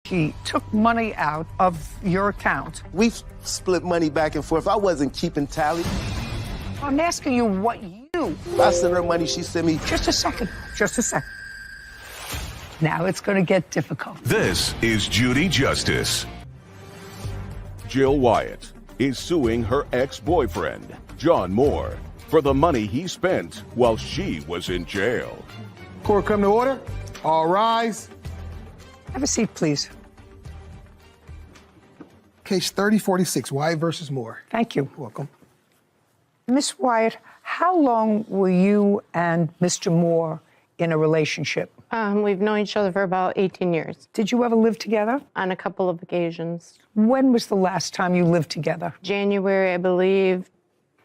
She took money out of your account. We've split money back and forth. I wasn't keeping tally. I'm asking you what you... I sent her money, she sent me... Just a second. Now it's going to get difficult. This is Judy Justice. Jill Wyatt is suing her ex-boyfriend, John Moore, for the money he spent while she was in jail. Court come to order. All rise. Have a seat, please. Case 3046, Wyatt versus Moore. Thank you. Welcome. Miss Wyatt, how long were you and Mr. Moore in a relationship? We've known each other for about 18 years. Did you ever live together? On a couple of occasions. When was the last time you lived together? January, I believe,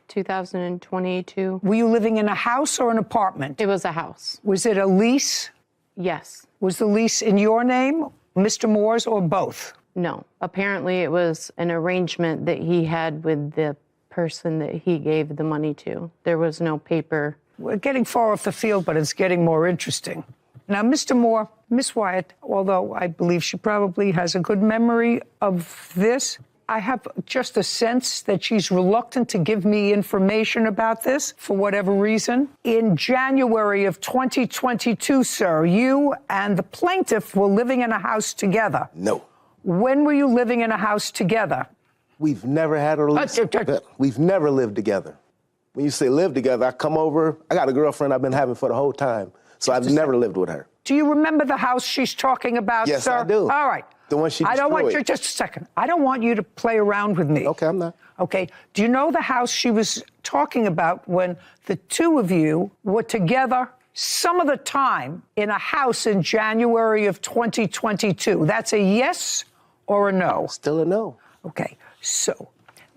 2022. Were you living in a house or an apartment? It was a house. Was it a lease? Yes. Was the lease in your name, Mr. Moore's, or both? No. Apparently it was an arrangement that he had with the person that he gave the money to. There was no paper. We're getting far off the field, but it's getting more interesting. Now, Mr. Moore, Miss Wyatt, although I believe she probably has a good memory of this, I have just a sense that she's reluctant to give me information about this for whatever reason. In January of 2022, sir, you and the plaintiff were living in a house together. No. When were you living in a house together? We've never had a relationship. We've never lived together. When you say live together, I come over. I got a girlfriend I've been having for the whole time, so I've never lived with her. Do you remember the house she's talking about, yes, sir? Yes, I do. All right. The one she destroyed. I don't want you, just a second. I don't want you to play around with me. Okay, I'm not. Okay. Do you know the house she was talking about when the two of you were together some of the time in a house in January of 2022? That's a yes or a no? Still a no. Okay. So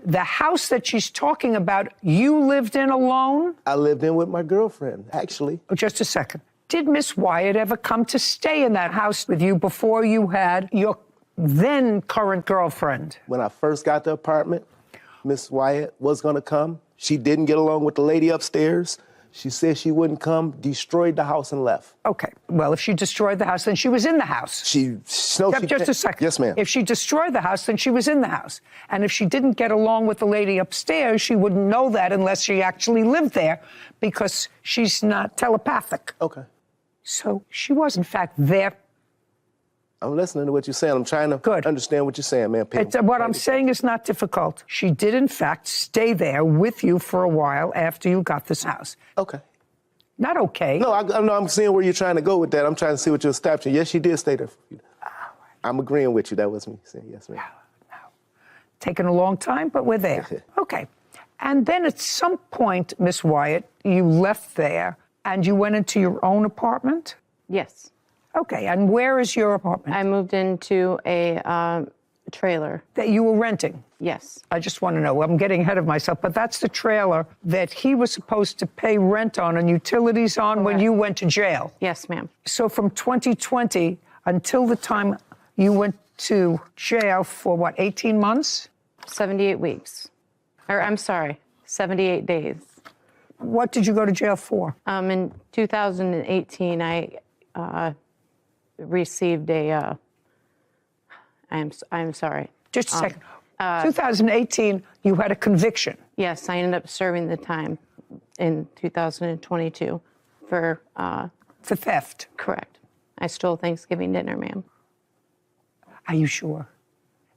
the house that she's talking about, you lived in alone? I lived in with my girlfriend, actually. Oh, just a second. Did Miss Wyatt ever come to stay in that house with you before you had your then current girlfriend? When I first got the apartment, Miss Wyatt was going to come. She didn't get along with the lady upstairs. She said she wouldn't come, destroyed the house and left. Okay. Well, if she destroyed the house, then she was in the house. Just a second. Yes, ma'am. If she destroyed the house, then she was in the house. And if she didn't get along with the lady upstairs, she wouldn't know that unless she actually lived there because she's not telepathic. Okay. So she was, in fact, there. I'm listening to what you're saying. I'm trying to understand what you're saying, man. What I'm saying is not difficult. She did, in fact, stay there with you for a while after you got this house. Okay. Not okay. No, I'm seeing where you're trying to go with that. I'm trying to see what you're establishing. Yes, she did stay there. I'm agreeing with you. That was me saying yes, ma'am. No. Taking a long time, but we're there. Okay. And then at some point, Miss Wyatt, you left there and you went into your own apartment? Yes. Okay, and where is your apartment? I moved into a trailer. That you were renting? Yes. I just want to know. I'm getting ahead of myself, but that's the trailer that he was supposed to pay rent on and utilities on when you went to jail? Yes, ma'am. So from 2020 until the time you went to jail for, what, 18 months? 78 weeks. Or, I'm sorry, 78 days. What did you go to jail for? In 2018, I received a, I'm sorry. Just a second. 2018, you had a conviction. Yes, I ended up serving the time in 2022 for theft. Correct. I stole Thanksgiving dinner, ma'am. Are you sure?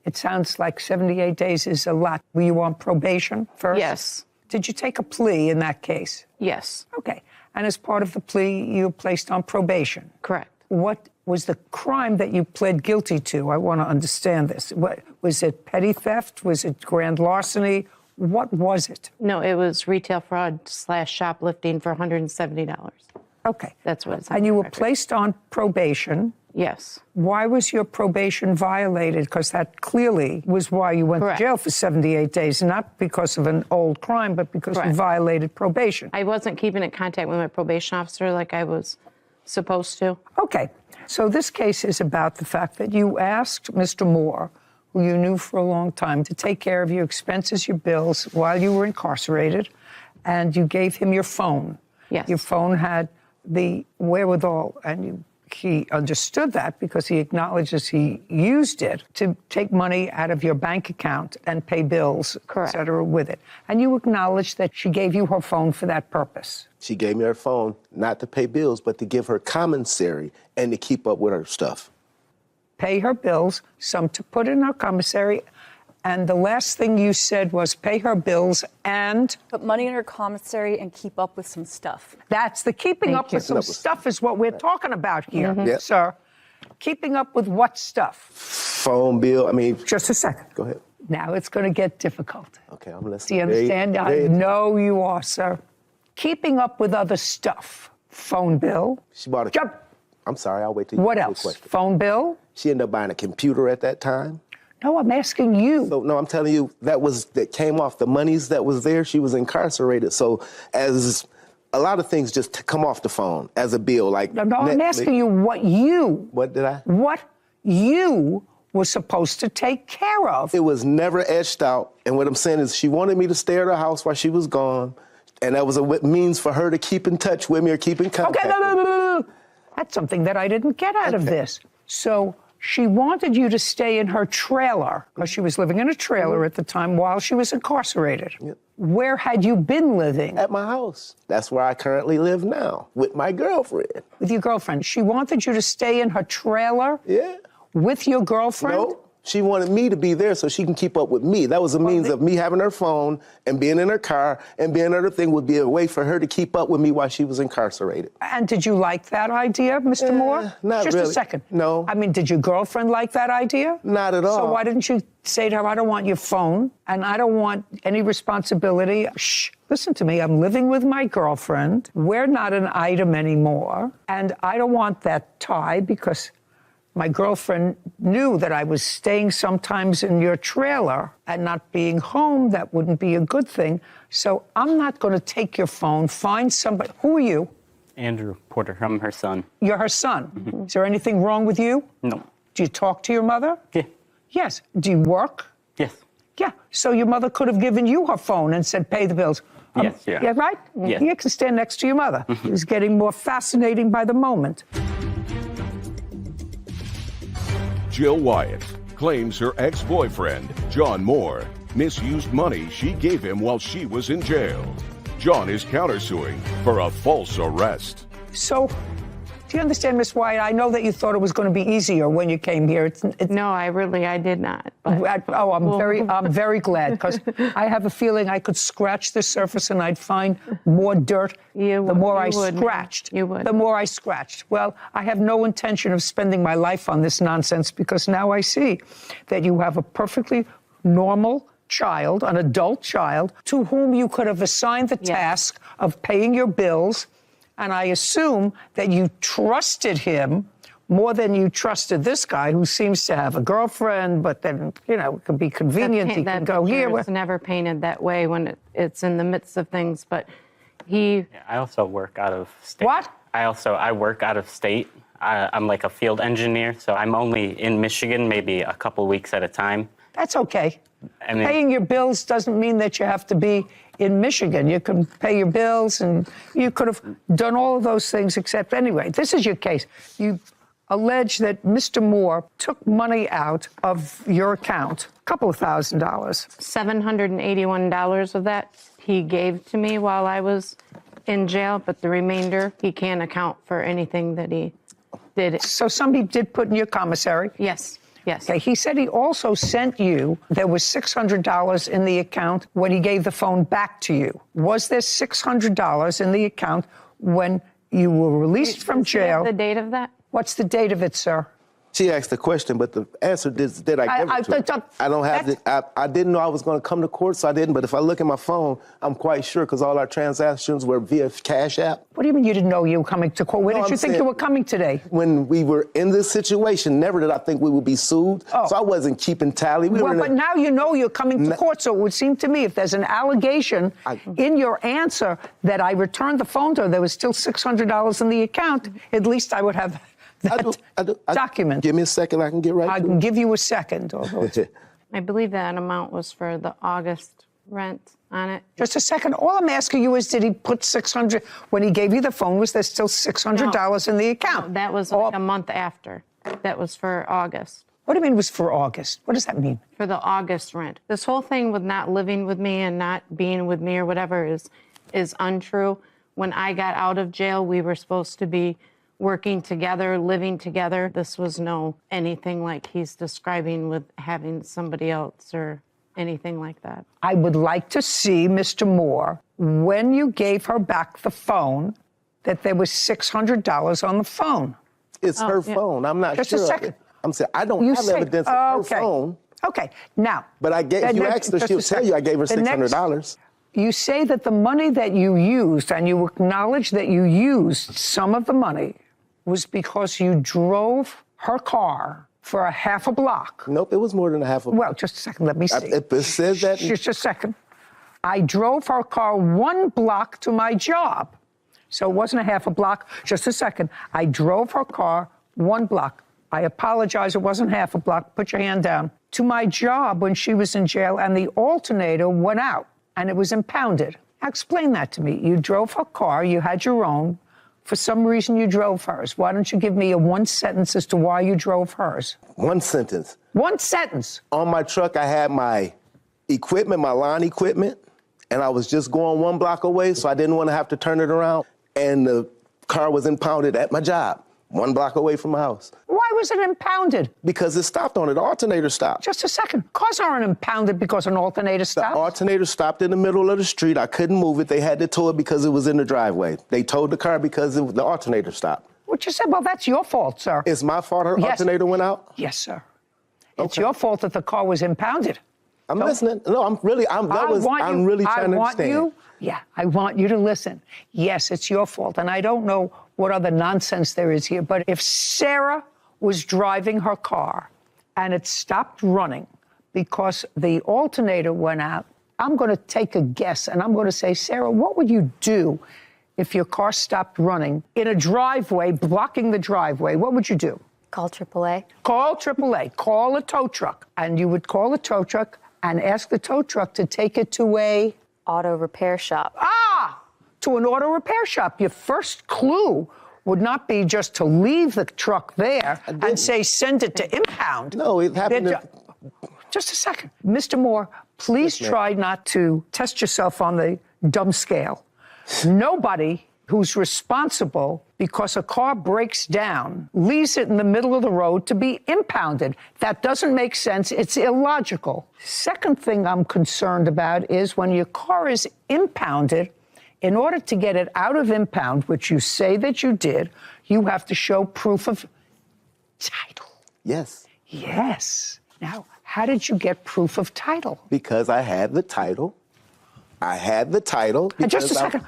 It sounds like 78 days is a lot. Were you on probation first? Yes. Did you take a plea in that case? Yes. Okay. And as part of the plea, you were placed on probation? Correct. What was the crime that you pled guilty to? I want to understand this. What, was it petty theft? Was it grand larceny? What was it? No, it was retail fraud / shoplifting for $170. Okay. That's what it's. And you were placed on probation? Yes. Why was your probation violated? Because that clearly was why you went to jail for 78 days, not because of an old crime, but because you violated probation. I wasn't keeping in contact with my probation officer like I was supposed to. Okay. So this case is about the fact that you asked Mr. Moore, who you knew for a long time, to take care of your expenses, your bills, while you were incarcerated, and you gave him your phone. Yes. Your phone had the wherewithal, and you he understood that because he acknowledges he used it to take money out of your bank account and pay bills, Correct. et cetera, with it. And you acknowledge that she gave you her phone for that purpose. She gave me her phone not to pay bills, but to give her commissary and to keep up with her stuff. Pay her bills, some to put in her commissary. And the last thing you said was pay her bills and... Put money in her commissary and keep up with some stuff. That's the keeping Thank up you. with some stuff is what we're talking about here, Yep. sir. Keeping up with what stuff? Phone bill, I mean... Just a second. Go ahead. Now it's going to get difficult. Okay, I'm Do listening. you understand? I know you are, sir. Keeping up with other stuff. Phone bill. She bought a... Jump. I'm sorry, I'll wait till you What ask the else? question. Phone bill? She ended up buying a computer at that time. No, I'm asking you. So, no, I'm telling you, that came off the monies that was there. She was incarcerated. So as a lot of things just come off the phone as a bill, like... No, I'm asking you what you... What did I? What you were supposed to take care of. It was never etched out. And what I'm saying is she wanted me to stay at her house while she was gone. And that was a means for her to keep in touch with me or keep in contact. Okay, no. That's something that I didn't get out of this. So she wanted you to stay in her trailer, because she was living in a trailer at the time while she was incarcerated. Yep. Where had you been living? At my house. That's where I currently live now, with my girlfriend. With your girlfriend. She wanted you to stay in her trailer? Yeah. With your girlfriend? No, she wanted me to be there so she can keep up with me. That was a means of me having her phone and being in her car, and being another thing would be a way for her to keep up with me while she was incarcerated. And did you like that idea, Mr. Moore? not Just really. a second. No. I mean, did your girlfriend like that idea? Not at all. So why didn't you say to her, I don't want your phone, and I don't want any responsibility. Shh, listen to me. I'm living with my girlfriend. We're not an item anymore, and I don't want that tie because my girlfriend knew that I was staying sometimes in your trailer and not being home. That wouldn't be a good thing. So I'm not going to take your phone. Find somebody. Who are you? Andrew Porter. I'm her son. You're her son. Is there anything wrong with you? No. Do you talk to your mother? Yeah. Yes. Do you work? Yes. Yeah. So your mother could have given you her phone and said, pay the bills. Yes, yeah. Yeah, right? Yeah. You can stand next to your mother. It's getting more fascinating by the moment. Jill Wyatt claims her ex-boyfriend, John Moore, misused money she gave him while she was in jail. John is countersuing for a false arrest. So, do you understand, Miss Wyatt? I know that you thought it was going to be easier when you came here. It's No, I did not. But I'm very glad, because I have a feeling I could scratch the surface and I'd find more dirt. You the more I would, ma'am. scratched. You would. The more I scratched. Well, I have no intention of spending my life on this nonsense, because now I see that you have a perfectly normal child, an adult child, to whom you could have assigned the task of paying your bills. And I assume that you trusted him more than you trusted this guy, who seems to have a girlfriend, but then, it can be convenient. He can go here. It's never painted that way when it's in the midst of things, but he... I also work out of state. What? I work out of state. I'm like a field engineer, so I'm only in Michigan maybe a couple weeks at a time. That's okay. I mean, Paying your bills doesn't mean that you have to be in Michigan. You can pay your bills, and you could have done all of those things, except anyway, this is your case. You allege that Mr. Moore took money out of your account, a couple of $1,000s. $781 of that he gave to me while I was in jail, but the remainder he can't account for anything that he did. So somebody did put in your commissary? Yes. Okay, he said he also sent you, there was $600 in the account when he gave the phone back to you. Was there $600 in the account when you were released from jail? The date of that? What's the date of it, sir? She asked the question, but the answer did I give it to her? I don't have it. I didn't know I was going to come to court, so I didn't. But if I look at my phone, I'm quite sure, because all our transactions were via Cash App. What do you mean you didn't know you were coming to court? Where did you think you were coming today? When we were in this situation, never did I think we would be sued. Oh. So I wasn't keeping tally. But now you know you're coming to court, so it would seem to me if there's an allegation in your answer that I returned the phone to her, there was still $600 in the account, at least I would have that document. Give me a second, I can get right to it. I can give you a second. I believe that amount was for the August rent on it. Just a second. All I'm asking you is, did he put $600 when he gave you the phone? Was there still $600 in the account? No, that was like a month after. That was for August. What do you mean it was for August? What does that mean? For the August rent. This whole thing with not living with me and not being with me or whatever is untrue. When I got out of jail, we were supposed to be working together, living together. This was no anything like he's describing with having somebody else or anything like that. I would like to see, Mr. Moore, when you gave her back the phone, that there was $600 on the phone. It's her phone. I'm not Just sure. Just a second. I'm saying I don't have evidence of her phone. Okay, now. But I gave, if you asked her, she'll tell you I gave her $600. You say that the money that you used, and you acknowledge that you used some of the money, was because you drove her car for a half a block. Nope, it was more than a half a block. Well, just a second, let me see. It says that. Just a second. I drove her car 1 block to my job. So it wasn't a half a block. Just a second. I drove her car 1 block. I apologize, it wasn't half a block. Put your hand down. To my job when she was in jail, and the alternator went out, and it was impounded. Now explain that to me. You drove her car, you had your own. For some reason, you drove hers. Why don't you give me a 1 sentence as to why you drove hers? 1 sentence. 1 sentence. On my truck, I had my equipment, my lawn equipment, and I was just going 1 block away, so I didn't want to have to turn it around. And the car was impounded at my job, 1 block away from my house. Why was it impounded? Because it stopped on it. The alternator stopped. Just a second. Cars aren't impounded because an alternator stopped. The alternator stopped in the middle of the street. I couldn't move it. They had to tow it because it was in the driveway. They towed the car because the alternator stopped. What you said? Well, that's your fault, sir. It's my fault her alternator went out? Yes, sir. It's your fault that the car was impounded. I'm listening. No, I'm really trying to understand. I want you to listen. Yes, it's your fault. And I don't know what other nonsense there is here, but if Sarah was driving her car and it stopped running because the alternator went out, I'm going to take a guess and I'm going to say, Sarah, what would you do if your car stopped running in a driveway, blocking the driveway? What would you do? Call AAA. Call AAA. Call a tow truck. And you would call a tow truck and ask the tow truck to take it to a auto repair shop. To an auto repair shop. Your first clue would not be just to leave the truck there and say, send it to impound. No, it happened. Just a second. Mr. Moore, please try not to test yourself on the dumb scale. Nobody who's responsible because a car breaks down leaves it in the middle of the road to be impounded. That doesn't make sense. It's illogical. Second thing I'm concerned about is when your car is impounded, in order to get it out of impound, which you say that you did, you have to show proof of title. Yes. Yes. Now, how did you get proof of title? Because I had the title. Just a second.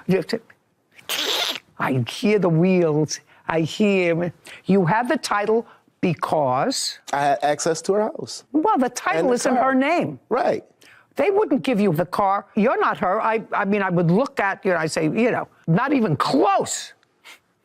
I hear the wheels. I hear. You have the title because? I had access to her house. Well, the title is in her name. Right. They wouldn't give you the car. You're not her. I mean, I would look at you and I say, not even close.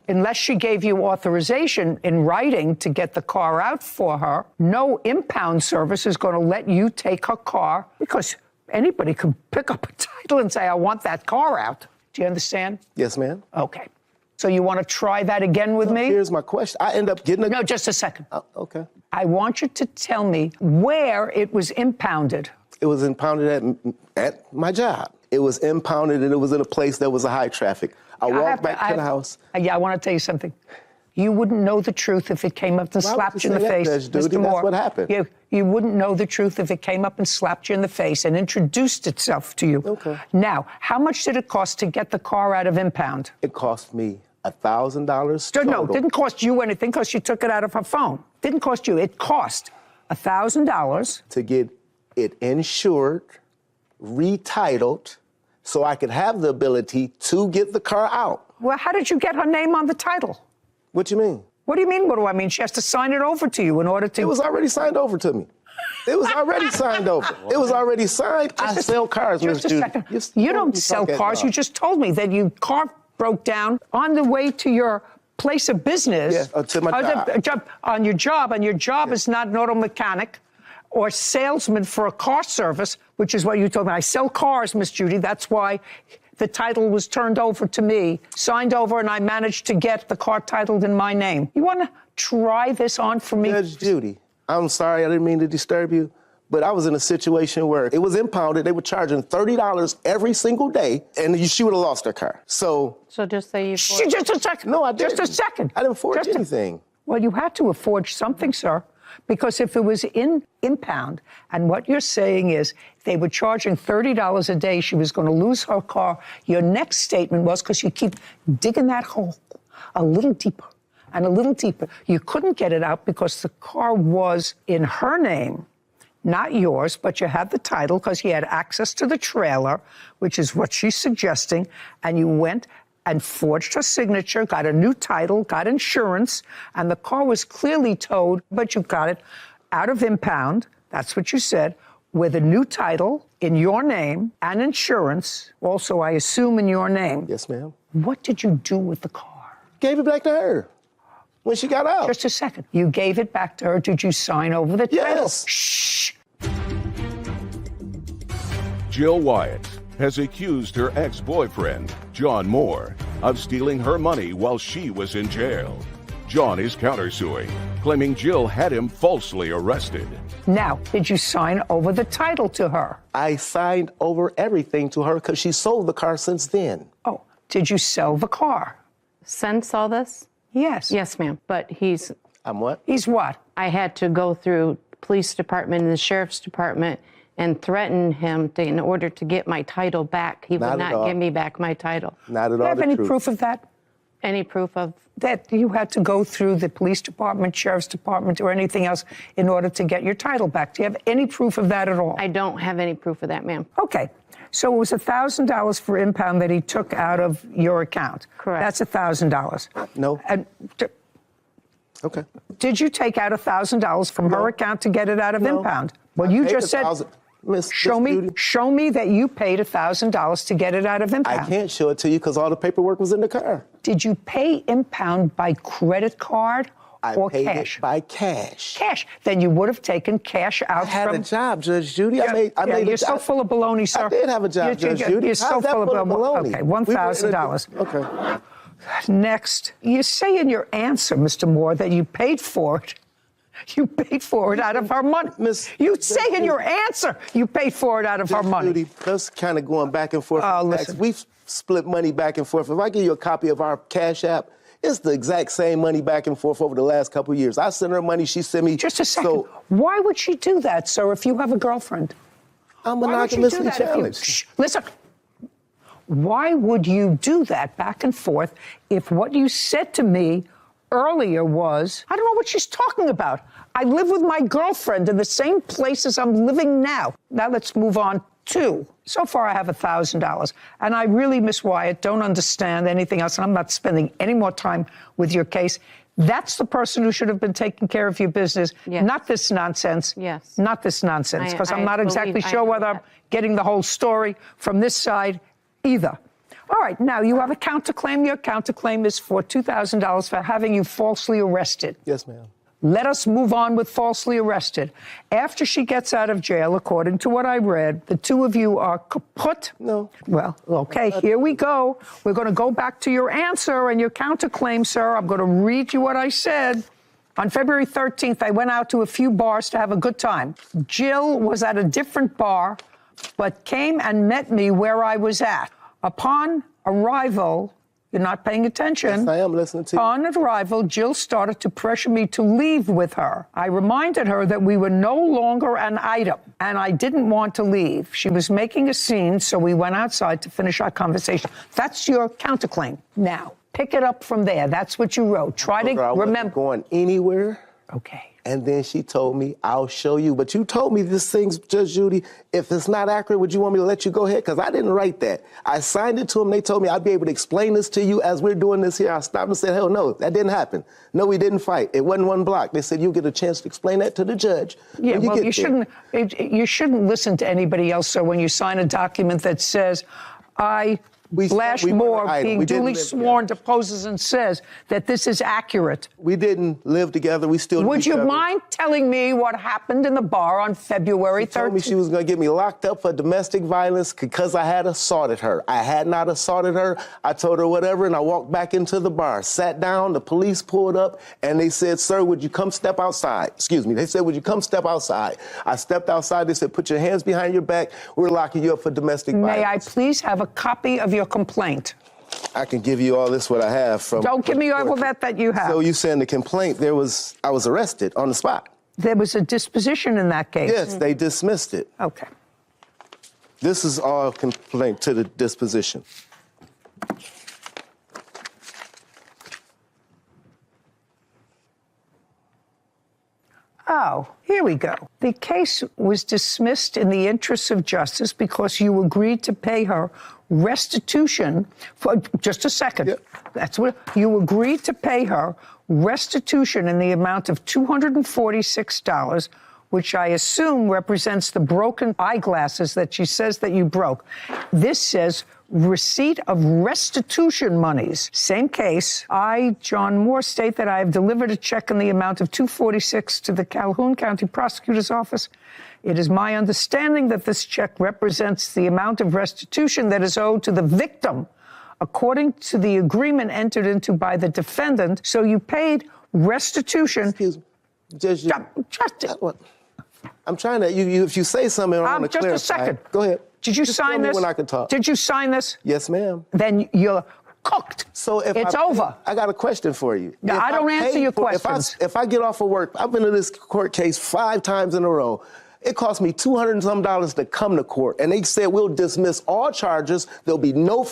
Unless she gave you authorization in writing to get the car out for her, no impound service is going to let you take her car because anybody can pick up a title and say, I want that car out. Do you understand? Yes, ma'am. Okay. So you want to try that again with me? Here's my question. I end up getting a... No, just a second. Okay. I want you to tell me where it was impounded. It was impounded at my job. It was impounded and it was in a place that was a high traffic. I walked back to the house. Yeah, I want to tell you something. You wouldn't know the truth if it came up and slapped you in the face, Judy? Mr. Moore. That's what happened. You wouldn't know the truth if it came up and slapped you in the face and introduced itself to you. Okay. Now, how much did it cost to get the car out of impound? It cost me $1,000 total. No, it didn't cost you anything because she took it out of her phone. Didn't cost you. It cost $1,000 to get it insured, retitled, so I could have the ability to get the car out. Well, how did you get her name on the title? What you mean? What do you mean, what do I mean? She has to sign it over to you in order to... It was already signed over to me. It was already signed over. It was already signed. I sell cars, Ms. Judy. Just a second. You don't sell cars. You just told me that your car broke down on the way to your place of business. Yes, to my job. On your job, and your job is not an auto mechanic. or salesman for a car service, which is what you told me. I sell cars, Miss Judy. That's why the title was turned over to me, signed over, and I managed to get the car titled in my name. You want to try this on for me? Judge Judy, I'm sorry, I didn't mean to disturb you, but I was in a situation where it was impounded. They were charging $30 every single day, and she would have lost her car. So just say you. Just a second. No, I didn't. Just a second. I didn't forge anything. Well, you had to have forged something, sir, because if it was in impound, and what you're saying is they were charging $30 a day, she was going to lose her car. Your next statement was, because you keep digging that hole a little deeper and a little deeper, you couldn't get it out because the car was in her name, not yours, but you had the title because you had access to the trailer, which is what she's suggesting, and you went and forged her signature, got a new title, got insurance, and the car was clearly towed, but you got it out of impound, that's what you said, with a new title in your name and insurance, also I assume in your name. Yes, ma'am. What did you do with the car? Gave it back to her when she got out. Just a second. You gave it back to her. Did you sign over the title? Yes. Shh. Jill Wyatt has accused her ex-boyfriend, John Moore, of stealing her money while she was in jail. John is countersuing, claiming Jill had him falsely arrested. Now, did you sign over the title to her? I signed over everything to her because she sold the car since then. Oh, did you sell the car? Sense all this? Yes. Yes, ma'am. But I'm what? He's what? I had to go through police department and the sheriff's department and threaten him in order to get my title back. He would not give me back my title. Not at Do you all have the any truth. proof of that? Any proof of? That you had to go through the police department, sheriff's department, or anything else in order to get your title back? Do you have any proof of that at all? I don't have any proof of that, ma'am. Okay. So it was $1,000 for impound that he took out of your account. Correct. That's $1,000. No. And Okay. did you take out $1,000 from her account to get it out of No. impound? Well, I you paid just said. Show me that you paid $1,000 to get it out of impound. I can't show it to you because all the paperwork was in the car. Did you pay impound by credit card or paid cash? it by cash. Cash. Then you would have taken cash out I had from. a job, Judge Judy. I made You're a so job. full of baloney, sir. I did have a job, Judge Judy. You're so How's that full of baloney? Okay, $1,000. Okay. Next, you say in your answer, Mr. Moore, that you paid for it. You paid for it out of our money. You say in your answer you paid for it out of our money. Judy, that's kind of going back and forth. Oh, listen. We've split money back and forth. If I give you a copy of our Cash App, it's the exact same money back and forth over the last couple of years. I sent her money, she sent me. Just a second. So, Why would she do that, sir, if you have a girlfriend? I'm Why would she do monogamously that if you- challenged. Shh, listen. Why would you do that back and forth if what you said to me earlier was, I don't know what she's talking about. I live with my girlfriend in the same place as I'm living now. Now let's move on to, so far I have $1,000. And I really, Miss Wyatt, don't understand anything else. And I'm not spending any more time with your case. That's the person who should have been taking care of your business, Yes. not this nonsense. Yes. Not this nonsense, because I'm not exactly believe- I sure know whether I'm that. getting the whole story from this side either. All right, now you have a counterclaim. Your counterclaim is for $2,000 for having you falsely arrested. Yes, ma'am. Let us move on with falsely arrested. After she gets out of jail, according to what I read, the two of you are kaput. No. Well, okay, here we go. We're going to go back to your answer and your counterclaim, sir. I'm going to read you what I said. On February 13th, I went out to a few bars to have a good time. Jill was at a different bar, but came and met me where I was at. Upon arrival, you're not paying attention. Yes, I am listening to you. Upon arrival, Jill started to pressure me to leave with her. I reminded her that we were no longer an item, and I didn't want to leave. She was making a scene, so we went outside to finish our conversation. That's your counterclaim. Now, pick it up from there. That's what you wrote. Try to I wasn't remember. going anywhere. Okay. And then she told me, I'll show you. But you told me this thing's, Judge Judy, if it's not accurate, would you want me to let you go ahead? Because I didn't write that. I signed it to them. They told me I'd be able to explain this to you as we're doing this here. I stopped and said, hell no, that didn't happen. No, we didn't fight. It wasn't one block. They said, you'll get a chance to explain that to the judge. Yeah, when you well, get you shouldn't listen to anybody else. So when you sign a document that says, I Blash we weren't Moore, an item. being We didn't duly live sworn, together. deposes and says that this is accurate. We didn't live together. We still knew Would each you other. mind telling me what happened in the bar on February 13th? She told me she was going to get me locked up for domestic violence because I had assaulted her. I had not assaulted her. I told her whatever, and I walked back into the bar, sat down, the police pulled up, and they said, sir, would you come step outside? Excuse me. They said, would you come step outside? I stepped outside. They said, put your hands behind your back. We're locking you up for domestic violence. May I please have a copy of your complaint? I can give you all this, what I have from... Don't give me all that you have. So you saying the complaint, I was arrested on the spot. There was a disposition in that case. Yes, they dismissed it. Okay. This is all complaint to the disposition. Oh, here we go. The case was dismissed in the interests of justice because you agreed to pay her restitution for just a second. Yep. That's what you agreed to pay her restitution in the amount of $246, which I assume represents the broken eyeglasses that she says that you broke. This says receipt of restitution monies. Same case. I, John Moore, state that I have delivered a check in the amount of $246 to the Calhoun County Prosecutor's Office. It is my understanding that this check represents the amount of restitution that is owed to the victim, according to the agreement entered into by the defendant. So you paid restitution. Excuse me. Judge, Just I'm trying to, if you say something, I want to just clarify. a second. Go ahead. Did you Just sign tell me this? when I can talk. Did you sign this? Yes, ma'am. Then you're cooked. So if it's over. I got a question for you. No, If I don't answer paid your for- questions. If I get off of work, I've been in this court case 5 times in a row. It cost me $200 and some to come to court, and they said we'll dismiss all charges. There'll be no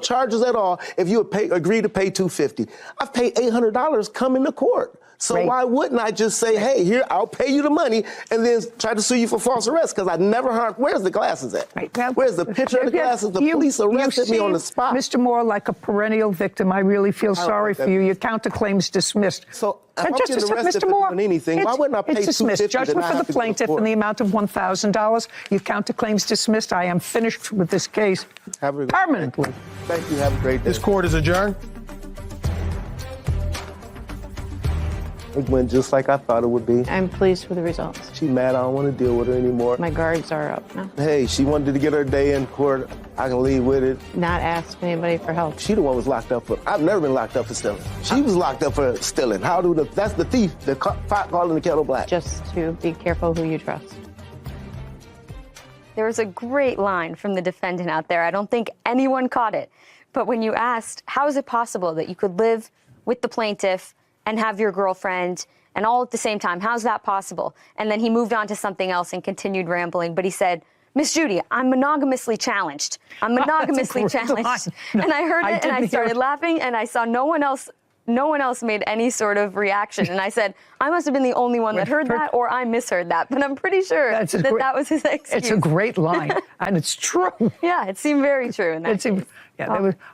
charges at all if you agree to pay $250. I've paid $800 coming to court. So Right. why wouldn't I just say, hey, here, I'll pay you the money, and then try to sue you for false arrest? Because I never heard, where's the glasses at? Right. Now, Where's the picture of the glasses? The police arrested me on the spot. Mr. Moore, like a perennial victim, I really feel sorry like for that. you. Your counterclaim's dismissed. So if I'm Just a getting sec, arrested Mr. for Moore, doing anything, why wouldn't I pay it's dismissed. $250 to Judgment not for the have to go to plaintiff court? in the amount of $1,000. Your counterclaim's dismissed. I am finished with this case Have a good- permanently. Thank you. Have a great day. This court is adjourned. It went just like I thought it would be. I'm pleased with the results. She mad I don't want to deal with her anymore. My guards are up now. Hey, she wanted to get her day in court. I can leave with it. Not ask anybody for help. She the one was locked up for. I've never been locked up for stealing. She was locked up for stealing. That's the thief. The pot calling the kettle black. Just to be careful who you trust. There was a great line from the defendant out there. I don't think anyone caught it. But when you asked, how is it possible that you could live with the plaintiff and have your girlfriend and all at the same time? How's that possible? And then he moved on to something else and continued rambling. But he said, Miss Judy, I'm monogamously challenged. I'm monogamously challenged. And I heard it and I started laughing and I saw no one else made any sort of reaction. And I said, I must have been the only one that heard that, or I misheard that. But I'm pretty sure that was his excuse. It's a great line, and it's true. Yeah, it seemed very true in that case.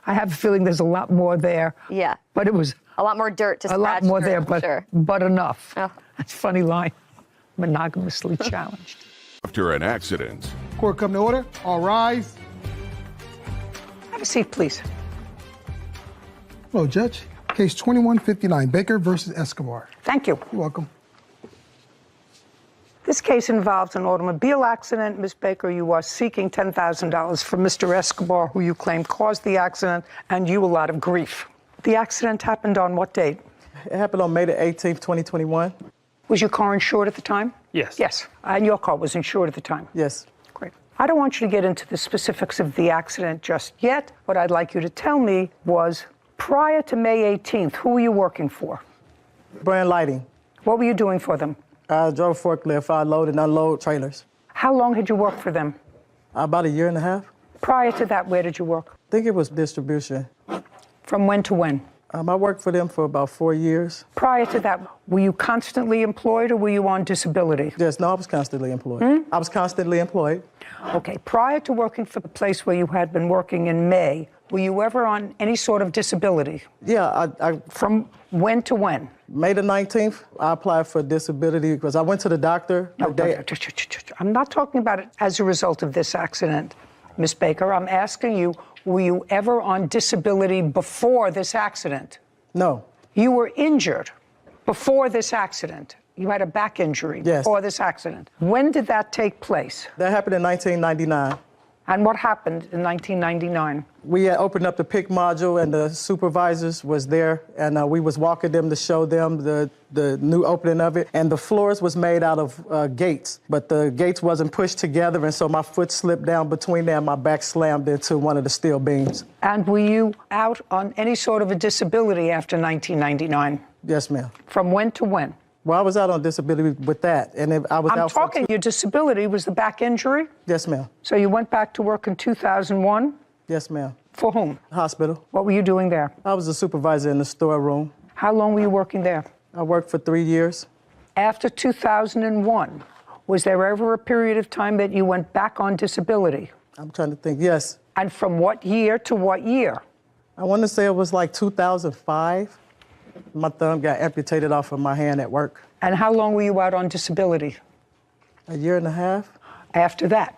I have a feeling there's a lot more there. Yeah. But it was A lot more dirt to scratch a lot more through, there, I'm sure. but enough. Oh. That's a funny line. Monogamously challenged. After an accident, Court come to order. All rise. Have a seat, please. Hello, Judge. Case 2159, Baker versus Escobar. Thank you. You're welcome. This case involves an automobile accident. Ms. Baker, you are seeking $10,000 from Mr. Escobar, who you claim caused the accident and you a lot of grief. The accident happened on what date? It happened on May the 18th, 2021. Was your car insured at the time? Yes. Yes. And your car was insured at the time? Yes. Great. I don't want you to get into the specifics of the accident just yet. What I'd like you to tell me was, prior to May 18th, who were you working for? Brand Lighting. What were you doing for them? I drove a forklift. I load and unload trailers. How long had you worked for them? About 1.5 years. Prior to that, where did you work? I think it was distribution. From when to when? I worked for them for about 4 years. Prior to that, were you constantly employed or were you on disability? Yes, no, I was constantly employed. I was constantly employed. Okay, prior to working for the place where you had been working in May, were you ever on any sort of disability? Yeah, From when to when? May the 19th, I applied for disability because I went to the doctor. No, I'm not talking about it as a result of this accident. Ms. Baker, I'm asking you, were you ever on disability before this accident? No. You were injured before this accident. You had a back injury Yes. before this accident. When did that take place? That happened in 1999. And what happened in 1999? We had opened up the PIC module, and the supervisors was there, and we was walking them to show them the new opening of it. And the floors was made out of gates, but the gates wasn't pushed together, and so my foot slipped down between there, and my back slammed into one of the steel beams. And were you out on any sort of a disability after 1999? Yes, ma'am. From when to when? Well, I was out on disability with that, and if I was I'm out talking, your disability was the back injury? Yes, ma'am. So you went back to work in 2001? Yes, ma'am. For whom? Hospital. What were you doing there? I was a supervisor in the storeroom. How long were you working there? I worked for 3 years. After 2001, was there ever a period of time that you went back on disability? I'm trying to think. Yes. And from what year to what year? I want to say it was like 2005. My thumb got amputated off of my hand at work. And how long were you out on disability? A year and a half. After that?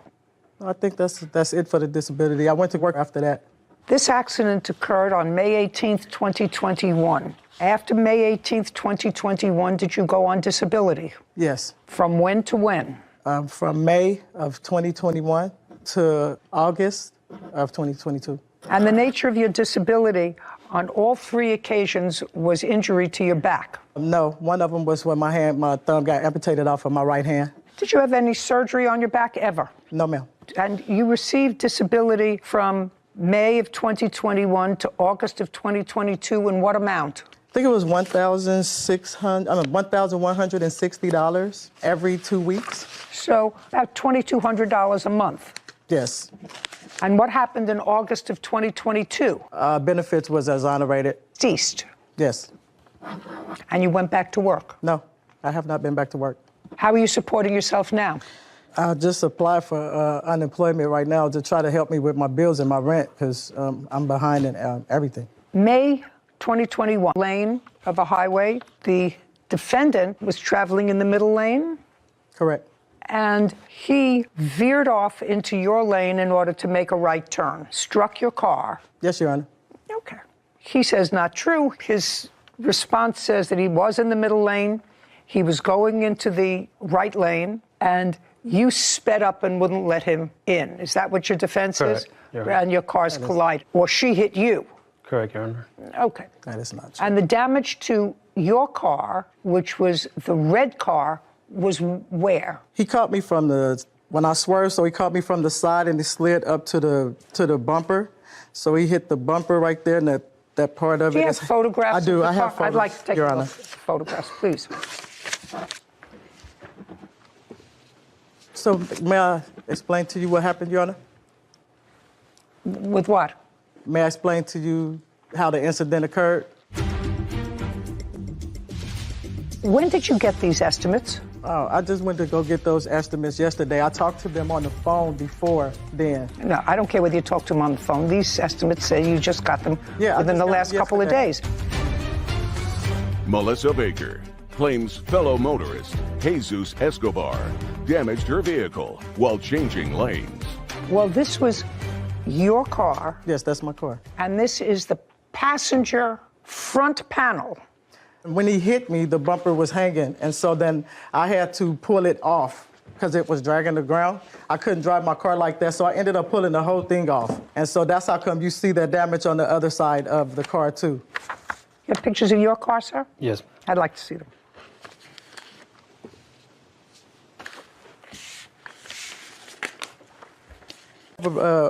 I think that's it for the disability. I went to work after that. This accident occurred on May 18th, 2021. After May 18th, 2021, did you go on disability? Yes. From when to when? From May of 2021 to August of 2022. And the nature of your disability on all 3 occasions was injury to your back? No, one of them was when my thumb got amputated off of my right hand. Did you have any surgery on your back ever? No, ma'am. And you received disability from May of 2021 to August of 2022 in what amount? I think it was $1,160 every 2 weeks. So about $2,200 a month. Yes. And what happened in August of 2022? Benefits was exonerated. Ceased. Yes. And you went back to work? No, I have not been back to work. How are you supporting yourself now? I just applied for unemployment right now to try to help me with my bills and my rent because I'm behind in everything. May 2021, lane of a highway. The defendant was traveling in the middle lane. Correct. And he veered off into your lane in order to make a right turn, struck your car. Yes, Your Honor. Okay. He says not true. His response says that he was in the middle lane, he was going into the right lane, and you sped up and wouldn't let him in. Is that what your defense is? Your Honor. And your cars collide. Or she hit you. Correct, Your Honor. Okay. That is not true. And the damage to your car, which was the red car, was where? He caught me from when I swerved, so he caught me from the side and he slid up to the bumper. So he hit the bumper right there, and that part of it. Do you have photographs? I do. Of the I have car? photos, I'd like to take Your a Honor. look at the photographs, please. So may I explain to you what happened, Your Honor? With what? May I explain to you how the incident occurred? When did you get these estimates? Oh, I just went to go get those estimates yesterday. I talked to them on the phone before then. No, I don't care whether you talk to them on the phone. These estimates say you just got them Yeah, I within just the got last them couple of days. yesterday. Melissa Baker claims fellow motorist Jesus Escobar damaged her vehicle while changing lanes. Well, this was your car, Yes, that's my car. and this is the passenger front panel. When he hit me, the bumper was hanging, and so then I had to pull it off because it was dragging the ground. I couldn't drive my car like that, so I ended up pulling the whole thing off. And so that's how come you see that damage on the other side of the car, too. You have pictures of your car, sir? Yes. I'd like to see them.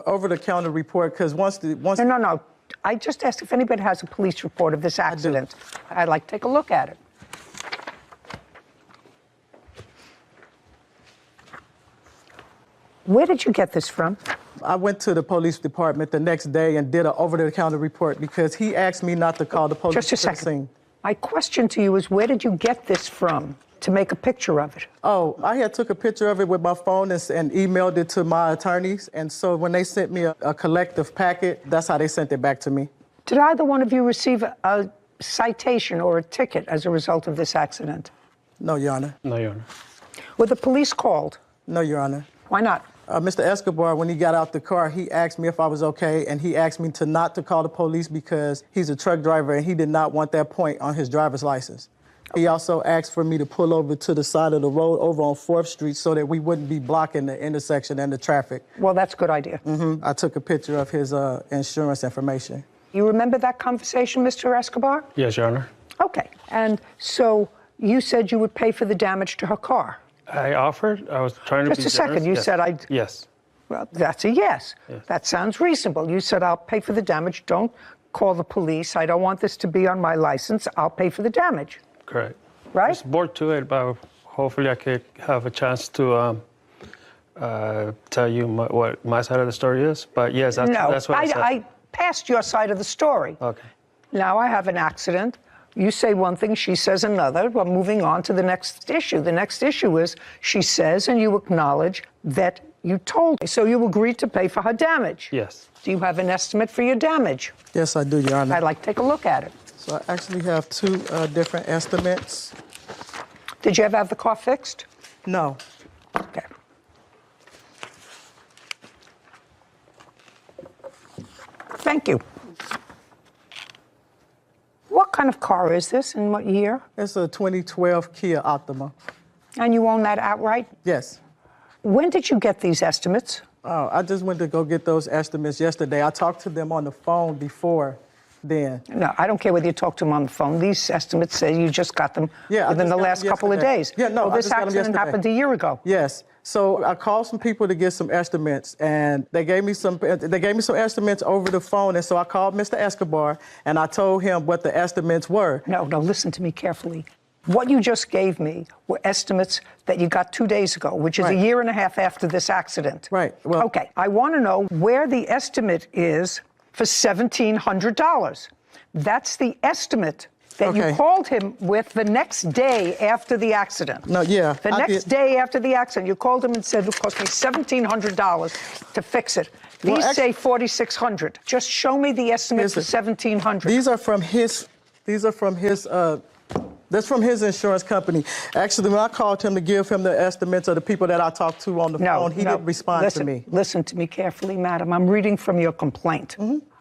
Over-the-counter report, because once No. I just asked if anybody has a police report of this accident. I'd like to take a look at it. Where did you get this from? I went to the police department the next day and did an over-the-counter report because he asked me not to call the police. Just a to the second. scene. My question to you is, where did you get this from to make a picture of it? Oh, I had took a picture of it with my phone and emailed it to my attorneys. And so when they sent me a collective packet, that's how they sent it back to me. Did either one of you receive a citation or a ticket as a result of this accident? No, Your Honor. No, Your Honor. Were the police called? No, Your Honor. Why not? Mr. Escobar, when he got out the car, he asked me if I was okay, and he asked me not to call the police because he's a truck driver and he did not want that point on his driver's license. He also asked for me to pull over to the side of the road over on 4th Street so that we wouldn't be blocking the intersection and the traffic. Well, that's a good idea. I took a picture of his insurance information. You remember that conversation, Mr. Escobar? Yes, Your Honor. Okay. And so you said you would pay for the damage to her car. I offered. I was trying to be Just a second. You generous. said I'd... Yes. Well, that's a yes. Yes. That sounds reasonable. You said, I'll pay for the damage. Don't call the police. I don't want this to be on my license. I'll pay for the damage. Correct. Right? Just bored to it, but hopefully I could have a chance to tell you what my side of the story is. But yes, that's what I said. I passed your side of the story. Okay. Now I have an accident. You say one thing, she says another. We're moving on to the next issue. The next issue is she says and you acknowledge that you told her. So you agreed to pay for her damage. Yes. Do you have an estimate for your damage? Yes, I do, Your Honor. I'd like to take a look at it. So I actually have 2 different estimates. Did you ever have the car fixed? No. Okay. Thank you. What kind of car is this and what year? It's a 2012 Kia Optima. And you own that outright? Yes. When did you get these estimates? Oh, I just went to go get those estimates yesterday. I talked to them on the phone before then. No, I don't care whether you talk to them on the phone. These estimates say you just got them within the last couple of days. Yeah, no, well, I this just got them accident yesterday. happened a year ago. Yes. So I called some people to get some estimates, and they gave me some estimates over the phone. And so I called Mr. Escobar, and I told him what the estimates were. No, listen to me carefully. What you just gave me were estimates that you got 2 days ago, which is a year and a half after this accident. Right. Well, okay, I want to know where the estimate is for $1,700. That's the estimate that you called him with the next day after the accident. No, yeah. The next day after the accident, you called him and said it cost me $1,700 to fix it. These say $4,600. Just show me the estimate for $1,700. These are from his. That's from his insurance company. Actually, when I called him to give him the estimates of the people that I talked to on the phone, he didn't respond to me. Listen to me carefully, madam. I'm reading from your complaint.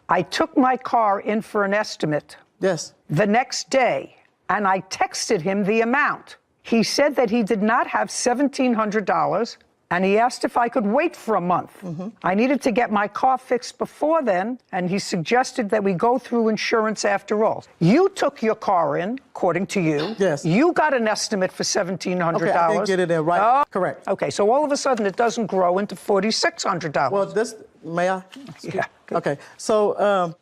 I took my car in for an estimate. Yes. The next day, and I texted him the amount. He said that he did not have $1,700, and he asked if I could wait for a month. I needed to get my car fixed before then, and he suggested that we go through insurance after all. You took your car in, according to you. Yes. You got an estimate for $1,700. Okay, I didn't get it in right. Oh, correct. Okay, so all of a sudden it doesn't grow into $4,600. Well, may I? Yeah. Okay, so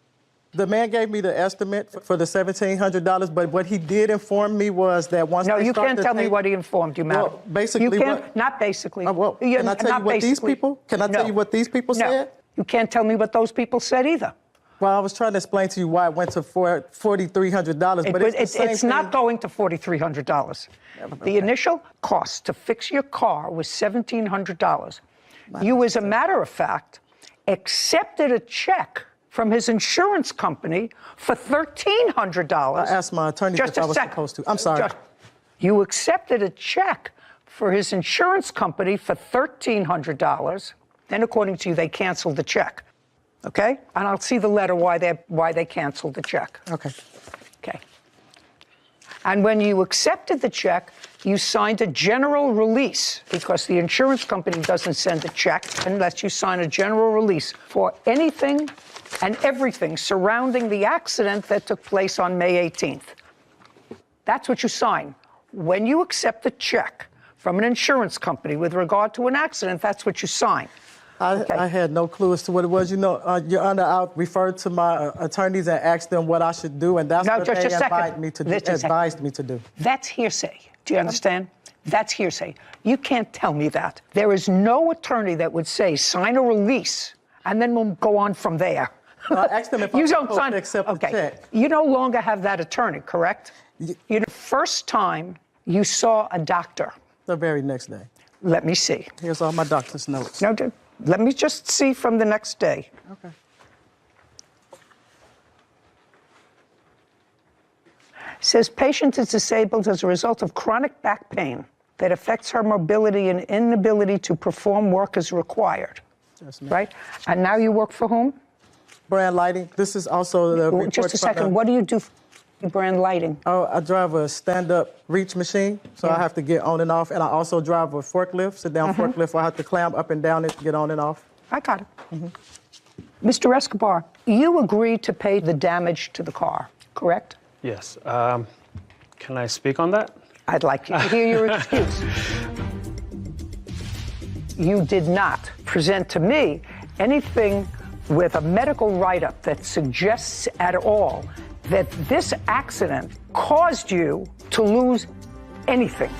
the man gave me the estimate for the $1,700, but what he did inform me was that once No, they you start can't to tell me take- what he informed you, madam. Well, basically, you can't, not basically. Well, can I tell you what these people? Can I tell you what these people No. said? You can't tell me what those people said either. Well, I was trying to explain to you why it went to $4,300, but It's not going to $4,300. The initial cost to fix your car was $1,700. You, as a matter of fact, accepted a check from his insurance company for $1,300. I asked my attorney if I was supposed to. I'm sorry. You accepted a check for his insurance company for $1,300. Then, according to you, they canceled the check. Okay? And I'll see the letter why they canceled the check. Okay. Okay. And when you accepted the check, you signed a general release, because the insurance company doesn't send a check unless you sign a general release for anything and everything surrounding the accident that took place on May 18th. That's what you sign. When you accept a check from an insurance company with regard to an accident, that's what you sign. I had no clue as to what it was. You know, Your Honor, I referred to my attorneys and asked them what I should do, and that's what they advised me to do. That's hearsay. Do you understand? That's hearsay. You can't tell me that. There is no attorney that would say, sign a release, and then we'll go on from there. I asked them if I was supposed to accept the check. You no longer have that attorney, correct? The first time you saw a doctor. The very next day. Let me see. Here's all my doctor's notes. No, let me just see from the next day. Okay. Says patient is disabled as a result of chronic back pain. that affects her mobility and inability to perform work as required. Yes, ma'am. Right? And now you work for whom? Brand Lighting. This is also the report Just a from second. the- What do you do for Brand Lighting? Oh, I drive a stand-up reach machine, so I have to get on and off. And I also drive a forklift, sit-down forklift, where I have to climb up and down it to get on and off. I got it. Mr. Escobar, you agreed to pay the damage to the car, correct? Yes. Can I speak on that? I'd like you to hear your excuse. You did not present to me anything with a medical write-up that suggests at all that this accident caused you to lose anything.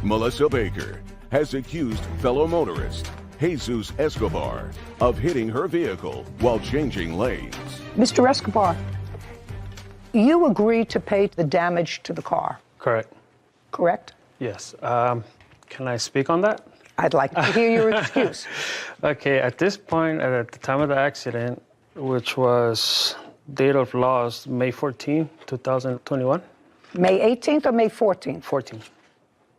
Melissa Baker has accused fellow motorist Jesus Escobar of hitting her vehicle while changing lanes. Mr. Escobar, you agreed to pay the damage to the car, Correct. correct? Yes. Can I speak on that? I'd like to hear your excuse. Okay, at this point, at the time of the accident, which was date of loss, May 14, 2021, May 18th or May 14th? 14,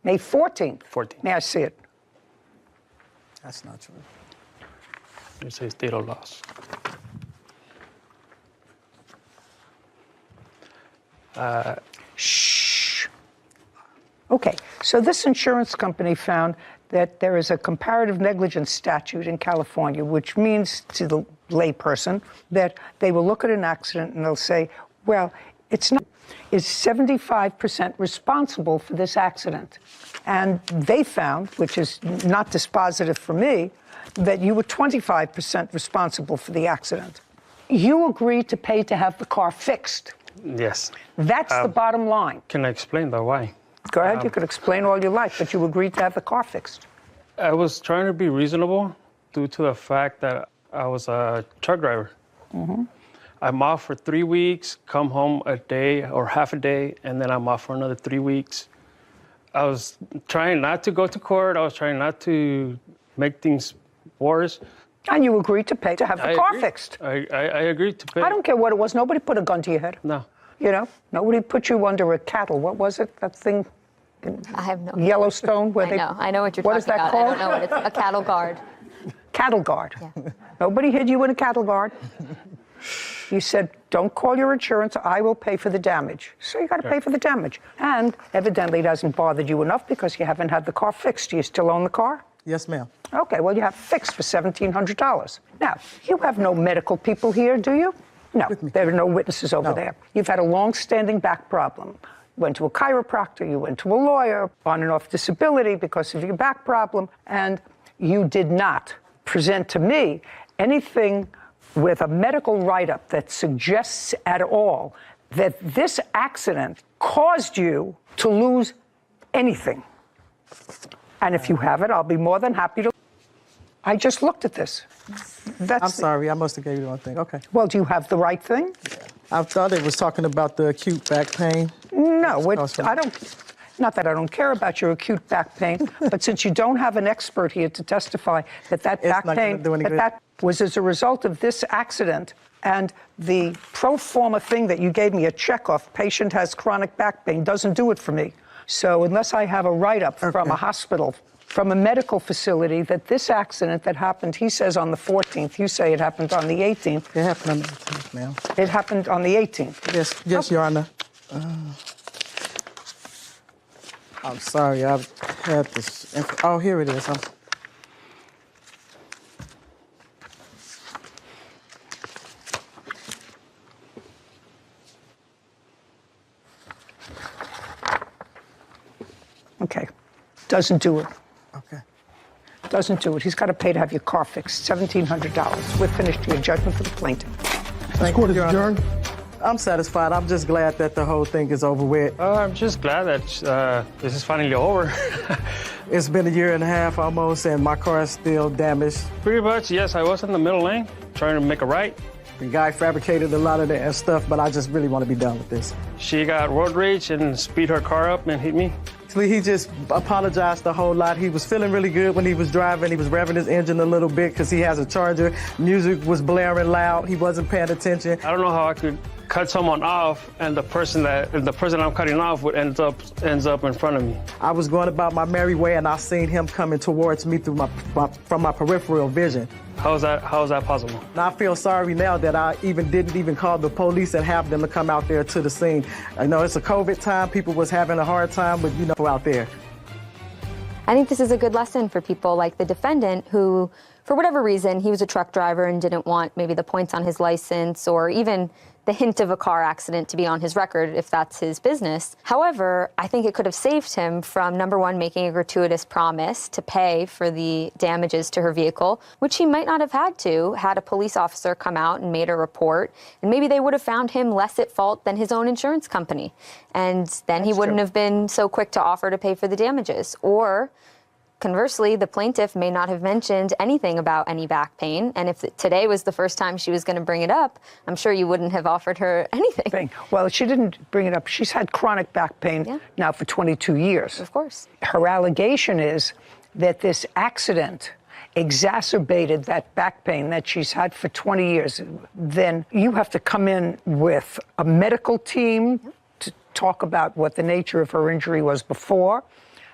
May 14th. 14. May I see it? That's not true. It says date of loss. Shh. Okay, so this insurance company found that there is a comparative negligence statute in California, which means to the layperson that they will look at an accident and they'll say, well, it's not, is 75% responsible for this accident. And they found, which is not dispositive for me, that you were 25% responsible for the accident. You agreed to pay to have the car fixed. Yes. That's the bottom line. Can I explain that why? Go ahead, you could explain all you like, but you agreed to have the car fixed. I was trying to be reasonable due to the fact that I was a truck driver. I'm off for 3 weeks, come home a day or half a day, and then I'm off for another 3 weeks. I was trying not to go to court. I was trying not to make things worse. And you agreed to pay to have the I car agreed. fixed. I agreed to pay. I don't care what it was. Nobody put a gun to your head. No. You know, nobody put you under a cattle. What was it? That thing, I have no. Yellowstone, where I know what you're what talking is that about. called? I don't know what it's. A cattle guard. Cattle guard. Yeah. Nobody hid you in a cattle guard. You said, don't call your insurance, I will pay for the damage. So you got to pay for the damage. And evidently it hasn't bothered you enough because you haven't had the car fixed. Do you still own the car? Yes, ma'am. Okay, well, you have fixed for $1,700. Now, you have no medical people here, do you? No, there are no witnesses over there. You've had a long-standing back problem. You went to a chiropractor, you went to a lawyer, on and off disability because of your back problem, and you did not present to me anything with a medical write-up that suggests at all that this accident caused you to lose anything. And if you have it, I'll be more than happy to. I just looked at this. I'm sorry, I must have gave you the wrong thing. Okay. Well, do you have the right thing? I thought it was talking about the acute back pain. No, I don't. Not that I don't care about your acute back pain, but since you don't have an expert here to testify that back not gonna pain do any good. that was as a result of this accident and the pro forma thing that you gave me a check off, patient has chronic back pain, doesn't do it for me. So unless I have a write-up from a hospital, from a medical facility, that this accident that happened, he says on the 14th, you say it happened on the 18th. It happened on the 18th, ma'am. It happened on the 18th. Yes, Your Honor. I'm sorry, I've had this. Oh, here it is. Okay. Doesn't do it. Okay. Doesn't do it. He's got to pay to have your car fixed. $1,700. We're finished with your judgment for the plaintiff. This court is adjourned. I'm satisfied. I'm just glad that the whole thing is over with. I'm just glad that this is finally over. It's been a year and a half almost, and my car is still damaged. Pretty much, yes, I was in the middle lane trying to make a right. The guy fabricated a lot of that stuff, but I just really want to be done with this. She got road rage and speed her car up and hit me. He just apologized a whole lot. He was feeling really good when he was driving. He was revving his engine a little bit because he has a Charger. Music was blaring loud. He wasn't paying attention. I don't know how I could cut someone off, and the person I'm cutting off would ends up in front of me. I was going about my merry way, and I seen him coming towards me through from my peripheral vision. How is that possible? And I feel sorry now that I didn't call the police and have them to come out there to the scene. I know it's a COVID time. People was having a hard time, but out there. I think this is a good lesson for people like the defendant who, for whatever reason, he was a truck driver and didn't want maybe the points on his license or even the hint of a car accident to be on his record if that's his business. However, I think it could have saved him from, number one, making a gratuitous promise to pay for the damages to her vehicle, which he might not have had to had a police officer come out and made a report. And maybe they would have found him less at fault than his own insurance company. And then he wouldn't have been so quick to offer to pay for the damages. Or conversely, the plaintiff may not have mentioned anything about any back pain, and if today was the first time she was going to bring it up, I'm sure you wouldn't have offered her anything. Well, she didn't bring it up. She's had chronic back pain now for 22 years. Of course. Her allegation is that this accident exacerbated that back pain that she's had for 20 years. Then you have to come in with a medical team to talk about what the nature of her injury was before,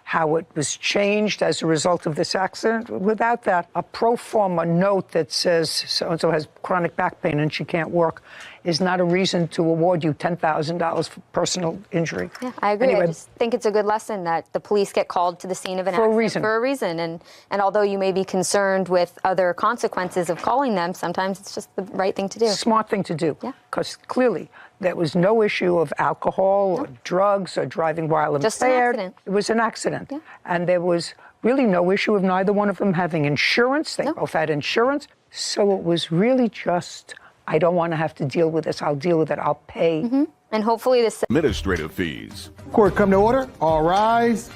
how it was changed as a result of this accident. Without that, a pro forma note that says so-and-so has chronic back pain and she can't work is not a reason to award you $10,000 for personal injury. Yeah, I agree. Anyway, I just think it's a good lesson that the police get called to the scene of an accident for a reason. And although you may be concerned with other consequences of calling them, sometimes it's just the right thing to do. Smart thing to do. Because clearly there was no issue of alcohol or drugs or driving while impaired. Just an accident. It was an accident. Yeah. And there was really no issue of neither one of them having insurance. They both had insurance. So it was really just, I don't want to have to deal with this. I'll deal with it. I'll pay. Mm-hmm. And hopefully this Administrative fees. Court, come to order. All rise.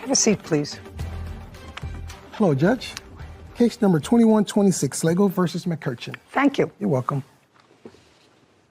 Have a seat, please. Hello, Judge. Case number 2126, Slago versus McCurchin. Thank you. You're welcome.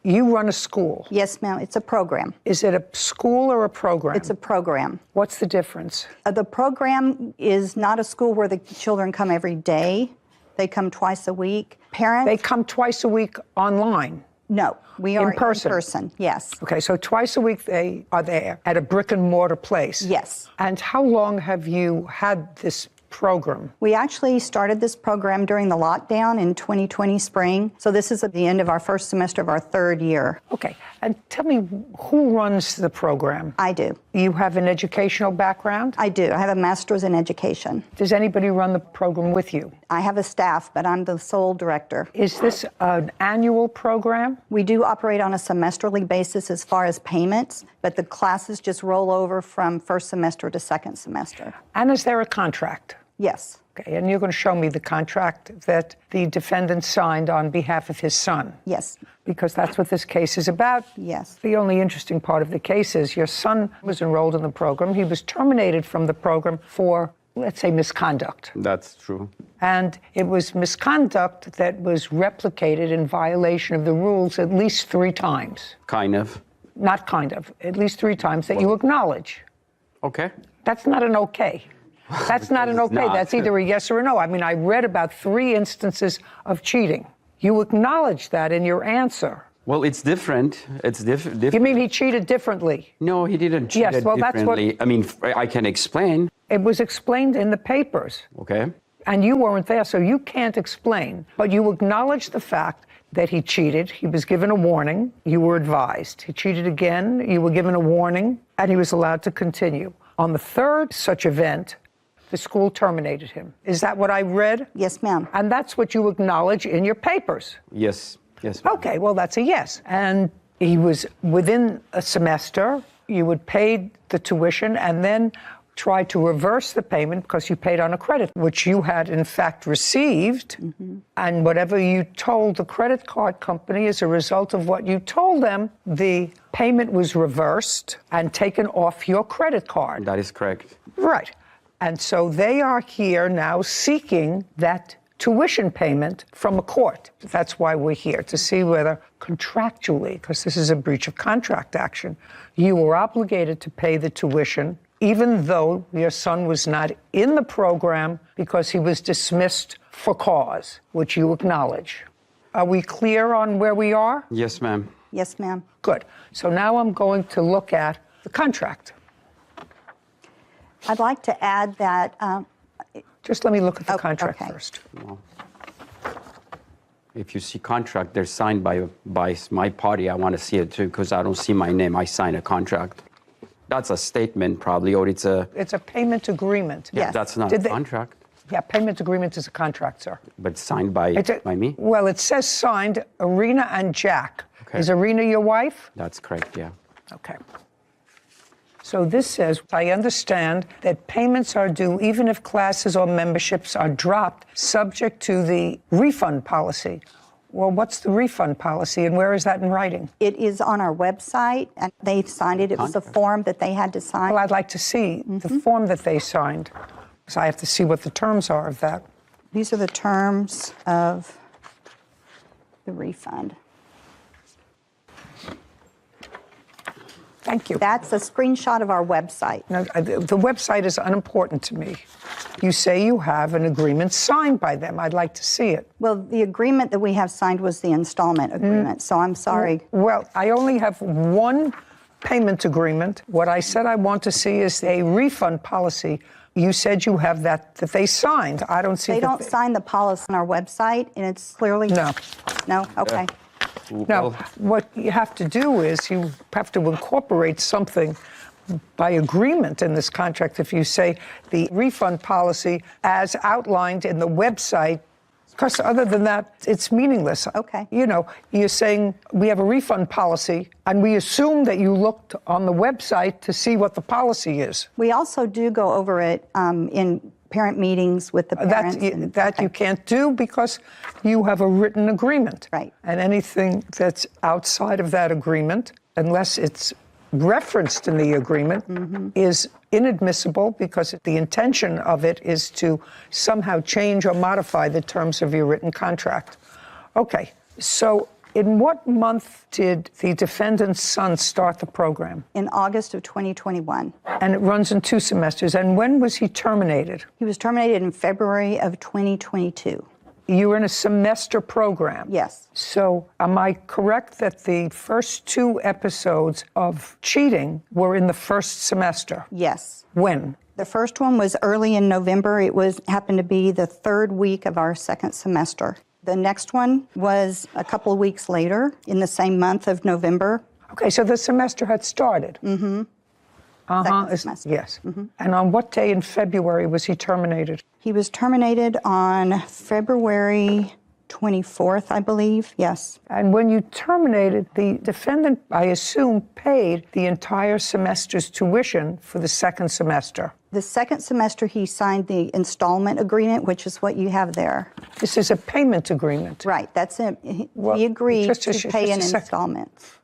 You run a school. Yes, ma'am. It's a program. Is it a school or a program? It's a program. What's the difference? The program is not a school where the children come every day. They come twice a week. Parents. They come twice a week online. No, we are in person. In person, yes. Okay, so twice a week they are there at a brick and mortar place. Yes. And how long have you had this program? We actually started this program during the lockdown in 2020 spring. So this is at the end of our first semester of our third year. Okay, and tell me, who runs the program? I do. You have an educational background? I do. I have a master's in education. Does anybody run the program with you? I have a staff, but I'm the sole director. Is this an annual program? We do operate on a semesterly basis as far as payments, but the classes just roll over from first semester to second semester. And is there a contract? Yes. Okay, and you're going to show me the contract that the defendant signed on behalf of his son? Yes. Because that's what this case is about. Yes. The only interesting part of the case is your son was enrolled in the program. He was terminated from the program for, let's say, misconduct. That's true. And it was misconduct that was replicated in violation of the rules at least 3 times. Kind of. Not kind of, at least 3 times that you acknowledge. Okay. That's not an okay. That's not an okay. not. That's either a yes or a no. I mean, I read about 3 instances of cheating. You acknowledge that in your answer. Well, it's different. It's different. You mean he cheated differently? No, he didn't cheat Yes, well, that's what- differently. I mean, I can explain. It was explained in the papers. Okay. And you weren't there, so you can't explain. But you acknowledge the fact that he cheated. He was given a warning. You were advised. He cheated again. You were given a warning, and he was allowed to continue. On the 3rd such event, the school terminated him. Is that what I read? Yes, ma'am. And that's what you acknowledge in your papers. Yes. Yes. Okay, well, that's a yes. And he was within a semester. You would pay the tuition and then try to reverse the payment because you paid on a credit, which you had in fact received. Mm-hmm. And whatever you told the credit card company as a result of what you told them, the payment was reversed and taken off your credit card. That is correct. Right. And so they are here now seeking that tuition payment from a court. That's why we're here, to see whether contractually, because this is a breach of contract action, you were obligated to pay the tuition even though your son was not in the program because he was dismissed for cause, which you acknowledge. Are we clear on where we are? Yes, ma'am. Yes, ma'am. Good. So now I'm going to look at the contract. I'd like to add that. Just let me look at the Oh, contract okay. first. If you see contract, they're signed by my party. I want to see it too because I don't see my name. I sign a contract. That's a statement probably, or it's a. It's a payment agreement. Yes. That's not Did a they- contract, Yeah, payment agreement is a contract, sir. but signed by by me. Well, it says signed, Arena and Jack. Okay. Is Arena your wife? That's correct. Yeah. Okay. So this says, I understand that payments are due even if classes or memberships are dropped, subject to the refund policy. Well, what's the refund policy and where is that in writing? It is on our website, and they've signed it. It was a form that they had to sign. Well, I'd like to see the form that they signed, because I have to see what the terms are of that. These are the terms of the refund. Thank you. That's a screenshot of our website. Now, the website is unimportant to me. You say you have an agreement signed by them. I'd like to see it. Well, the agreement that we have signed was the installment agreement, so I'm sorry. Well, I only have one payment agreement. What I said I want to see is a refund policy. You said you have that they signed. I don't see They that don't sign the policy on our website, and it's clearly... No. No? Okay. No, what you have to do is you have to incorporate something by agreement in this contract. If you say the refund policy as outlined in the website, because other than that, it's meaningless. Okay. You know, you're saying we have a refund policy, and we assume that you looked on the website to see what the policy is. We also do go over it in parent meetings with the parents. That you can't do because you have a written agreement. Right. And anything that's outside of that agreement, unless it's referenced in the agreement, is inadmissible because the intention of it is to somehow change or modify the terms of your written contract. Okay, so in what month did the defendant's son start the program? In August of 2021. And it runs in 2 semesters. And when was he terminated? He was terminated in February of 2022. You were in a semester program. Yes. So am I correct that the first 2 episodes of cheating were in the first semester? Yes. When? The first one was early in November. It happened to be the 3rd week of our 2nd semester. The next one was a couple of weeks later in the same month of November. Okay, so the semester had started. Mm-hmm. Second semester. Yes. And on what day in February was he terminated? He was terminated on February 24th, I believe. Yes. And when you terminated, the defendant, I assume, paid the entire semester's tuition for the 2nd semester. The 2nd semester, he signed the installment agreement, which is what you have there. This is a payment agreement. Right. That's it. Well, He agreed just to pay in installments.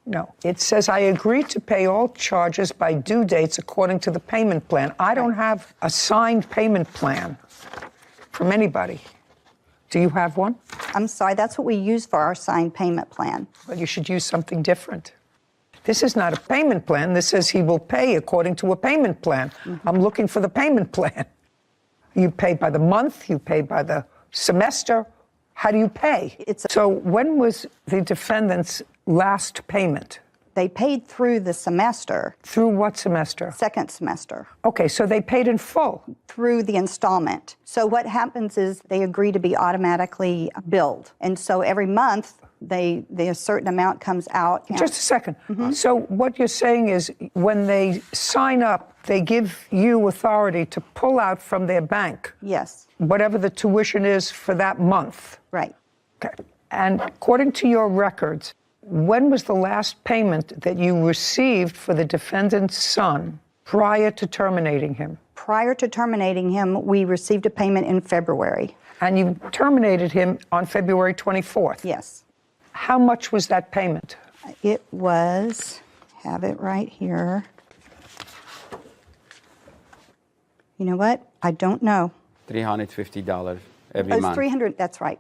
No, it says I agree to pay all charges by due dates according to the payment plan. I don't have a signed payment plan from anybody. Do you have one? I'm sorry, that's what we use for our signed payment plan. Well, you should use something different. This is not a payment plan. This says he will pay according to a payment plan. I'm looking for the payment plan. You pay by the month, you pay by the semester. How do you pay? So when was the defendant's last payment? They paid through the semester. Through what semester? 2nd semester. Okay, so they paid in full. Through the installment. So what happens is they agree to be automatically billed. And so every month, a certain amount comes out. Just a second. So what you're saying is when they sign up, they give you authority to pull out from their bank. Yes. Whatever the tuition is for that month. Right. Okay. And according to your records, when was the last payment that you received for the defendant's son prior to terminating him? Prior to terminating him, we received a payment in February. And you terminated him on February 24th? Yes. How much was that payment? It was, have it right here. You know what? I don't know. $350 every It's month. 300, that's right.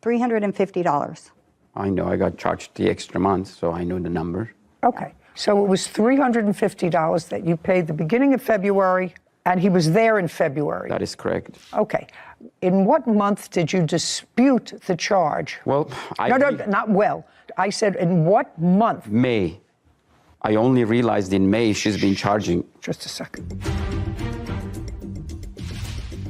$350. I know I got charged the extra month, so I know the number. Okay. So it was $350 that you paid the beginning of February And he was there in February. That is correct. Okay. In what month did you dispute the charge? Well, Not well. I said, in what month? May. I only realized in May she's been charging. Just a second.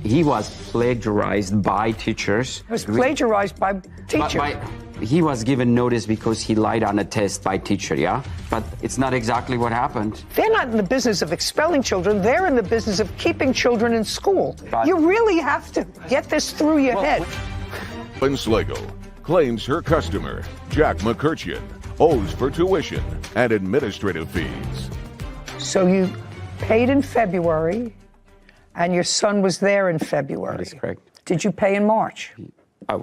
He was plagiarized by teachers. It was plagiarized by teachers. He was given notice because he lied on a test by teacher, yeah? But it's not exactly what happened. They're not in the business of expelling children. They're in the business of keeping children in school. But you really have to get this through your head. Slagle claims her customer, Jack McCurchin, owes for tuition and administrative fees. So you paid in February, and your son was there in February. That is correct. Did you pay in March?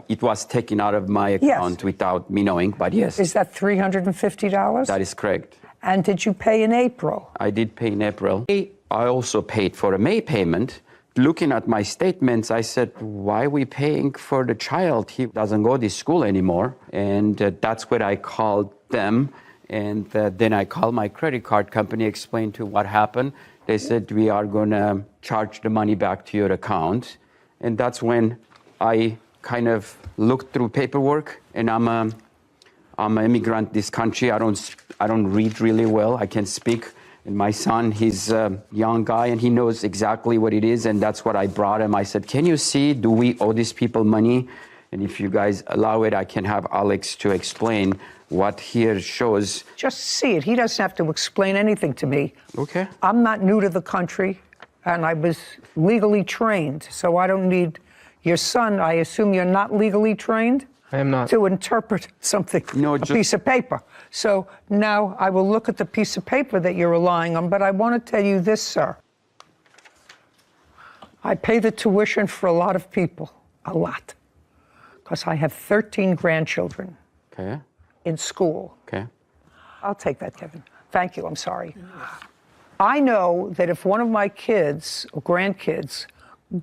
It was taken out of my account without me knowing, but yes. Is that $350? That is correct. And did you pay in April? I did pay in April. I also paid for a May payment. Looking at my statements, I said, why are we paying for the child? He doesn't go to school anymore. And that's when I called them. And then I called my credit card company, explained to what happened. They said, we are going to charge the money back to your account. And that's when I kind of looked through paperwork, and I'm an immigrant in this country. I don't read really well. I can speak. And my son, he's a young guy, and he knows exactly what it is, and that's what I brought him. I said, can you see, do we owe these people money? And if you guys allow it, I can have Alex to explain what here shows. Just see it. He doesn't have to explain anything to me. Okay. I'm not new to the country, and I was legally trained, so I don't need your son. I assume you're not legally trained? I am not. To interpret something, a piece of paper. So now I will look at the piece of paper that you're relying on, but I want to tell you this, sir. I pay the tuition for a lot of people, a lot, because I have 13 grandchildren in school. Okay. I'll take that, Kevin. Thank you, I'm sorry. I know that if one of my kids or grandkids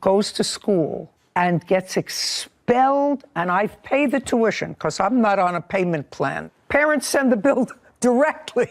goes to school and gets expelled, and I've paid the tuition because I'm not on a payment plan. Parents send the bill directly.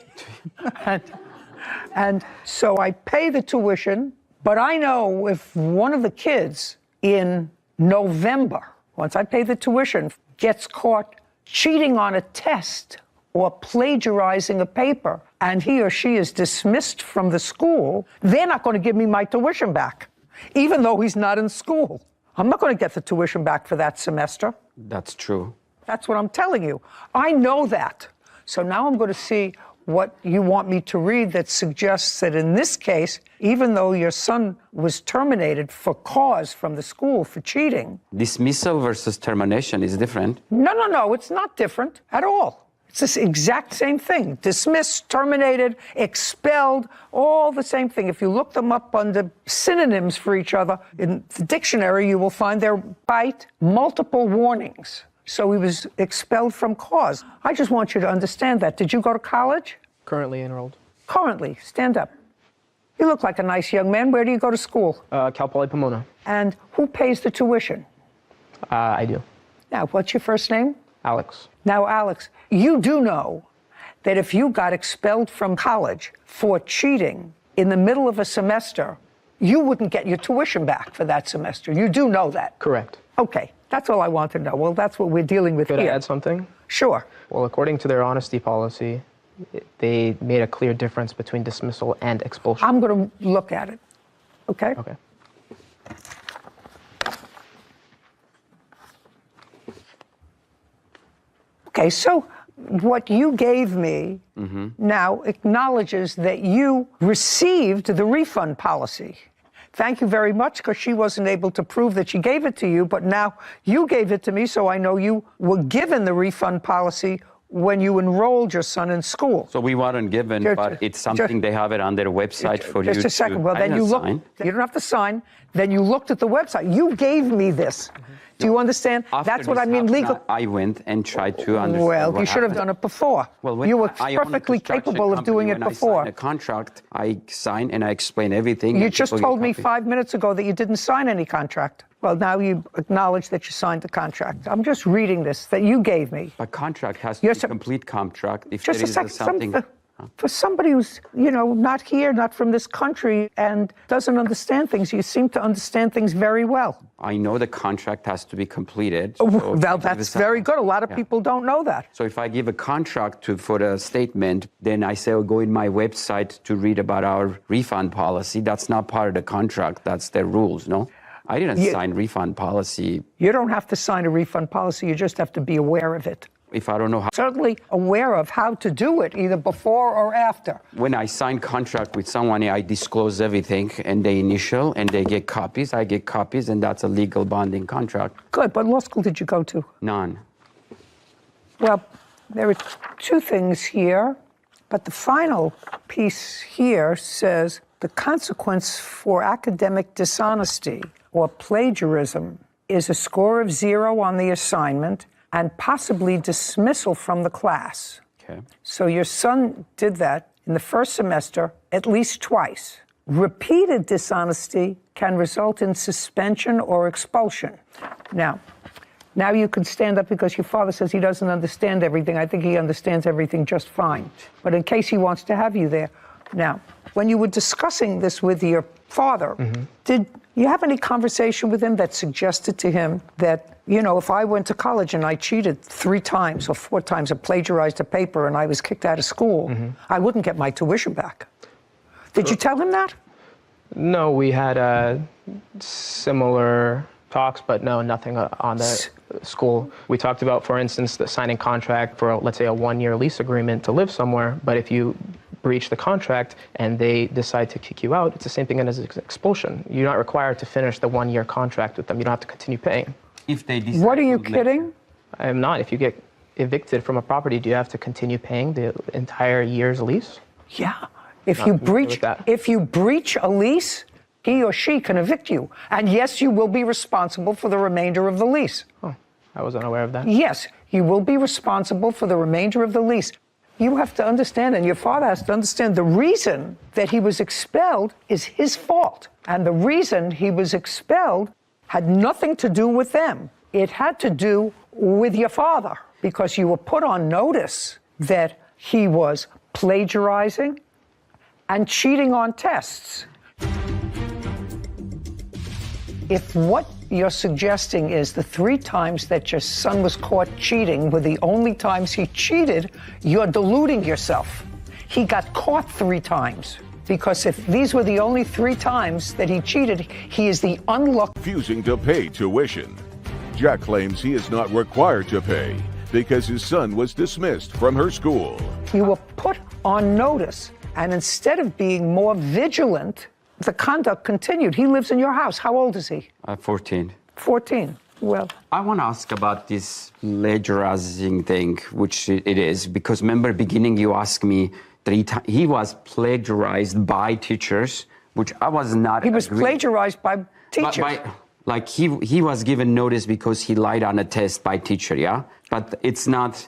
and so I pay the tuition, but I know if one of the kids in November, once I pay the tuition, gets caught cheating on a test or plagiarizing a paper, and he or she is dismissed from the school, they're not going to give me my tuition back, even though he's not in school. I'm not going to get the tuition back for that semester. That's true. That's what I'm telling you. I know that. So now I'm going to see what you want me to read that suggests that in this case, even though your son was terminated for cause from the school for cheating. Dismissal versus termination is different. No, it's not different at all. It's this exact same thing. Dismissed, terminated, expelled, all the same thing. If you look them up under synonyms for each other in the dictionary, you will find they're bite multiple warnings. So he was expelled from cause. I just want you to understand that. Did you go to college? Currently enrolled. Currently. Stand up. You look like a nice young man. Where do you go to school? Cal Poly Pomona. And who pays the tuition? I do. Now, what's your first name? Alex. Now, Alex, you do know that if you got expelled from college for cheating in the middle of a semester, you wouldn't get your tuition back for that semester. You do know that? Correct. Okay, that's all I want to know. Well, that's what we're dealing with here. Could I add something? Sure. Well, according to their honesty policy, they made a clear difference between dismissal and expulsion. I'm going to look at it. Okay? Okay. Okay, so what you gave me now acknowledges that you received the refund policy. Thank you very much, because she wasn't able to prove that she gave it to you, but now you gave it to me, so I know you were given the refund policy when you enrolled your son in school. So we weren't given, but it's something they have it on their website for you to. Just a second. Well, then you look. You don't have to sign. Then you looked at the website. You gave me this. Do you understand? That's what I mean, legal. I went and tried to understand. Well, you should have done it before. Well, you were perfectly capable of doing it before. When I signed a contract, I sign and I explain everything. You just told me 5 minutes ago that you didn't sign any contract. Well, now you acknowledge that you signed the contract. I'm just reading this that you gave me. A contract has to be a complete contract. If there is something, For somebody who's, not here, not from this country, and doesn't understand things, you seem to understand things very well. I know the contract has to be completed. Well, that's very good. A lot of people don't know that. So if I give a contract for a statement, then I say, go in my website to read about our refund policy. That's not part of the contract. That's their rules, no? I didn't sign refund policy. You don't have to sign a refund policy. You just have to be aware of it. If I don't know how. Certainly aware of how to do it, either before or after. When I sign contract with someone, I disclose everything, and they initial, and they get copies. I get copies, and that's a legal bonding contract. Good. What law school did you go to? None. Well, there are two things here, but the final piece here says the consequence for academic dishonesty or plagiarism is a score of 0 on the assignment and possibly dismissal from the class. Okay. So your son did that in the first semester at least twice. Repeated dishonesty can result in suspension or expulsion. Now you can stand up because your father says he doesn't understand everything. I think he understands everything just fine. But in case he wants to have you there. Now, when you were discussing this with your father, did you have any conversation with him that suggested to him that, if I went to college and I cheated 3 times or 4 times or plagiarized a paper and I was kicked out of school, I wouldn't get my tuition back? Did you tell him that? No, we had similar talks, but no, nothing on the school. We talked about, for instance, the signing contract for, let's say, a 1-year lease agreement to live somewhere, but if you breach the contract and they decide to kick you out, it's the same thing as expulsion. You're not required to finish the 1-year contract with them. You don't have to continue paying. If they decide. What are you kidding? I am not. If you get evicted from a property, do you have to continue paying the entire year's lease? Yeah. If you breach a lease, he or she can evict you. And yes, you will be responsible for the remainder of the lease. Oh, I was unaware of that. Yes, you will be responsible for the remainder of the lease. You have to understand, and your father has to understand, the reason that he was expelled is his fault. And the reason he was expelled had nothing to do with them. It had to do with your father, because you were put on notice that he was plagiarizing and cheating on tests. If what you're suggesting is the 3 times that your son was caught cheating were the only times he cheated, you're deluding yourself. He got caught 3 times. Because if these were the only 3 times that he cheated, he is the unlucky. Refusing to pay tuition. Jack claims he is not required to pay because his son was dismissed from her school. You were put on notice, and instead of being more vigilant, the conduct continued. He lives in your house. How old is he? 14. 14. Well, I want to ask about this plagiarizing thing, which it is, because remember, beginning you asked me 3 times. He was plagiarized by teachers, which I was not. He was plagiarized by teachers. Like he was given notice because he lied on a test by teacher, yeah? But it's not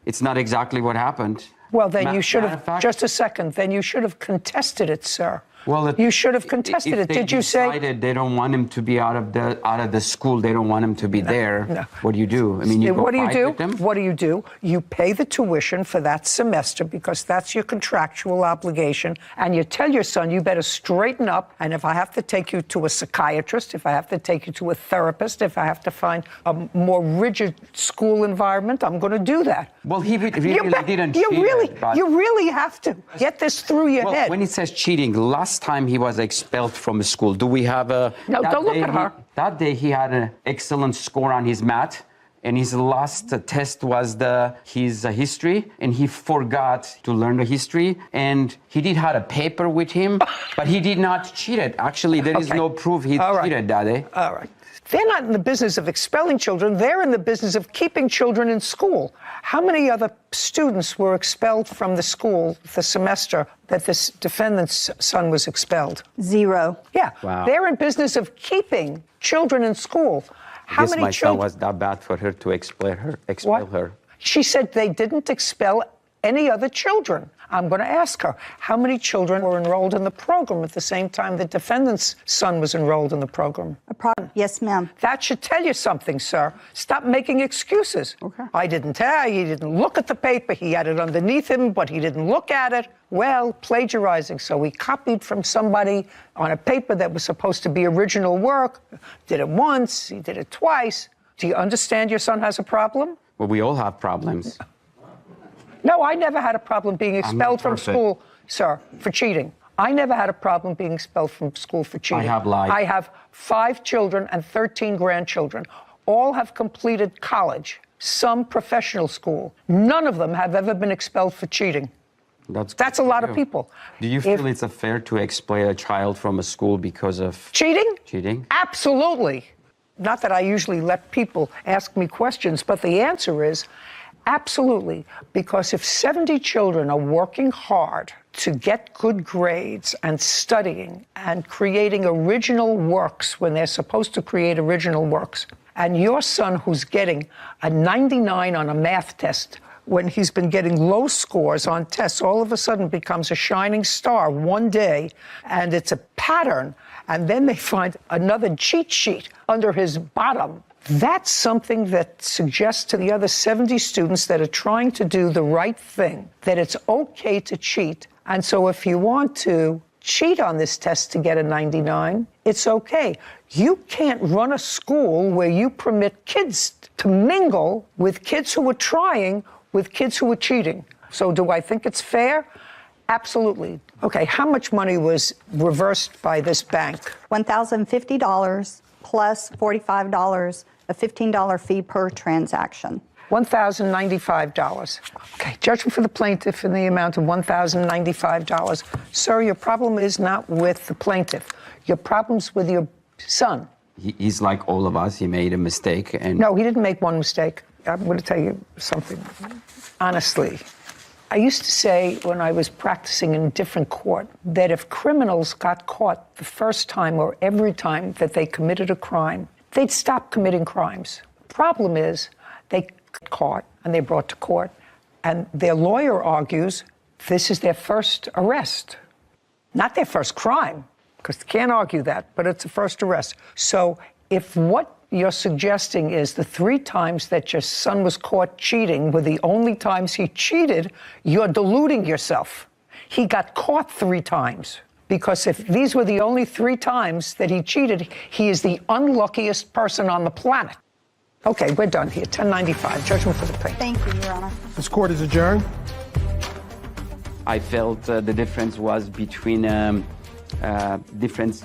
exactly what happened. Well, then you should have, just a second, then you should have contested it, sir. Well, you should have contested it. Did you say? If they decided they don't want him to be out of the school, they don't want him to be there. No. What do you do? I mean, you go what do you fight do? with them? What do you do? You pay the tuition for that semester because that's your contractual obligation, and you tell your son you better straighten up. And if I have to take you to a psychiatrist, if I have to take you to a therapist, if I have to find a more rigid school environment, I'm going to do that. Well, he really didn't you cheat. You really have to get this through your head. When it says cheating, last time he was expelled from school. Do we have a... No, don't look at her. That day he had an excellent score on his math, and his last test was his history, and he forgot to learn the history, and he did have a paper with him, but he did not cheat it. Actually, there is no proof he cheated that day. All right. They're not in the business of expelling children. They're in the business of keeping children in school. How many other students were expelled from the school the semester that this defendant's son was expelled? 0. Yeah. Wow. They're in business of keeping children in school. How many my children? son was that bad for her to expel her. She said they didn't expel any other children. I'm going to ask her, how many children were enrolled in the program at the same time the defendant's son was enrolled in the program? Yes, ma'am. That should tell you something, sir. Stop making excuses. Okay. I didn't tell you. He didn't look at the paper. He had it underneath him, but he didn't look at it. Well, plagiarizing. So he copied from somebody on a paper that was supposed to be original work. Did it once. He did it twice. Do you understand your son has a problem? Well, we all have problems. No, I never had a problem being expelled from perfect. school, sir, for cheating. I never had a problem being expelled from school for cheating. I have lied. I have 5 children and 13 grandchildren. All have completed college, some professional school. None of them have ever been expelled for cheating. That's a lot of people. Do you feel it's fair to expel a child from a school because of cheating? Cheating? Absolutely. Not that I usually let people ask me questions, but the answer is absolutely. Because if 70 children are working hard to get good grades and studying and creating original works when they're supposed to create original works, and your son who's getting a 99 on a math test when he's been getting low scores on tests, all of a sudden becomes a shining star one day, and it's a pattern, and then they find another cheat sheet under his bottom. That's something that suggests to the other 70 students that are trying to do the right thing, that it's okay to cheat. And so if you want to cheat on this test to get a 99, it's okay. You can't run a school where you permit kids to mingle with kids who are trying with kids who are cheating. So do I think it's fair? Absolutely. Okay, how much money was reversed by this bank? $1,050 plus $45, a $15 fee per transaction. $1,095. Okay, judgment for the plaintiff in the amount of $1,095. Sir, your problem is not with the plaintiff. Your problem's with your son. He's like all of us. He made a mistake. And No, he didn't make one mistake. I'm going to tell you something. Honestly, I used to say when I was practicing in a different court that if criminals got caught the first time or every time that they committed a crime, they'd stop committing crimes. Problem is, they get caught and they're brought to court, and their lawyer argues this is their first arrest, not their first crime, because they can't argue that, but it's a first arrest. So if what you're suggesting is the 3 times that your son was caught cheating were the only times he cheated, you're deluding yourself. He got caught 3 times. Because if these were the only 3 times that he cheated, he is the unluckiest person on the planet. Okay, we're done here. 1095, judgment for the plaintiff. Thank you, Your Honor. This court is adjourned. I felt the difference was between different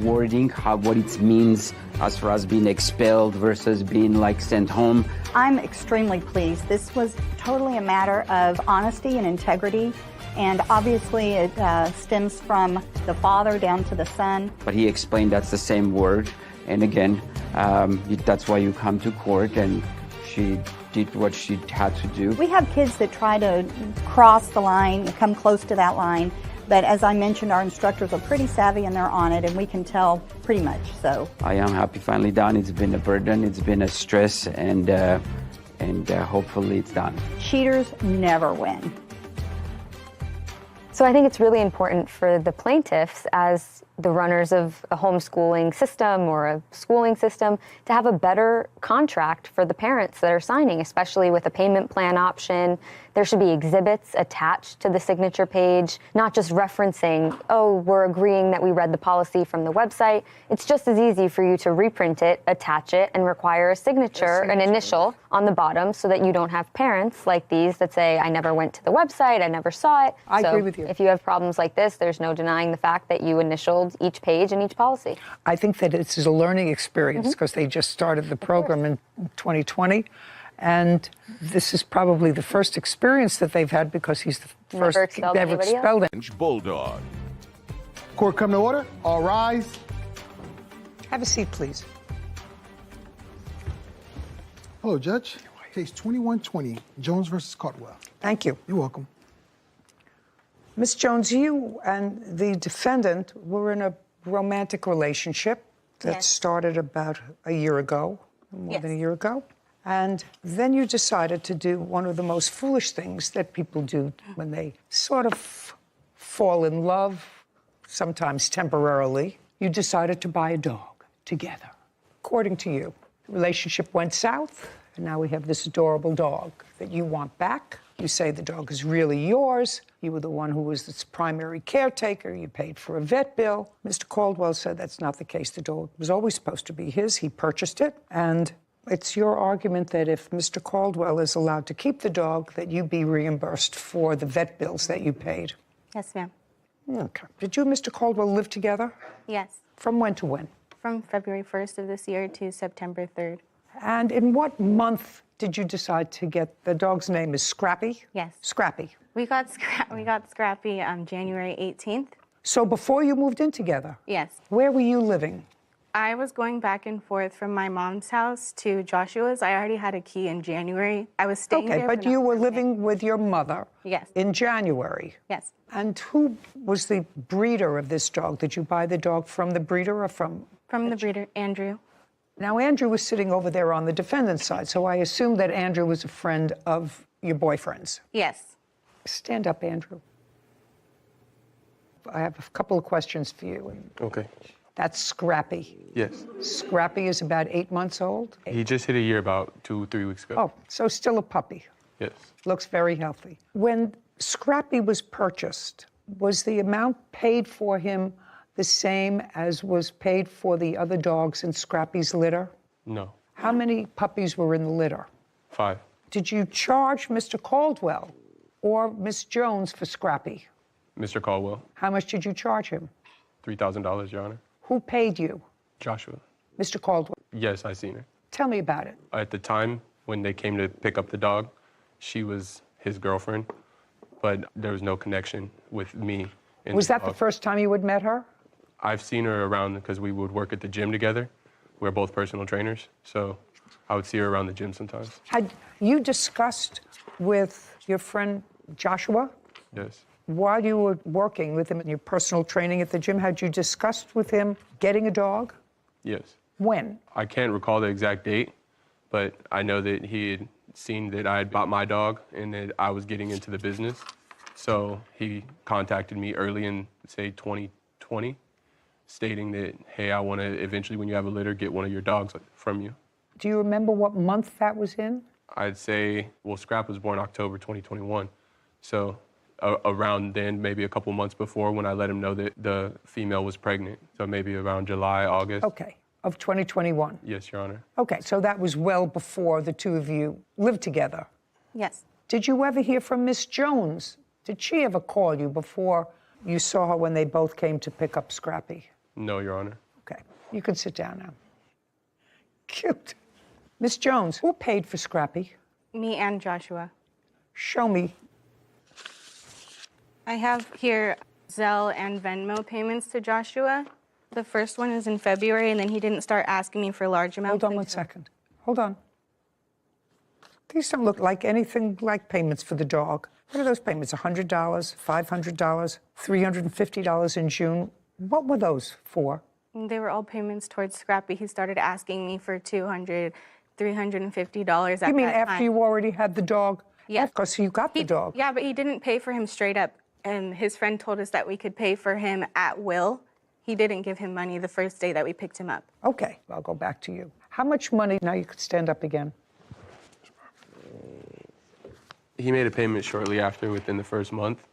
wording, what it means as far as being expelled versus being like sent home. I'm extremely pleased. This was totally a matter of honesty and integrity, and obviously it stems from the father down to the son. But he explained that's the same word, and again, that's why you come to court, and she did what she had to do. We have kids that try to cross the line, come close to that line, but as I mentioned, our instructors are pretty savvy and they're on it, and we can tell pretty much, so. I am happy finally done. It's been a burden, it's been a stress, and hopefully it's done. Cheaters never win. So I think it's really important for the plaintiffs, as the runners of a homeschooling system or a schooling system, to have a better contract for the parents that are signing, especially with a payment plan option. There should be exhibits attached to the signature page, not just referencing, oh, we're agreeing that we read the policy from the website. It's just as easy for you to reprint it, attach it, and require a signature, an initial on the bottom, so that you don't have parents like these that say, I never went to the website, I never saw it. I agree with you. If you have problems like this, there's no denying the fact that you initialed each page and each policy. I think that this is a learning experience because they just started the program in 2020. And this is probably the first experience that they've had because he's the first never expelled him. Bulldog. Court come to order. All rise. Have a seat, please. Hello, Judge. Case 2120, Jones versus Caldwell. Thank you. You're welcome. Ms. Jones, you and the defendant were in a romantic relationship that started about a year ago, more than a year ago. And then you decided to do one of the most foolish things that people do when they sort of fall in love, sometimes temporarily. You decided to buy a dog together. According to you, the relationship went south, and now we have this adorable dog that you want back. You say the dog is really yours. You were the one who was its primary caretaker. You paid for a vet bill. Mr. Caldwell said that's not the case. The dog was always supposed to be his. He purchased it. And it's your argument that if Mr. Caldwell is allowed to keep the dog, that you be reimbursed for the vet bills that you paid. Yes, ma'am. Okay. Did you and Mr. Caldwell live together? Yes. From when to when? From February 1st of this year to September 3rd. And in what month did you decide to get the dog's name is Scrappy? Yes. Scrappy. We got Scrappy on January 18th. So before you moved in together? Yes. Where were you living? I was going back and forth from my mom's house to Joshua's. I already had a key in January. I was staying there. Okay, but you were living with your mother. Yes. In January. Yes. And who was the breeder of this dog? Did you buy the dog from the breeder or from? From the breeder, Andrew. Now, Andrew was sitting over there on the defendant's side, so I assume that Andrew was a friend of your boyfriend's. Yes. Stand up, Andrew. I have a couple of questions for you. Okay. That's Scrappy. Yes. Scrappy is about 8 months old? He just hit a year about 2-3 weeks ago. Oh, so still a puppy. Yes. Looks very healthy. When Scrappy was purchased, was the amount paid for him the same as was paid for the other dogs in Scrappy's litter? No. How many puppies were in the litter? 5. Did you charge Mr. Caldwell or Miss Jones for Scrappy? Mr. Caldwell. How much did you charge him? $3,000, Your Honor. Who paid you? Joshua. Mr. Caldwell. Yes, I seen her. Tell me about it. At the time when they came to pick up the dog, she was his girlfriend, but there was no connection with me. Was that the first time you had met her? I've seen her around because we would work at the gym together. We're both personal trainers, so I would see her around the gym sometimes. Had you discussed with your friend Joshua? Yes. While you were working with him in your personal training at the gym, had you discussed with him getting a dog? Yes. When? I can't recall the exact date, but I know that he had seen that I had bought my dog and that I was getting into the business. So he contacted me early in, say, 2020, stating that, hey, I want to eventually, when you have a litter, get one of your dogs from you. Do you remember what month that was in? I'd say, well, Scrap was born October 2021. So around then, maybe a couple months before, when I let him know that the female was pregnant. So maybe around July, August. Okay, of 2021. Yes, Your Honor. Okay, so that was well before the two of you lived together. Yes. Did you ever hear from Miss Jones? Did she ever call you before you saw her when they both came to pick up Scrappy? No, Your Honor. Okay, you can sit down now. Cute. Miss Jones, who paid for Scrappy? Me and Joshua. Show me. I have here Zelle and Venmo payments to Joshua. The first one is in February, and then he didn't start asking me for large amounts. Hold on 1 second. Hold on. These don't look like anything like payments for the dog. What are those payments? $100, $500, $350 in June? What were those for? They were all payments towards Scrappy. He started asking me for $200, $350 at You mean that after time. you already had the dog? Yes. Because you got the dog. Yeah, but he didn't pay for him straight up. And his friend told us that we could pay for him at will. He didn't give him money the first day that we picked him up. Okay, I'll go back to you. How much money? Now you could stand up again. He made a payment shortly after, within the first month,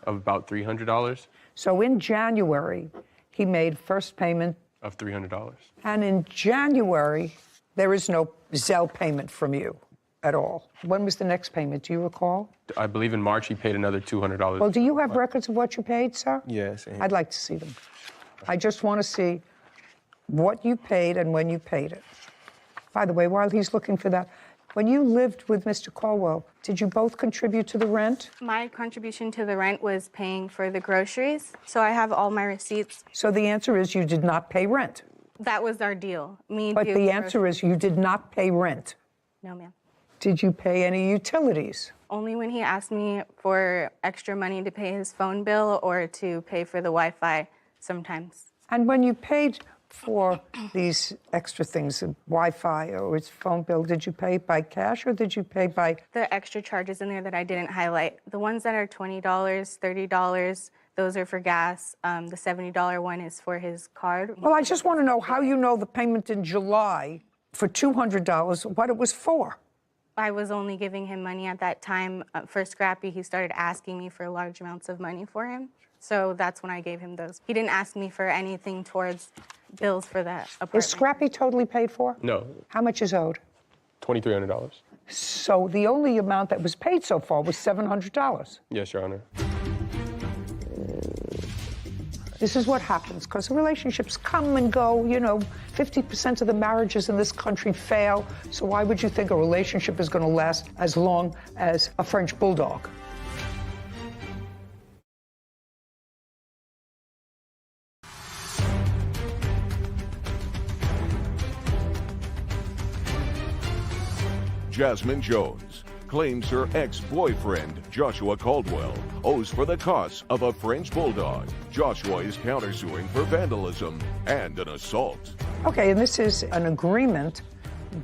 of about $300. So in January, he made first payment. Of $300. And in January, there is no Zelle payment from you at all. When was the next payment? Do you recall? I believe in March he paid another $200. Well, do you have records of what you paid, sir? Yes. I'd like to see them. I just want to see what you paid and when you paid it. By the way, while he's looking for that, when you lived with Mr. Caldwell, did you both contribute to the rent? My contribution to the rent was paying for the groceries, so I have all my receipts. So the answer is you did not pay rent. That was our deal. But the answer is you did not pay rent. No, ma'am. Did you pay any utilities? Only when he asked me for extra money to pay his phone bill or to pay for the Wi-Fi sometimes. And when you paid for these extra things, Wi-Fi or his phone bill, did you pay by cash or did you pay by? The extra charges in there that I didn't highlight. The ones that are $20, $30, Those are for gas. The $70 one is for his card. Well, I just want to know how you know the payment in July for $200, what it was for. I was only giving him money at that time. For Scrappy, he started asking me for large amounts of money for him. So that's when I gave him those. He didn't ask me for anything towards bills for that apartment. Is Scrappy totally paid for? No, How much is owed? $2,300. So the only amount that was paid so far was $700. Yes, Your Honor. This is what happens, because relationships come and go. 50% of the marriages in this country fail. So why would you think a relationship is going to last as long as a French bulldog? Jasmine Jones claims her ex-boyfriend, Joshua Caldwell, owes for the costs of a French bulldog. Joshua is countersuing for vandalism and an assault. Okay, and this is an agreement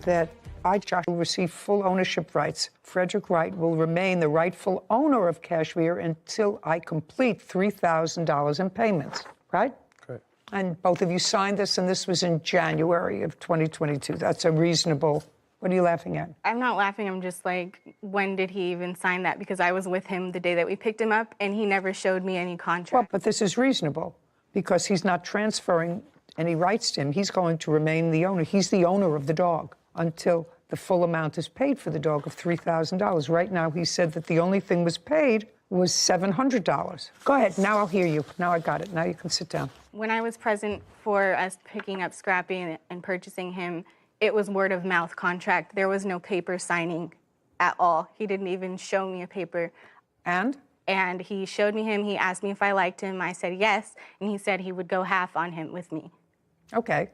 that I, Joshua, will receive full ownership rights. Frederick Wright will remain the rightful owner of Kashmir until I complete $3,000 in payments, right? Correct. And both of you signed this, and this was in January of 2022. That's a reasonable... What are you laughing at? I'm not laughing. I'm just like, when did he even sign that? Because I was with him the day that we picked him up, and he never showed me any contract. Well, but this is reasonable because he's not transferring any rights to him. He's going to remain the owner. He's the owner of the dog until the full amount is paid for the dog of $3,000. Right now, he said that the only thing was paid was $700. Go ahead. Now I'll hear you. Now I got it. Now you can sit down. When I was present for us picking up Scrappy and purchasing him, it was word of mouth contract. There was no paper signing at all. He didn't even show me a paper. And? And he showed me him. He asked me if I liked him. I said yes. And he said he would go half on him with me. Okay.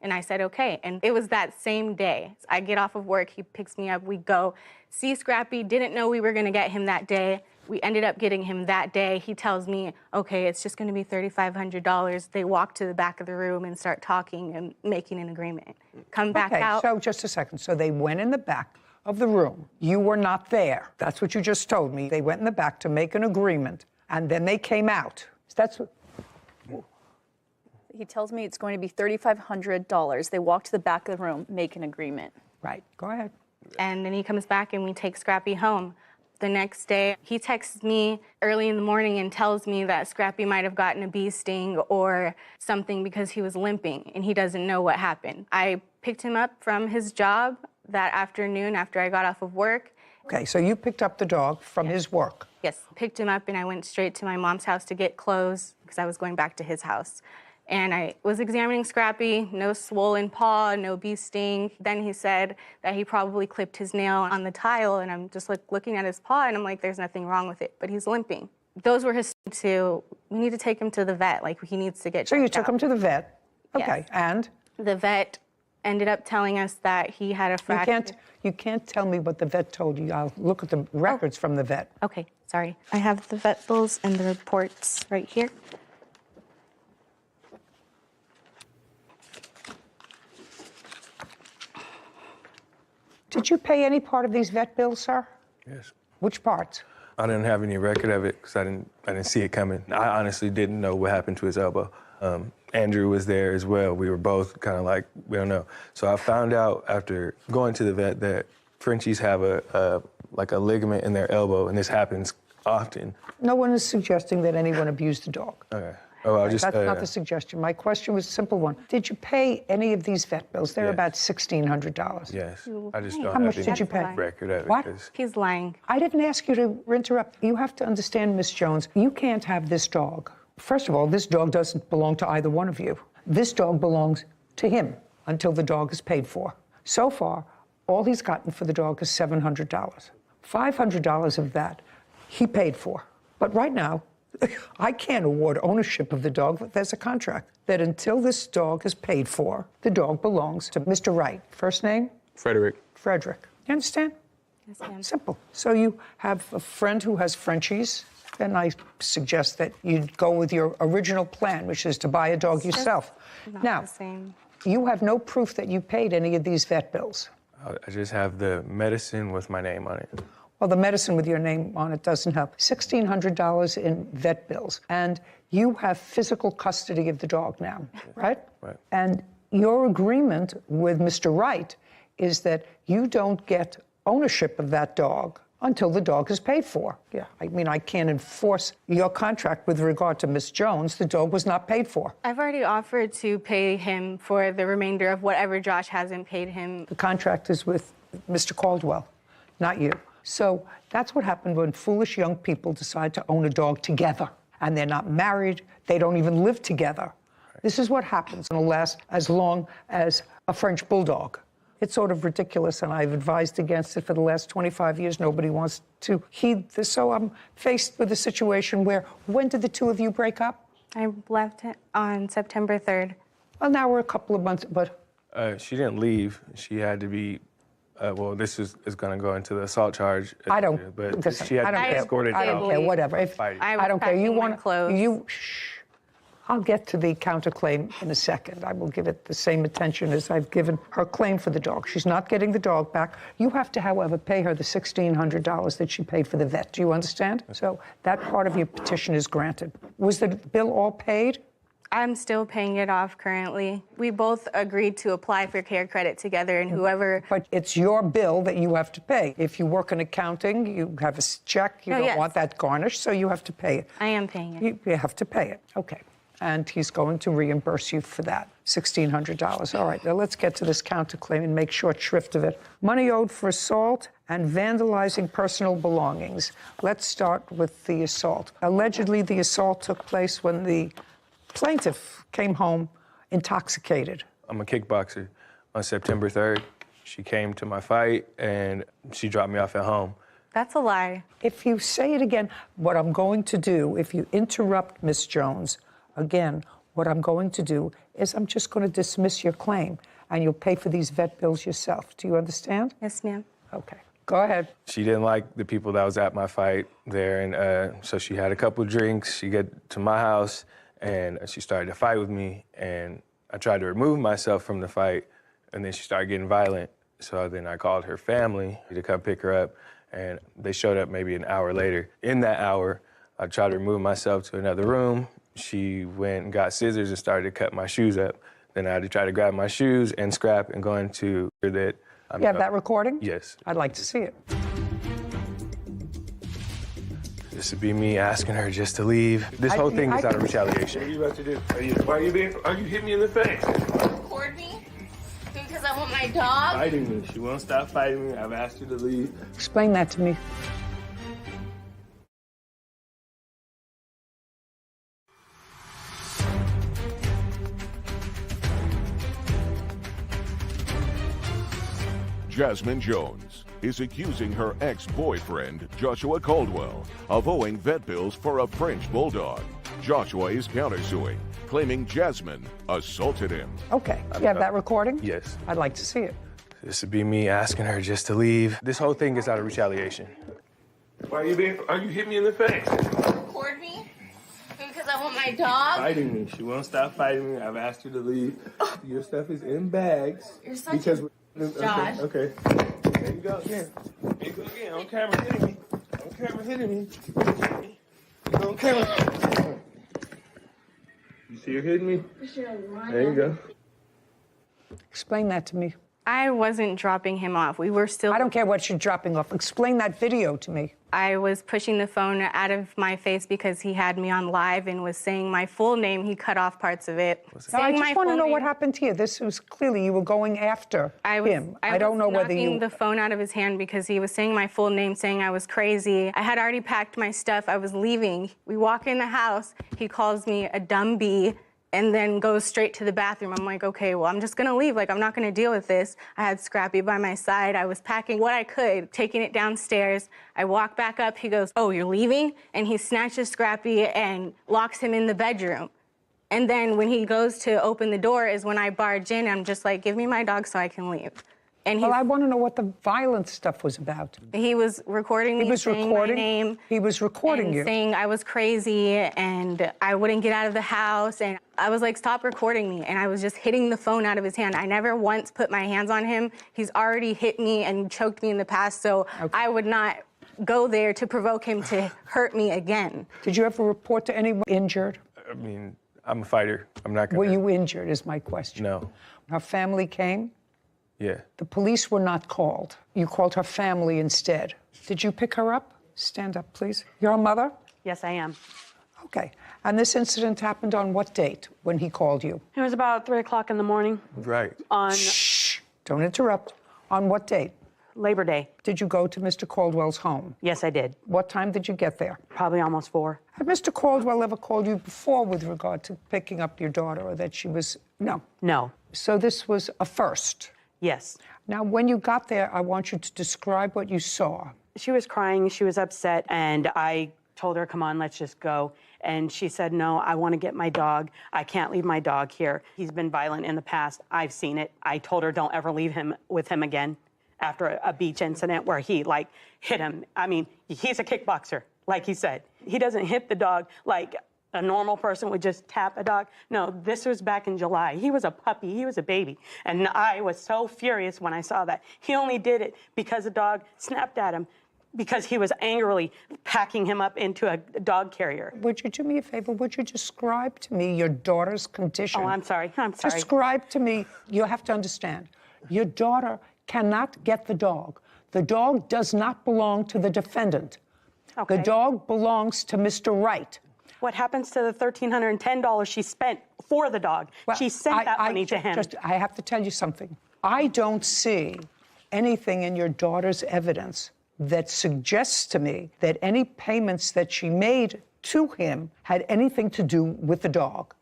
And I said, okay. And it was that same day. I get off of work. He picks me up. We go see Scrappy. Didn't know we were going to get him that day. We ended up getting him that day. He tells me, okay, it's just going to be $3,500. They walk to the back of the room and start talking and making an agreement. Come back out. So just a second. So they went in the back of the room. You were not there. That's what you just told me. They went in the back to make an agreement, and then they came out. That's what... He tells me it's going to be $3,500. They walk to the back of the room, make an agreement. Right. Go ahead. And then he comes back and we take Scrappy home. The next day, he texts me early in the morning and tells me that Scrappy might have gotten a bee sting or something because he was limping and he doesn't know what happened. I picked him up from his job that afternoon after I got off of work. Okay, so you picked up the dog from his work. Yes, picked him up and I went straight to my mom's house to get clothes because I was going back to his house. And I was examining Scrappy, no swollen paw, no bee sting. Then he said that he probably clipped his nail on the tile, and I'm just like looking at his paw, and I'm like, there's nothing wrong with it, but he's limping. Those were his two. We need to take him to the vet, like he needs to get checked out. So you took him to the vet? Okay, Yes. and? The vet ended up telling us that he had a fracture. You can't tell me what the vet told you. I'll look at the records from the vet. Okay, sorry. I have the vet bills and the reports right here. Did you pay any part of these vet bills, sir? Yes. Which parts? I didn't have any record of it because I didn't see it coming. I honestly didn't know what happened to his elbow. Andrew was there as well. We were both kind of like, we don't know. So I found out after going to the vet that Frenchies have a ligament in their elbow, and this happens often. No one is suggesting that anyone abused the dog. Okay. Oh, I'll just. That's not the suggestion. My question was a simple one. Did you pay any of these vet bills? They're about $1,600. Yes. I just don't How much have did you any pay? record of it. What? 'cause He's lying. I didn't ask you to interrupt. You have to understand, Miss Jones, you can't have this dog. First of all, this dog doesn't belong to either one of you. This dog belongs to him until the dog is paid for. So far, all he's gotten for the dog is $700. $500 of that he paid for. But right now, I can't award ownership of the dog. There's a contract that until this dog is paid for, the dog belongs to Mr. Wright. First name? Frederick. Frederick. You understand? Yes, ma'am. Simple. So you have a friend who has Frenchies, then I suggest that you go with your original plan, which is to buy a dog yourself. Not Now, the same. you have no proof that you paid any of these vet bills. I just have the medicine with my name on it. Well, the medicine with your name on it doesn't help. $1,600 in vet bills. And you have physical custody of the dog now, right? Right. And your agreement with Mr. Wright is that you don't get ownership of that dog until the dog is paid for. Yeah, I mean, I can't enforce your contract with regard to Miss Jones. The dog was not paid for. I've already offered to pay him for the remainder of whatever Josh hasn't paid him. The contract is with Mr. Caldwell, not you. So that's what happened when foolish young people decide to own a dog together. And they're not married, they don't even live together. This is what happens. It'll last as long as a French bulldog. It's sort of ridiculous, and I've advised against it for the last 25 years. Nobody wants to heed this. So I'm faced with a situation where, when did the two of you break up? I left on September 3rd. Well, now we're a couple of months, but... She didn't leave. She had to be, well, this is going to go into the assault charge. I don't, but listen, she had I to don't be care. escorted I out. don't care, whatever. I don't care. You want clothes. I'll get to the counterclaim in a second. I will give it the same attention as I've given her claim for the dog. She's not getting the dog back. You have to, however, pay her the $1,600 that she paid for the vet. Do you understand? So that part of your petition is granted. Was the bill all paid? I'm still paying it off currently. We both agreed to apply for care credit together, and whoever... But it's your bill that you have to pay. If you work in accounting, you have a check, you don't want that garnished, so you have to pay it. I am paying it. You have to pay it. Okay. And he's going to reimburse you for that, $1,600. All right, now let's get to this counterclaim and make short shrift of it. Money owed for assault and vandalizing personal belongings. Let's start with the assault. Allegedly, the assault took place when the plaintiff came home intoxicated. I'm a kickboxer. On September 3rd, she came to my fight, and she dropped me off at home. That's a lie. If you say it again, what I'm going to do, if you interrupt Miss Jones, again, what I'm going to do is I'm just going to dismiss your claim, and you'll pay for these vet bills yourself. Do you understand? Yes, ma'am. Okay. Go ahead. She didn't like the people that was at my fight there, and so she had a couple drinks. She got to my house, and she started to fight with me, and I tried to remove myself from the fight, and then she started getting violent. So then I called her family to come pick her up, and they showed up maybe an hour later. In that hour, I tried to remove myself to another room. She went and got scissors and started to cut my shoes up. Then I had to try to grab my shoes and scrap and go into that. You have that recording? Yes. I'd like to see it. This would be me asking her just to leave. This whole thing is out of retaliation. What are you about to do? Are you hitting me in the face? Record me? Because I want my dog? Fighting me. She won't stop fighting me. I've asked her to leave. Explain that to me. Jasmine Jones is accusing her ex-boyfriend, Joshua Caldwell, of owing vet bills for a French bulldog. Joshua is countersuing, claiming Jasmine assaulted him. Okay. You have that recording? Yes. I'd like to see it. This would be me asking her just to leave. This whole thing is out of retaliation. Are you hitting me in the face? Record me? Because I want my dog? Fighting me. She won't stop fighting me. I've asked her to leave. Your stuff is in bags. You're such a... Josh. Okay. There you go again. There you go again. On camera hitting me. On camera hitting me. On camera. You see her hitting me? There you go. Explain that to me. I wasn't dropping him off. We were still... I don't care what you're dropping off. Explain that video to me. I was pushing the phone out of my face because he had me on live and was saying my full name. He cut off parts of it. No, I just want to know what happened here. This was clearly you were going after him. I don't know whether you... I was knocking the phone out of his hand because he was saying my full name, saying I was crazy. I had already packed my stuff. I was leaving. We walk in the house. He calls me a dumb bee and then goes straight to the bathroom. I'm like, okay, well, I'm just gonna leave. Like, I'm not gonna deal with this. I had Scrappy by my side. I was packing what I could, taking it downstairs. I walk back up. He goes, oh, you're leaving? And he snatches Scrappy and locks him in the bedroom. And then when he goes to open the door is when I barge in. I'm just like, give me my dog so I can leave. And well, I want to know what the violent stuff was about. He was recording me, saying my name. He was recording you. Saying I was crazy and I wouldn't get out of the house. And I was like, stop recording me. And I was just hitting the phone out of his hand. I never once put my hands on him. He's already hit me and choked me in the past, so I would not go there to provoke him to hurt me again. Did you ever report to anyone injured? I mean, I'm a fighter. I'm not gonna. Were you injured is my question. No. Her family came? Yeah. The police were not called. You called her family instead. Did you pick her up? Stand up, please. You're a mother? Yes, I am. Okay. And this incident happened on what date when he called you? It was about 3 o'clock in the morning. Right. On Shh. Don't interrupt. On what date? Labor Day. Did you go to Mr. Caldwell's home? Yes, I did. What time did you get there? Probably almost 4. Had Mr. Caldwell ever called you before with regard to picking up your daughter, or that she was... No. No. So this was a first? Yes. Now, when you got there, I want you to describe what you saw. She was crying, she was upset, and I told her, come on, let's just go. And she said, no, I want to get my dog. I can't leave my dog here. He's been violent in the past. I've seen it. I told her, don't ever leave him with him again after a beach incident where he, like, hit him. I mean, he's a kickboxer, like he said. He doesn't hit the dog like a normal person would just tap a dog. No, this was back in July. He was a puppy. He was a baby. And I was so furious when I saw that. He only did it because the dog snapped at him, because he was angrily packing him up into a dog carrier. Would you do me a favor? Would you describe to me your daughter's condition? Oh, I'm sorry. I'm sorry. Describe to me. You have to understand. Your daughter cannot get the dog. The dog does not belong to the defendant. Okay. The dog belongs to Mr. Wright. What happens to the $1,310 she spent for the dog? Well, she sent that money to him. I have to tell you something. I don't see anything in your daughter's evidence that suggests to me that any payments that she made to him had anything to do with the dog.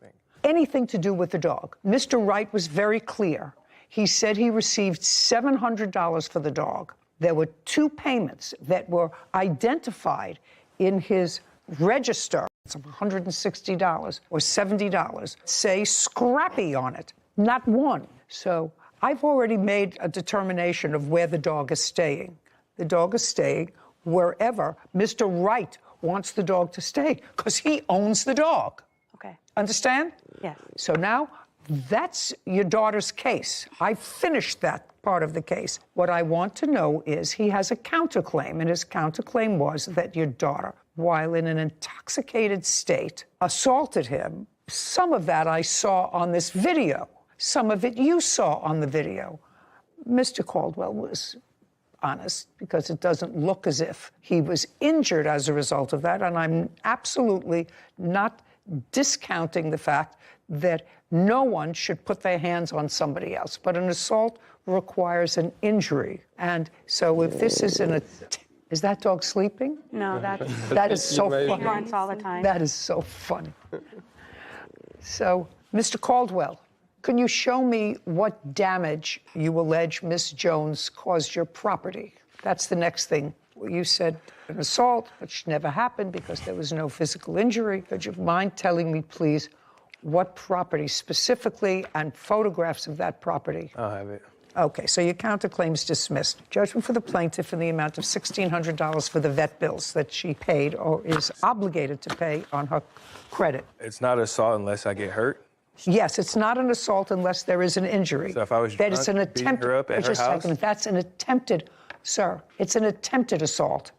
Anything to do with the dog. Mr. Wright was very clear. He said he received $700 for the dog. There were 2 payments that were identified in his register. It's $160 or $70. Say Scrappy on it, not one. So I've already made a determination of where the dog is staying. The dog is staying wherever Mr. Wright wants the dog to stay, because he owns the dog. Okay. Understand? Yes. So now that's your daughter's case. I finished that part of the case. What I want to know is he has a counterclaim, and his counterclaim was that your daughter, while in an intoxicated state, assaulted him. Some of that I saw on this video. Some of it you saw on the video. Mr. Caldwell was honest, because it doesn't look as if he was injured as a result of that, and I'm absolutely not discounting the fact that no one should put their hands on somebody else, but an assault requires an injury. And so if this is is that dog sleeping? No, that is so funny. He grunts all the time. That is so funny. So, Mr. Caldwell, can you show me what damage you allege Miss Jones caused your property? That's the next thing. You said an assault, which never happened because there was no physical injury. Would you mind telling me, please, what property specifically and photographs of that property? I'll have it. Okay, so your counterclaim's dismissed. Judgment for the plaintiff in the amount of $1,600 for the vet bills that she paid or is obligated to pay on her credit. It's not assault unless I get hurt. Yes, it's not an assault unless there is an injury. So if I was that it's an drunk, beating her up at her just a house? second, that's an attempted, sir, it's an attempted assault.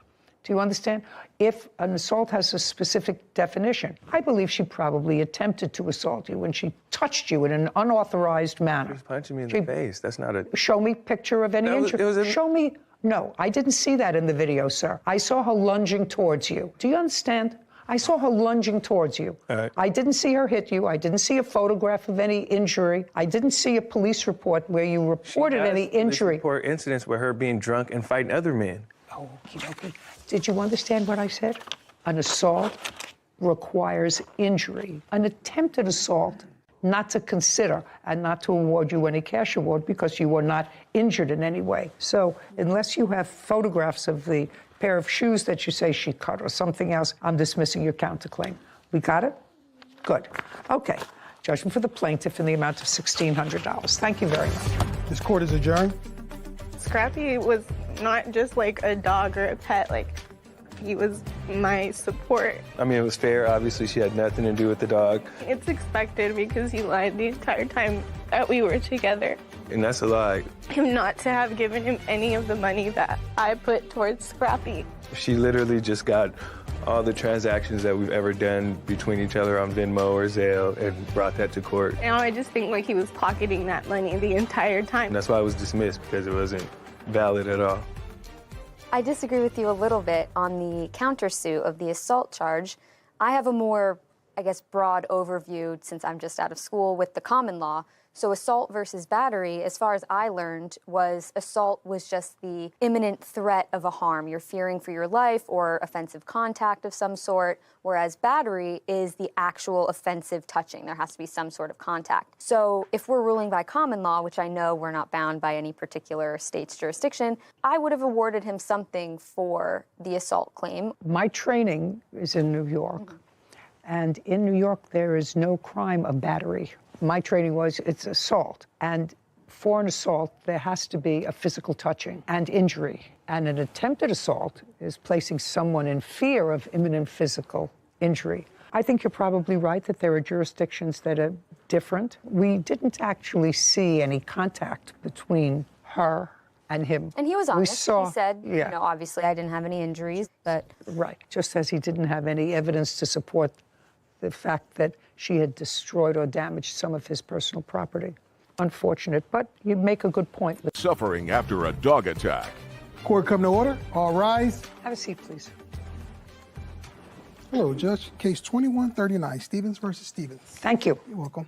Do you understand? If an assault has a specific definition, I believe she probably attempted to assault you when she touched you in an unauthorized manner. She was punching me in the face. That's not a... Show me picture of any injury. Show me. No, I didn't see that in the video, sir. I saw her lunging towards you. Do you understand? I saw her lunging towards you. All right. I didn't see her hit you. I didn't see a photograph of any injury. I didn't see a police report where you reported any injury. Report incidents where her being drunk and fighting other men. Oh, okay. Did you understand what I said? An assault requires injury. An attempted assault, not to consider and not to award you any cash award because you were not injured in any way. So unless you have photographs of the pair of shoes that you say she cut or something else, I'm dismissing your counterclaim. We got it? Good. Okay. Judgment for the plaintiff in the amount of $1,600. Thank you very much. This court is adjourned. Scrappy was not just like a dog or a pet, like he was my support. I mean, it was fair. Obviously, she had nothing to do with the dog. It's expected because he lied the entire time that we were together. And that's a lie. Him not to have given him any of the money that I put towards Scrappy. She literally just got all the transactions that we've ever done between each other on Venmo or Zelle and brought that to court. And I just think like he was pocketing that money the entire time. And that's why it was dismissed, because it wasn't valid at all. I disagree with you a little bit on the countersuit of the assault charge. I have a more, I guess, broad overview since I'm just out of school with the common law. So assault versus battery, as far as I learned, was assault was just the imminent threat of a harm. You're fearing for your life or offensive contact of some sort, whereas battery is the actual offensive touching. There has to be some sort of contact. So if we're ruling by common law, which I know we're not bound by any particular state's jurisdiction, I would have awarded him something for the assault claim. My training is in New York, and in New York there is no crime of battery. My training was it's assault, and for an assault there has to be a physical touching and injury, and an attempted assault is placing someone in fear of imminent physical injury. I think you're probably right that there are jurisdictions that are different. We didn't actually see any contact between her and him. And he was honest. We saw, he said, yeah. you know, obviously I didn't have any injuries, but... Right, just as he didn't have any evidence to support the fact that she had destroyed or damaged some of his personal property. Unfortunate, but you make a good point. Suffering after a dog attack. Court come to order. All rise. Have a seat, please. Hello, Judge. Case 2139, Stevens versus Stevens. Thank you. You're welcome.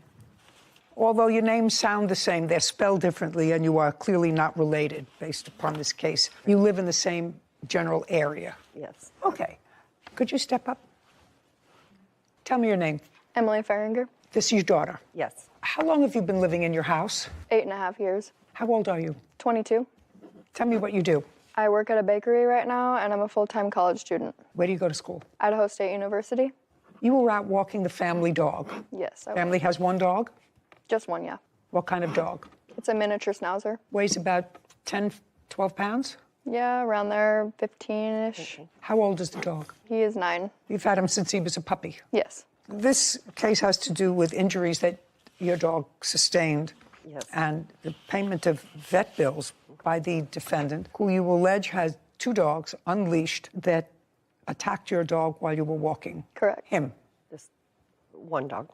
Although your names sound the same, they're spelled differently, and you are clearly not related based upon this case. You live in the same general area. Yes. Okay. Could you step up? Tell me your name. Emily Farringer. This is your daughter. Yes. How long have you been living in your house? 8.5 years. How old are you? 22. Tell me what you do. I work at a bakery right now, and I'm a full-time college student. Where do you go to school? Idaho State University. You were out walking the family dog. Yes. Family has one dog? Just one, yeah. What kind of dog? It's a miniature schnauzer. Weighs about 10, 12 pounds? Yeah, around there, 15-ish. How old is the dog? He is 9. You've had him since he was a puppy? Yes. This case has to do with injuries that your dog sustained. Yes. And the payment of vet bills by the defendant, who you allege has 2 dogs unleashed that attacked your dog while you were walking. Correct. Him. Just one dog.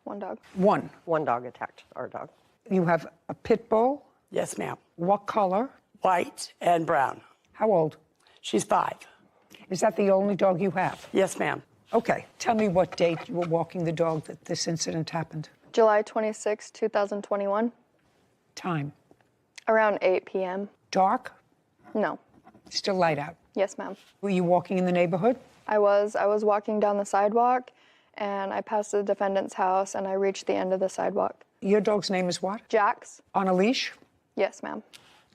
One dog. One. One dog attacked our dog. You have a pit bull? Yes, ma'am. What color? White and brown. How old? She's 5. Is that the only dog you have? Yes, ma'am. Okay. Tell me what date you were walking the dog that this incident happened. July 26, 2021. Time. Around 8 p.m. Dark? No. Still light out? Yes, ma'am. Were you walking in the neighborhood? I was walking down the sidewalk, and I passed the defendant's house, and I reached the end of the sidewalk. Your dog's name is what? Jax. On a leash? Yes, ma'am.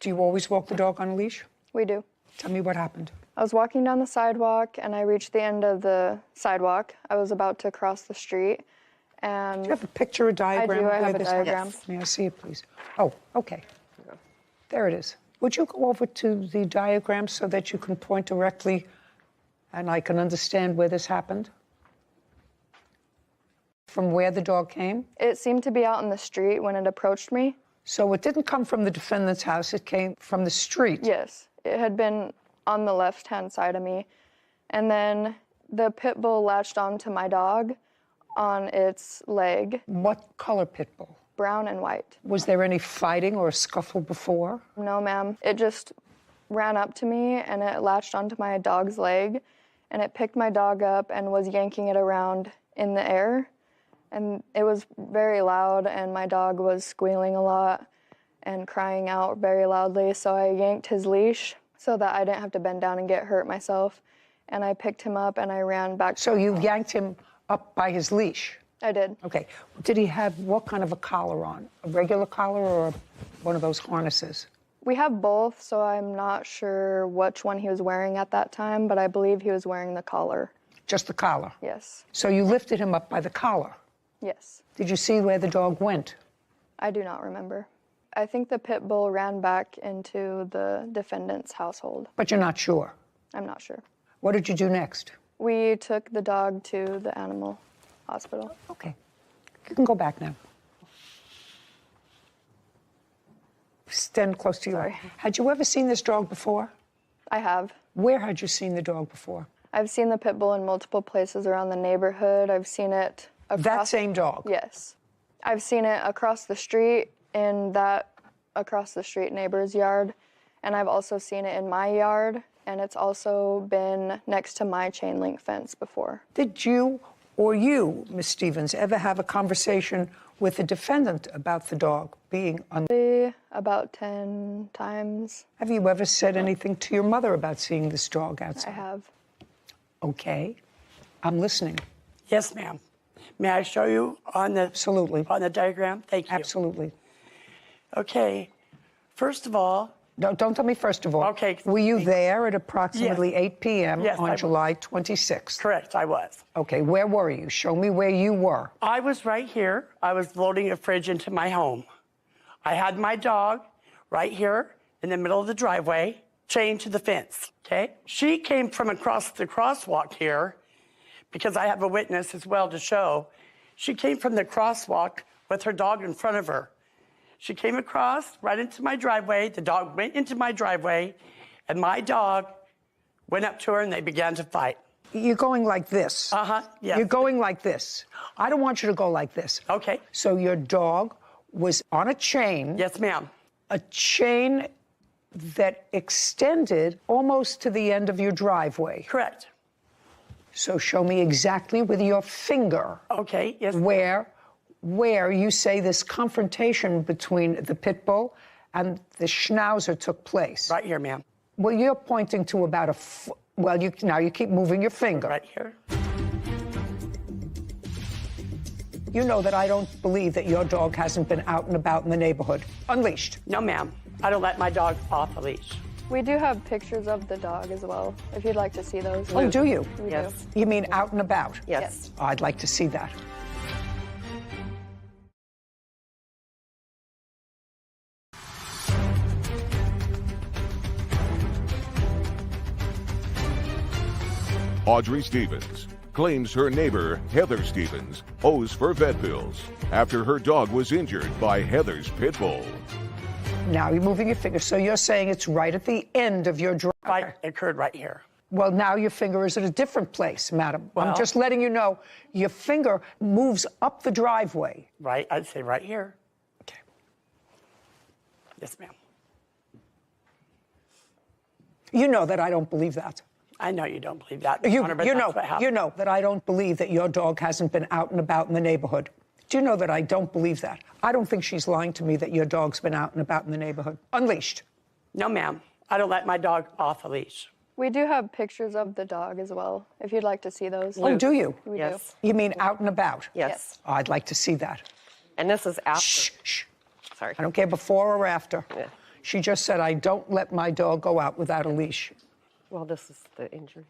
Do you always walk the dog on a leash? We do. Tell me what happened. I was walking down the sidewalk, and I reached the end of the sidewalk. I was about to cross the street, and... Do you have a picture, a diagram? I do. I have a this diagram. happens? May I see it, please? Oh, okay. There it is. Would you go over to the diagram so that you can point directly and I can understand where this happened? From where the dog came? It seemed to be out in the street when it approached me. So it didn't come from the defendant's house, it came from the street? Yes. It had been on the left-hand side of me. And then the pit bull latched onto my dog on its leg. What color pit bull? Brown and white. Was there any fighting or a scuffle before? No, ma'am. It just ran up to me and it latched onto my dog's leg and it picked my dog up and was yanking it around in the air. And it was very loud and my dog was squealing a lot and crying out very loudly. So I yanked his leash so that I didn't have to bend down and get hurt myself. And I picked him up and I ran back. So you yanked him up by his leash? I did. Okay. Did he have what kind of a collar on? A regular collar or one of those harnesses? We have both, so I'm not sure which one he was wearing at that time, but I believe he was wearing the collar. Just the collar? Yes. So you lifted him up by the collar? Yes. Did you see where the dog went? I do not remember. I think the pit bull ran back into the defendant's household. But you're not sure? I'm not sure. What did you do next? We took the dog to the animal hospital. Okay. You can go back now. Stand close to you. Had you ever seen this dog before? I have. Where had you seen the dog before? I've seen the pit bull in multiple places around the neighborhood. I've seen it across... That same dog? Yes. I've seen it across the street in that across the street neighbor's yard, and I've also seen it in my yard, and it's also been next to my chain link fence before. Did you or you, Ms. Stevens, ever have a conversation with the defendant about the dog being About 10 times. Have you ever said anything to your mother about seeing this dog outside? I have. Okay. I'm listening. Yes, ma'am. May I show you on the diagram? Thank you. Absolutely. Okay. First of all. No, don't tell me first of all. Okay. Were you there at approximately 8 p.m. Yes, I on was. July 26th? Correct, I was. Okay, where were you? Show me where you were. I was right here. I was loading a fridge into my home. I had my dog right here in the middle of the driveway, chained to the fence, okay? She came from across the crosswalk here, because I have a witness as well to show. She came from the crosswalk with her dog in front of her. She came across right into my driveway. The dog went into my driveway, and my dog went up to her, and they began to fight. You're going like this. Yes. You're going like this. I don't want you to go like this. Okay. So your dog was on a chain. Yes, ma'am. A chain that extended almost to the end of your driveway. Correct. So show me exactly with your finger. Okay, yes. Where you say this confrontation between the pit bull and the schnauzer took place. Right here, ma'am. Well, you're pointing to about a foot. Well, now you keep moving your finger. Right here. You know that I don't believe that your dog hasn't been out and about in the neighborhood, unleashed. No, ma'am. I don't let my dog off the leash. We do have pictures of the dog as well, if you'd like to see those. Oh, do you? We Yes. You mean out and about? Yes. I'd like to see that. Audrey Stevens claims her neighbor, Heather Stevens, owes for vet bills after her dog was injured by Heather's pit bull. Now you're moving your finger, so you're saying it's right at the end of your driveway. Right, it occurred right here. Well, now your finger is at a different place, madam. Well- I'm just letting you know your finger moves up the driveway. Right, I'd say right here. Okay. Yes, ma'am. You know that I don't believe that. I know you don't believe that, You, Honor, but you that's know, what happened. you know that I don't believe that your dog hasn't been out and about in the neighborhood. Do you know that I don't believe that? I don't think she's lying to me that your dog's been out and about in the neighborhood. Unleashed. No, ma'am. I don't let my dog off a leash. We do have pictures of the dog as well, if you'd like to see those. Oh, do you? We Yes. You mean out and about? Yes. Oh, I'd like to see that. And this is after. Shh. Sorry. I don't care before or after. Yeah. She just said, I don't let my dog go out without a leash. Well, this is the injury.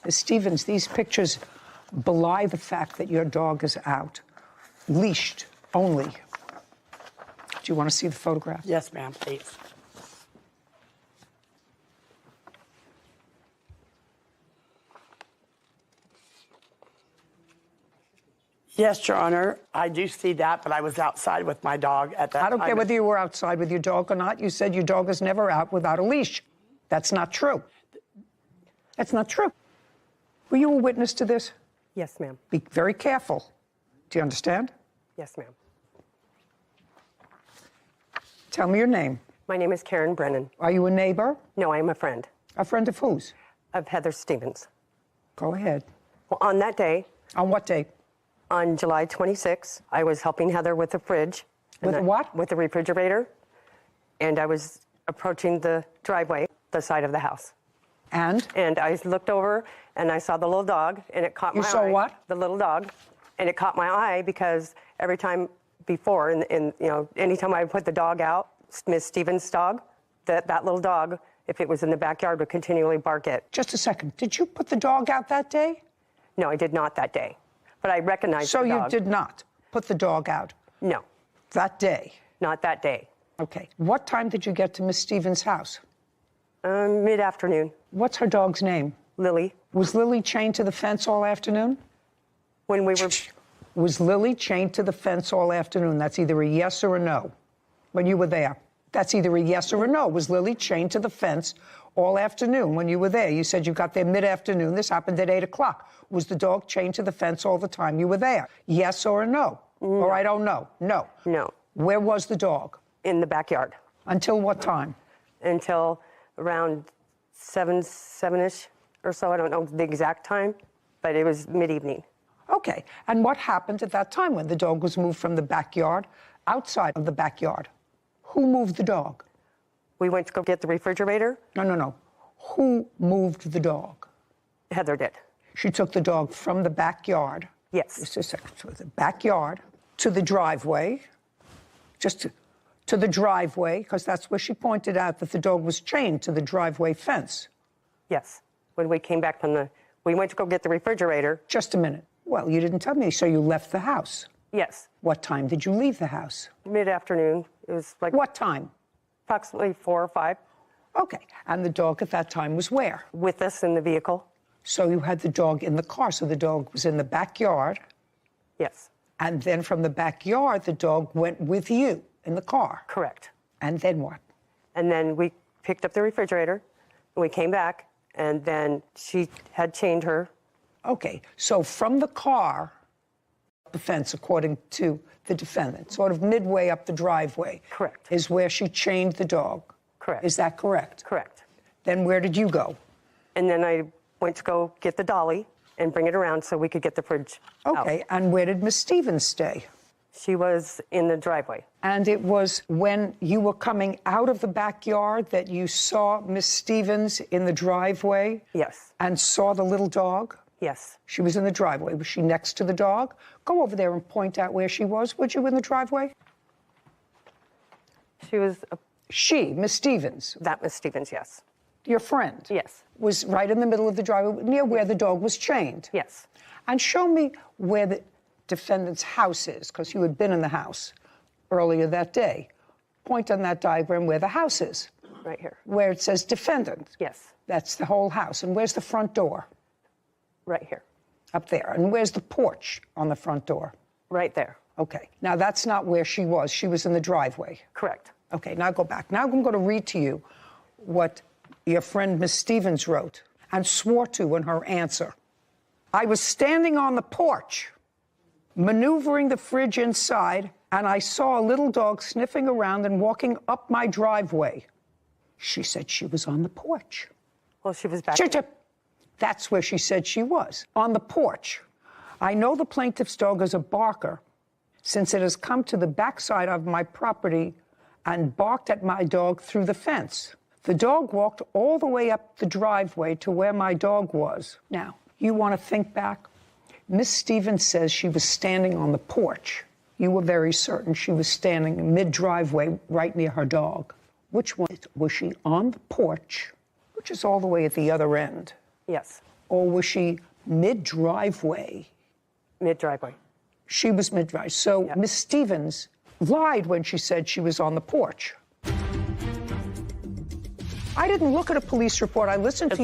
Ms. Stevens, these pictures belie the fact that your dog is out, leashed only. Do you want to see the photograph? Yes, ma'am, please. Yes, Your Honor, I do see that, but I was outside with my dog at that time. I don't care whether you were outside with your dog or not. You said your dog is never out without a leash. That's not true. That's not true. Were you a witness to this? Yes, ma'am. Be very careful. Do you understand? Yes, ma'am. Tell me your name. My name is Karen Brennan. Are you a neighbor? No, I am a friend. A friend of whose? Of Heather Stevens. Go ahead. Well, on that day. On what day? On July 26th, I was helping Heather with the fridge. With what? With the refrigerator. And I was approaching the driveway, the side of the house. And? And I looked over and I saw the little dog and it caught my eye. You saw what? The little dog. And it caught my eye because every time before, anytime I would put the dog out, Miss Stevens' dog, that little dog, if it was in the backyard, would continually bark it. Just a second. Did you put the dog out that day? No, I did not that day. But I recognized the dog. So you did not put the dog out? No. That day? Not that day. Okay. What time did you get to Miss Stevens' house? Mid-afternoon. What's her dog's name? Lily. Was Lily chained to the fence all afternoon? When we were... Was Lily chained to the fence all afternoon? That's either a yes or a no. When you were there. That's either a yes or a no. Was Lily chained to the fence all afternoon when you were there? You said you got there mid-afternoon. This happened at 8 o'clock. Was the dog chained to the fence all the time you were there? Yes or a no? Or I don't know. No. No. Where was the dog? In the backyard. Until what time? Until around 7-ish or so. I don't know the exact time, but it was mid-evening. Okay. And what happened at that time when the dog was moved from the backyard outside of the backyard? Who moved the dog? We went to go get the refrigerator. No. Who moved the dog? Heather did. She took the dog from the backyard. Yes. Just a second. To the backyard to the driveway. Just to the driveway, because that's where she pointed out that the dog was chained to the driveway fence. Yes. When we came back from we went to go get the refrigerator. Just a minute. Well, you didn't tell me, so you left the house. Yes. What time did you leave the house? Mid-afternoon. It was like... What time? Approximately 4 or 5. Okay. And the dog at that time was where? With us in the vehicle. So you had the dog in the car, so the dog was in the backyard. Yes. And then from the backyard, the dog went with you in the car. Correct. And then what? And then we picked up the refrigerator, and we came back, and then she had chained her. Okay, so from the car, the fence, according to the defendant, sort of midway up the driveway. Correct. Is where she chained the dog. Correct. Is that correct? Correct. Then where did you go? And then I went to go get the dolly and bring it around so we could get the fridge Okay, and where did Miss Stevens stay? She was in the driveway. And it was when you were coming out of the backyard that you saw Miss Stevens in the driveway? Yes. And saw the little dog? Yes. She was in the driveway. Was she next to the dog? Go over there and point out where she was, would you, in the driveway? She was... She, Miss Stevens. That Miss Stevens, yes. Your friend? Yes. Was right in the middle of the driveway, near where the dog was chained? Yes. And show me where the defendant's house is, because you had been in the house earlier that day. Point on that diagram where the house is. Right here. Where it says defendant. Yes. That's the whole house. And where's the front door? Right here. Up there. And where's the porch on the front door? Right there. Okay. Now, that's not where she was. She was in the driveway. Correct. Okay, now go back. Now I'm going to read to you what your friend Miss Stevens wrote and swore to in her answer. I was standing on the porch, maneuvering the fridge inside, and I saw a little dog sniffing around and walking up my driveway. She said she was on the porch. Well, she was back. That's where she said she was, on the porch. I know the plaintiff's dog is a barker since it has come to the backside of my property and barked at my dog through the fence. The dog walked all the way up the driveway to where my dog was. Now, you want to think back? Miss Stevens says she was standing on the porch. You were very certain she was standing mid-driveway right near her dog. Which one? Was she on the porch, which is all the way at the other end? Yes. Or was she mid-driveway? Mid-driveway. She was mid-driveway. So yep. Miss Stevens lied when she said she was on the porch. I didn't look at a police report. I listened to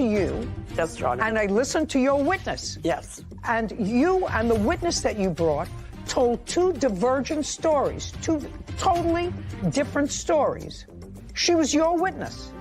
you. Yes, Your Honor. And I listened to your witness. Yes. And you and the witness that you brought told two divergent stories, two totally different stories. She was your witness.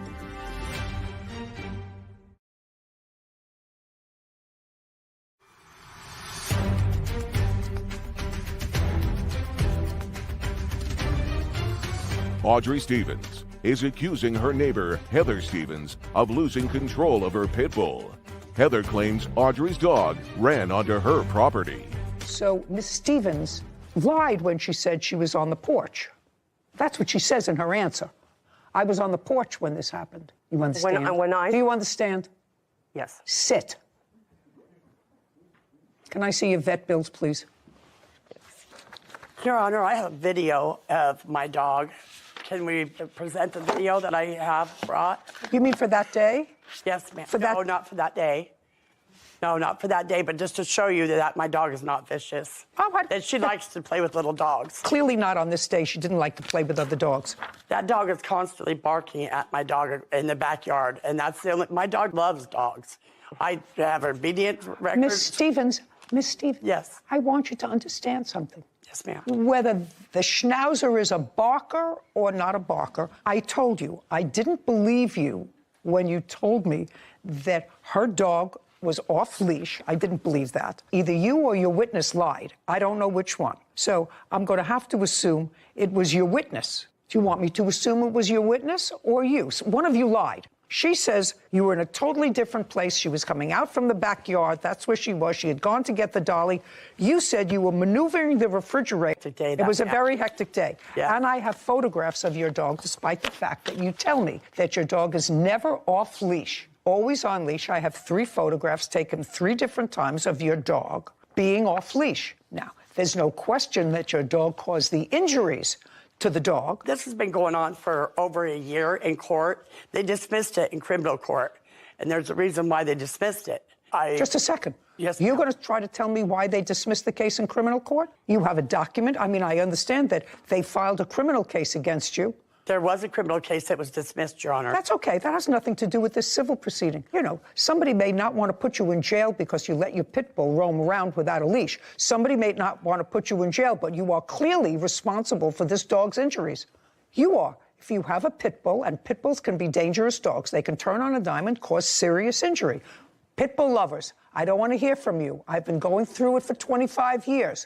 Audrey Stevens is accusing her neighbor, Heather Stevens, of losing control of her pit bull. Heather claims Audrey's dog ran onto her property. So Miss Stevens lied when she said she was on the porch. That's what she says in her answer. I was on the porch when this happened. You understand? Do you understand? Yes. Sit. Can I see your vet bills, please? Your Honor, I have a video of my dog. Can we present the video that I have brought? You mean for that day? Yes, ma'am. No, not for that day. No, not for that day, but just to show you that my dog is not vicious. That she likes to play with little dogs. Clearly not on this day. She didn't like to play with other dogs. That dog is constantly barking at my dog in the backyard, and that's the only... My dog loves dogs. I have an obedient record. Miss Stevens, Miss Stevens. Yes. I want you to understand something. Yes, ma'am. Whether the schnauzer is a barker or not a barker, I told you, I didn't believe you when you told me that her dog was off leash. I didn't believe that. Either you or your witness lied. I don't know which one. So I'm going to have to assume it was your witness. Do you want me to assume it was your witness or you? One of you lied. She says you were in a totally different place. She was coming out from the backyard. That's where she was. She had gone to get the dolly. You said you were maneuvering the refrigerator. It was a very hectic day. Yeah. And I have photographs of your dog, despite the fact that you tell me that your dog is never off leash, always on leash. I have 3 photographs taken 3 different times of your dog being off leash. Now, there's no question that your dog caused the injuries to the dog. This has been going on for over a year in court. They dismissed it in criminal court, and there's a reason why they dismissed it. Just a second. Yes, You're going to try to tell me why they dismissed the case in criminal court? You have a document. I mean, I understand that they filed a criminal case against you. There was a criminal case that was dismissed, Your Honor. That's okay. That has nothing to do with this civil proceeding. You know, somebody may not want to put you in jail because you let your pit bull roam around without a leash. Somebody may not want to put you in jail, but you are clearly responsible for this dog's injuries. You are. If you have a pit bull, and pit bulls can be dangerous dogs, they can turn on a dime and cause serious injury. Pit bull lovers, I don't want to hear from you. I've been going through it for 25 years.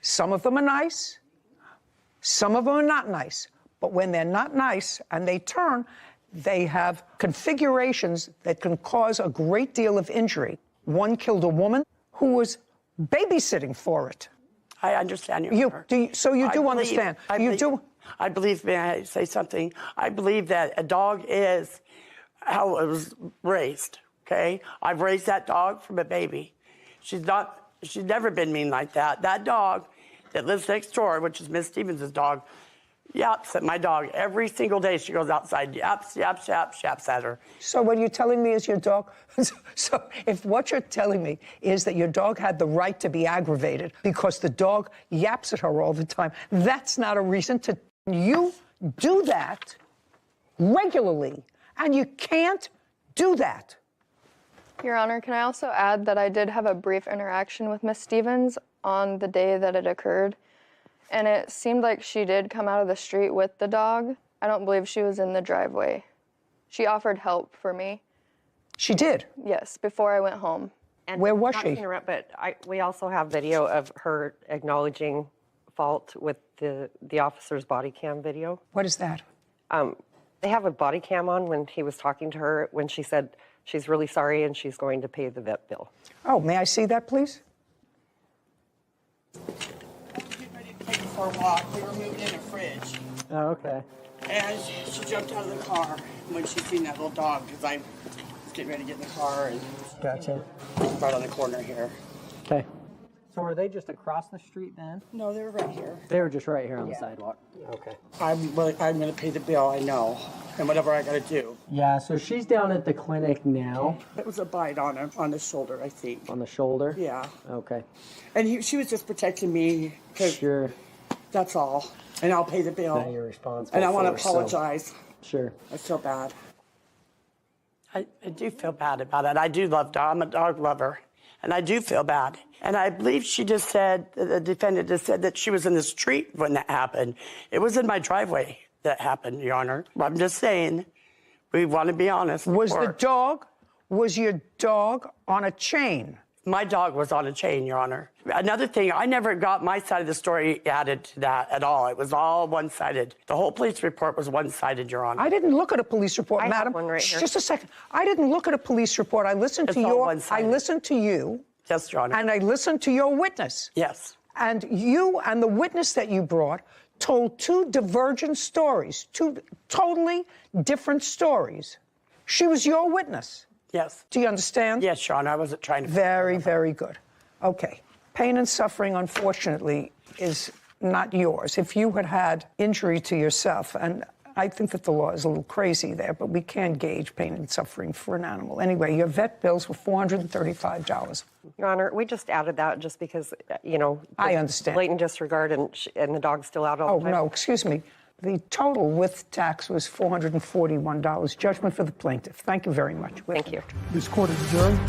Some of them are nice. Some of them are not nice. But when they're not nice and they turn, they have configurations that can cause a great deal of injury. One killed a woman who was babysitting for it. I understand So you do understand. I believe, may I say something? I believe that a dog is how it was raised, okay? I've raised that dog from a baby. She's never been mean like that. That dog that lives next door, which is Miss Stevens' dog, yaps at my dog every single day. She goes outside, yaps, yaps, yaps, yaps at her. So what you're telling me is your dog... So if what you're telling me is that your dog had the right to be aggravated because the dog yaps at her all the time, that's not a reason to... You do that regularly, and you can't do that. Your Honor, can I also add that I did have a brief interaction with Miss Stevens on the day that it occurred, and it seemed like she did come out of the street with the dog. I don't believe she was in the driveway. She offered help for me. She did? Yes, before I went home. And where was not she? to interrupt, but we also have video of her acknowledging fault with the officer's body cam video. What is that? They have a body cam on when he was talking to her, when she said she's really sorry and she's going to pay the vet bill. Oh, may I see that, please? Take her for a walk. We were moving in a fridge. Oh, okay. And she jumped out of the car when she seen that little dog, because I was getting ready to get in the car and Gotcha. right on the corner here. Okay. So were they just across the street then? No, they were right here. They were just right here on the sidewalk. Okay. I'm going to pay the bill, I know, and whatever I got to do. Yeah, so she's down at the clinic now. It was a bite on her, on the shoulder, I think. On the shoulder? Yeah. Okay. And she was just protecting me. Sure. That's all. And I'll pay the bill. That you're responsible And I want to for, so- apologize. Sure. I feel bad. I do feel bad about it. I do love dogs. I'm a dog lover. And I do feel bad. And I believe she just said, the defendant just said that she was in the street when that happened. It was in my driveway that happened, Your Honor. I'm just saying, we want to be honest. Was your dog on a chain? My dog was on a chain, Your Honor. Another thing, I never got my side of the story added to that at all. It was all one-sided. The whole police report was one-sided, Your Honor. I didn't look at a police report, I have madam. one right here. Just a second. I didn't look at a police report. I listened It's to all your. one-sided. I listened to you. Yes, Your Honor. And I listened to your witness. Yes. And you and the witness that you brought told 2 divergent stories, 2 totally different stories. She was your witness. Yes. Do you understand? Yes, Your Honor. I wasn't trying to. Very, very good. Okay. Pain and suffering, unfortunately, is not yours. If you had had injury to yourself, and I think that the law is a little crazy there, but we can gauge pain and suffering for an animal. Anyway, your vet bills were $435. Your Honor, we just added that just because, I understand. Blatant disregard and the dog's still out all the time. Oh, no, excuse me. The total with tax was $441. Judgment for the plaintiff. Thank you very much. Thank you. This court is adjourned.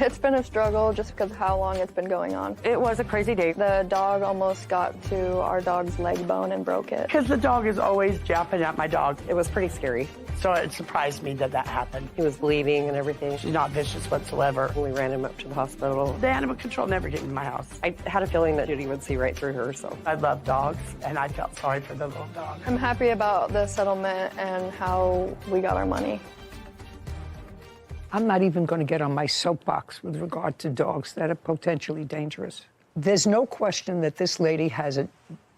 It's been a struggle just because of how long it's been going on. It was a crazy day. The dog almost got to our dog's leg bone and broke it. Because the dog is always jumping at my dog. It was pretty scary. So it surprised me that happened. He was bleeding and everything. She's not vicious whatsoever. We ran him up to the hospital. The animal control never came in my house. I had a feeling that Judy would see right through her, so. I love dogs, and I felt sorry for the little dog. I'm happy about the settlement and how we got our money. I'm not even going to get on my soapbox with regard to dogs that are potentially dangerous. There's no question that this lady has a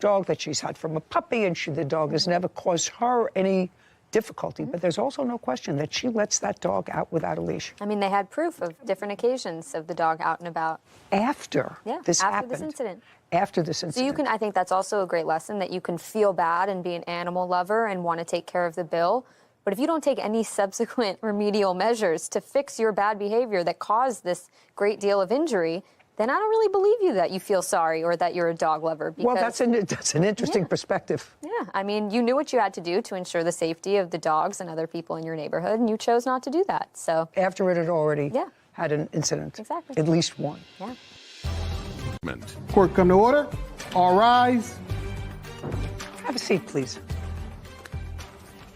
dog that she's had from a puppy, and the dog has never caused her any difficulty, but there's also no question that she lets that dog out without a leash. I mean, they had proof of different occasions of the dog out and about. After this happened. This incident. After this incident. So you can, I think that's also a great lesson, that you can feel bad and be an animal lover and want to take care of the bill. But if you don't take any subsequent remedial measures to fix your bad behavior that caused this great deal of injury, then I don't really believe you that you feel sorry or that you're a dog lover. Well, that's an interesting perspective. Yeah, I mean, you knew what you had to do to ensure the safety of the dogs and other people in your neighborhood, and you chose not to do that. So after it had already had an incident. Exactly. At least one. Yeah. Court come to order. All rise. Have a seat, please.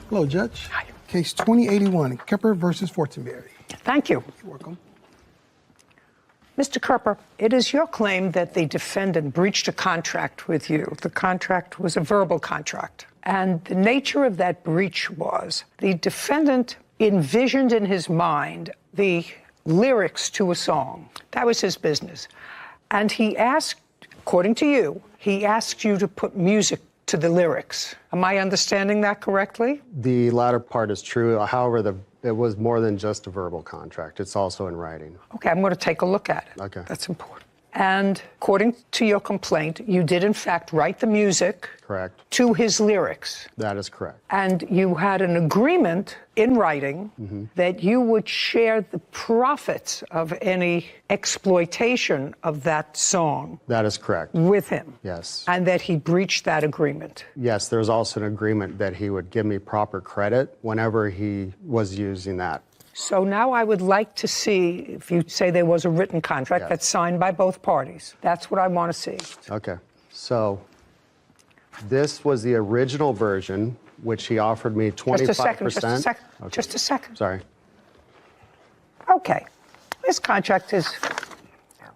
Hello, Judge. Hi. Case 2081, Kepper versus Fortenberry. Thank you. You're welcome. Mr. Kerper, it is your claim that the defendant breached a contract with you. The contract was a verbal contract. And the nature of that breach was the defendant envisioned in his mind the lyrics to a song. That was his business. And he asked, according to you, he asked you to put music to the lyrics. Am I understanding that correctly? The latter part is true. However, it was more than just a verbal contract. It's also in writing. Okay, I'm going to take a look at it. Okay. That's important. And according to your complaint, you did in fact write the music. Correct. To his lyrics. That is correct. And you had an agreement in writing that you would share the profits of any exploitation of that song. That is correct. With him. Yes. And that he breached that agreement. Yes, there's also an agreement that he would give me proper credit whenever he was using that. So now I would like to see, if you say there was a written contract that's signed by both parties. That's what I want to see. Okay. So this was the original version, which he offered me 25%. Just a second. Sorry. Okay. This contract is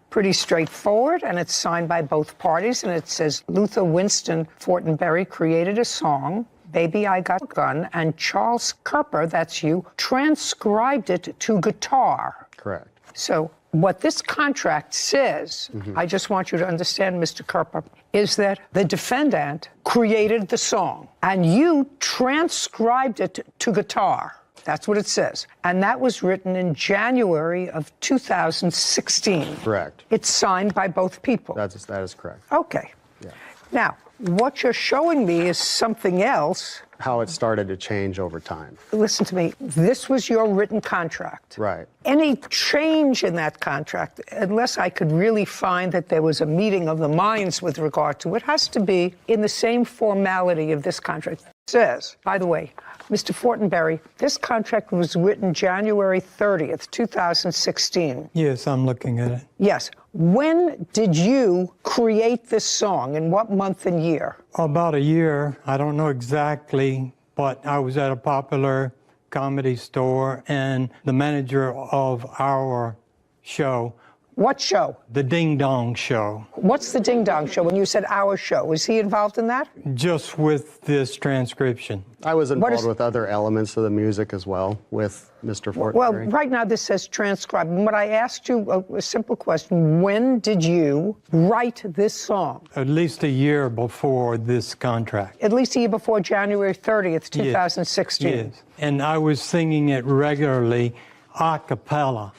pretty straightforward, and it's signed by both parties, and it says Luther Winston Fortenberry created a song, Baby I Got a Gun, and Charles Kerper, that's you, transcribed it to guitar. Correct. So what this contract says, I just want you to understand, Mr. Kerper, is that the defendant created the song, and you transcribed it to guitar. That's what it says. And that was written in January of 2016. Correct. It's signed by both people. That is correct. Okay. Yeah. Now, what you're showing me is something else. How it started to change over time. Listen to me. This was your written contract. Right. Any change in that contract, unless I could really find that there was a meeting of the minds with regard to it, has to be in the same formality of this contract. It says, by the way, Mr. Fortenberry, this contract was written January 30th, 2016. Yes, I'm looking at it. Yes. When did you create this song? In what month and year? About a year. I don't know exactly, but I was at a popular comedy store, and the manager of our show. What show? The Ding Dong Show. What's the Ding Dong Show? When you said our show, was he involved in that? Just with this transcription. I was involved with other elements of the music as well, with Mr. Fortenberry. Well, right now this says transcribe. And what I asked you, a simple question, when did you write this song? At least a year before this contract. At least a year before January 30th, 2016. Yes. And I was singing it regularly a cappella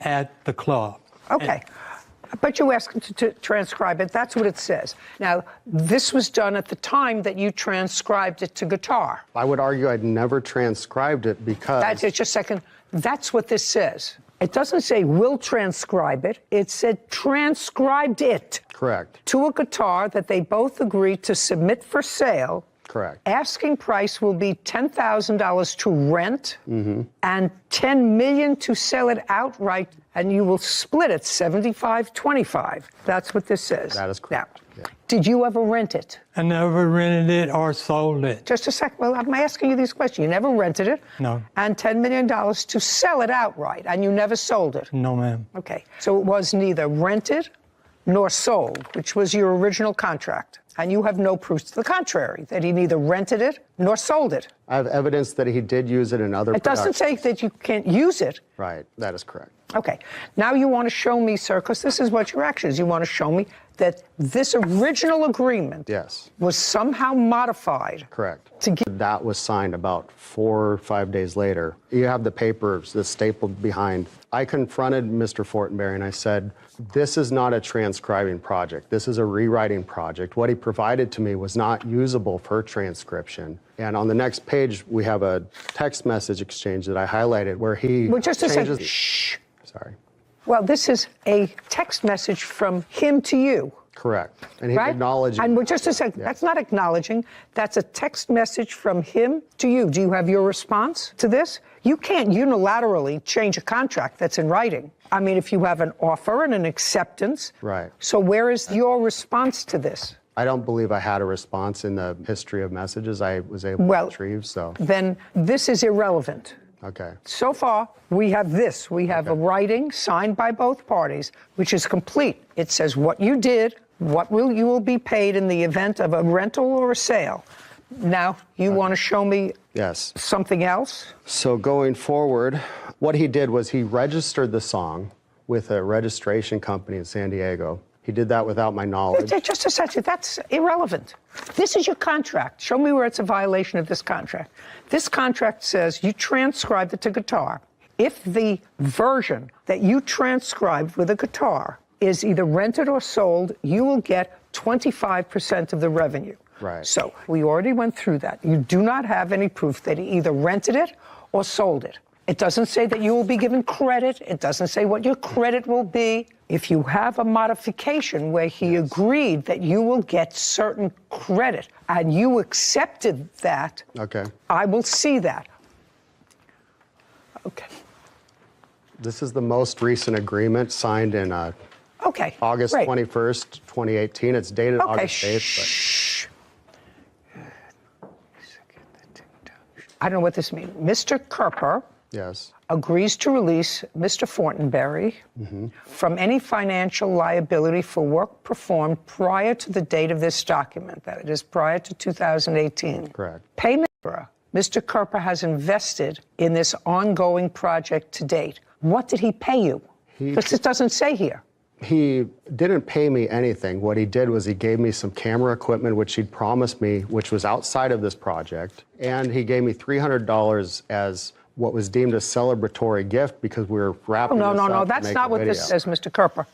at the club. Okay. But you asked to transcribe it. That's what it says. Now, this was done at the time that you transcribed it to guitar. I would argue I'd never transcribed it because... That's just a second. That's what this says. It doesn't say we'll transcribe it. It said transcribed it. Correct. To a guitar that they both agreed to submit for sale. Correct. Asking price will be $10,000 to rent and $10 million to sell it outright, and you will split it 75-25. That's what this says. That is correct. Now, did you ever rent it? I never rented it or sold it. Just a sec. Well, I'm asking you these questions. You never rented it? No. And $10 million to sell it outright, and you never sold it? No, ma'am. Okay. So it was neither rented nor sold, which was your original contract. And you have no proof to the contrary, that he neither rented it nor sold it. I have evidence that he did use it in other It doesn't say that you can't use it. Right, that is correct. Okay. Now you want to show me, sir, because this is what your action is. You want to show me that this original agreement was somehow modified. Correct. That was signed about 4 or 5 days later. You have the papers that's stapled behind. I confronted Mr. Fortenberry and I said, this is not a transcribing project. This is a rewriting project. What he provided to me was not usable for transcription. And on the next page, we have a text message exchange that I highlighted where he Well, just a changes... second. Shh. Sorry. Well, this is a text message from him to you. Correct. And he right? acknowledged... And well, just a second. That's not acknowledging. That's a text message from him to you. Do you have your response to this? You can't unilaterally change a contract that's in writing. I mean, if you have an offer and an acceptance. Right. So where is your response to this? I don't believe I had a response in the history of messages I was able to retrieve, so... Then this is irrelevant. Okay. So far, we have this. We have a writing signed by both parties, which is complete. It says what you did, you will be paid in the event of a rental or a sale. Now, you want to show me something else? So going forward, what he did was he registered the song with a registration company in San Diego. He did that without my knowledge. Just a second, that's irrelevant. This is your contract. Show me where it's a violation of this contract. This contract says you transcribed it to guitar. If the version that you transcribed with a guitar is either rented or sold, you will get 25% of the revenue. Right. So we already went through that. You do not have any proof that he either rented it or sold it. It doesn't say that you will be given credit. It doesn't say what your credit will be. If you have a modification where he agreed that you will get certain credit and you accepted that, I will see that. Okay. This is the most recent agreement signed in August 21st, 2018. It's dated August 8th. I don't know what this means. Mr. Kerper Yes. agrees to release Mr. Fortenberry from any financial liability for work performed prior to the date of this document, that it is prior to 2018. Correct. Payment Mr. Kerper has invested in this ongoing project to date. What did he pay you? Because it doesn't say here. He didn't pay me anything. What he did was he gave me some camera equipment, which he'd promised me, which was outside of this project. And he gave me $300 as what was deemed a celebratory gift because we were wrapping this up No. to That's make not a what this video. says, Mr. Kerper.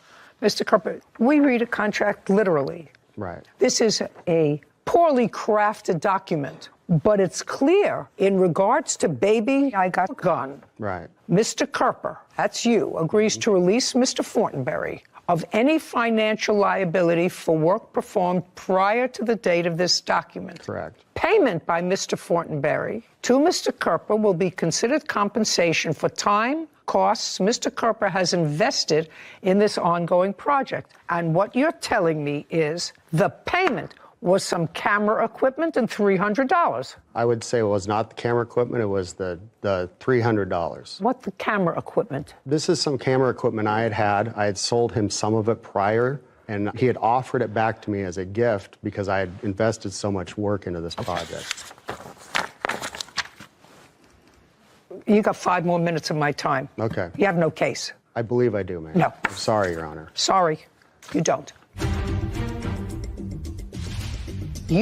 Mr. Kerper, we read a contract literally. Right. This is a poorly crafted document, but it's clear in regards to baby, I got a gun. Right. Mr. Kerper, that's you, agrees to release Mr. Fortenberry of any financial liability for work performed prior to the date of this document. Correct. Payment by Mr. Fortenberry to Mr. Kerper will be considered compensation for time, costs Mr. Kerper has invested in this ongoing project. And what you're telling me is the payment was some camera equipment and $300. I would say it was not the camera equipment, it was the $300. What the camera equipment? This is some camera equipment I had sold him some of it prior, and he had offered it back to me as a gift because I had invested so much work into this project. You got 5 more minutes of my time. Okay. You have no case. I believe I do, ma'am. No. I'm sorry, Your Honor. Sorry, you don't.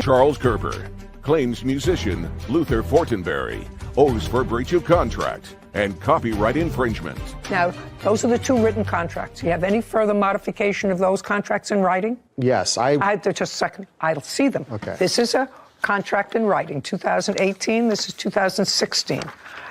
Charles Kerper claims musician Luther Fortenberry owes for breach of contract and copyright infringement. Now, those are the 2 written contracts. You have any further modification of those contracts in writing? Yes, Just a second. I'll see them. Okay. This is a contract in writing, 2018. This is 2016.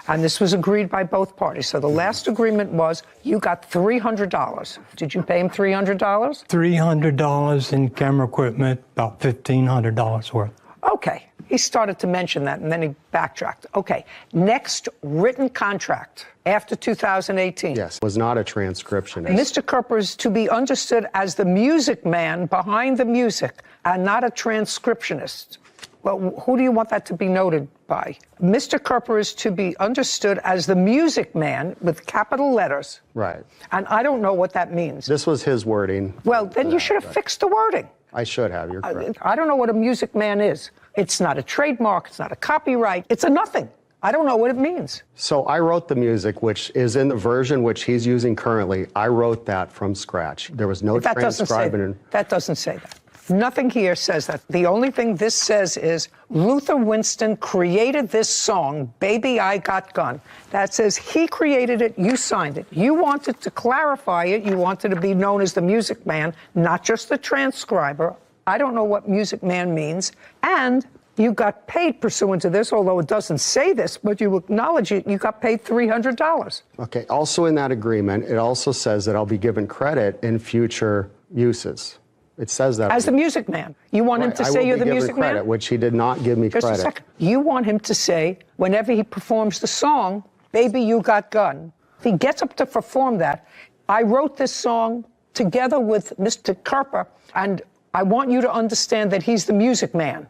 And this was agreed by both parties. So the last agreement was you got $300. Did you pay him $300? $300 in camera equipment, about $1,500 worth. Okay, he started to mention that, and then he backtracked. Okay, next written contract after 2018. Yes, was not a transcriptionist. Mr. Kerper is to be understood as the music man behind the music and not a transcriptionist. Well, who do you want that to be noted by? Mr. Kerper is to be understood as the music man with capital letters. Right. And I don't know what that means. This was his wording. Well, then you should have fixed the wording. I should have, you're correct. I don't know what a music man is. It's not a trademark, it's not a copyright, it's a nothing. I don't know what it means. So I wrote the music, which is in the version which he's using currently. I wrote that from scratch. There was no transcribing. That doesn't say that. Nothing here says that. The only thing this says is Luther Winston created this song, Baby I Got Gun. That says he created it, you signed it. You wanted to clarify it. You wanted to be known as the music man, not just the transcriber. I don't know what music man means. And you got paid pursuant to this, although it doesn't say this, but you acknowledge it. You got paid $300. Okay. Also in that agreement, it also says that I'll be given credit in future uses. It says that. As the music man. You want him to say you're the music credit, man? which he did not give me Just credit. a second. You want him to say, whenever he performs the song, Baby You Got Gun, if he gets up to perform that, I wrote this song together with Mr. Kerper, and I want you to understand that he's the music man.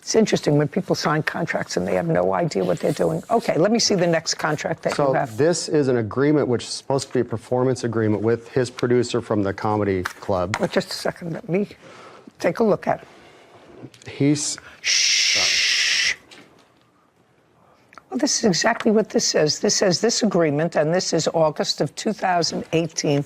It's interesting when people sign contracts and they have no idea what they're doing. Okay, let me see the next contract that you have. So this is an agreement which is supposed to be a performance agreement with his producer from the comedy club. But just a second, let me take a look at it. He's... Shh. Well, this is exactly what this says. This says this agreement, and this is August of 2018.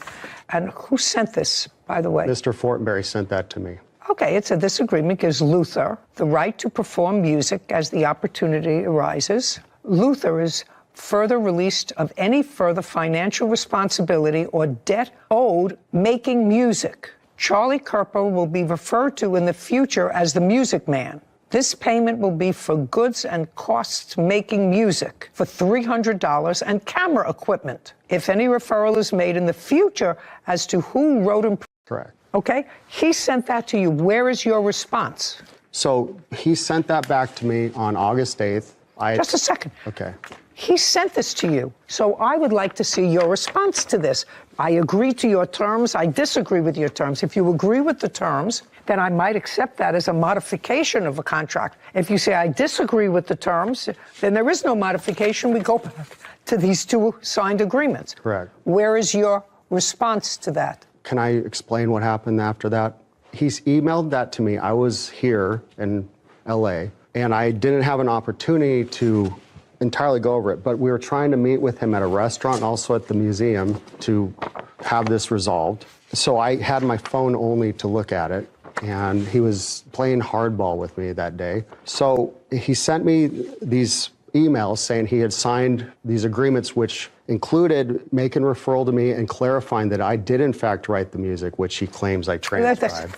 And who sent this, by the way? Mr. Fortenberry sent that to me. Okay, it said this agreement gives Luther the right to perform music as the opportunity arises. Luther is further released of any further financial responsibility or debt owed making music. Charlie Kerper will be referred to in the future as the music man. This payment will be for goods and costs making music for $300 and camera equipment. If any referral is made in the future as to who wrote and... Correct. Okay? He sent that to you. Where is your response? So he sent that back to me on August 8th. Just a second. Okay. He sent this to you. So I would like to see your response to this. I agree to your terms. I disagree with your terms. If you agree with the terms, then I might accept that as a modification of a contract. If you say I disagree with the terms, then there is no modification. We go back to these two signed agreements. Correct. Where is your response to that? Can I explain what happened after that? He's emailed that to me. I was here in LA, and I didn't have an opportunity to entirely go over it, but we were trying to meet with him at a restaurant and also at the museum to have this resolved. So I had my phone only to look at it, and he was playing hardball with me that day. So he sent me these emails saying he had signed these agreements which included making referral to me and clarifying that I did in fact write the music, which he claims I transcribed.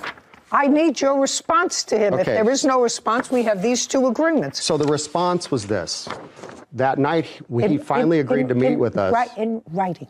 I need your response to him. Okay. If there is no response, we have these two agreements. So the response was this. That night, he finally agreed to meet with us. Right, in writing.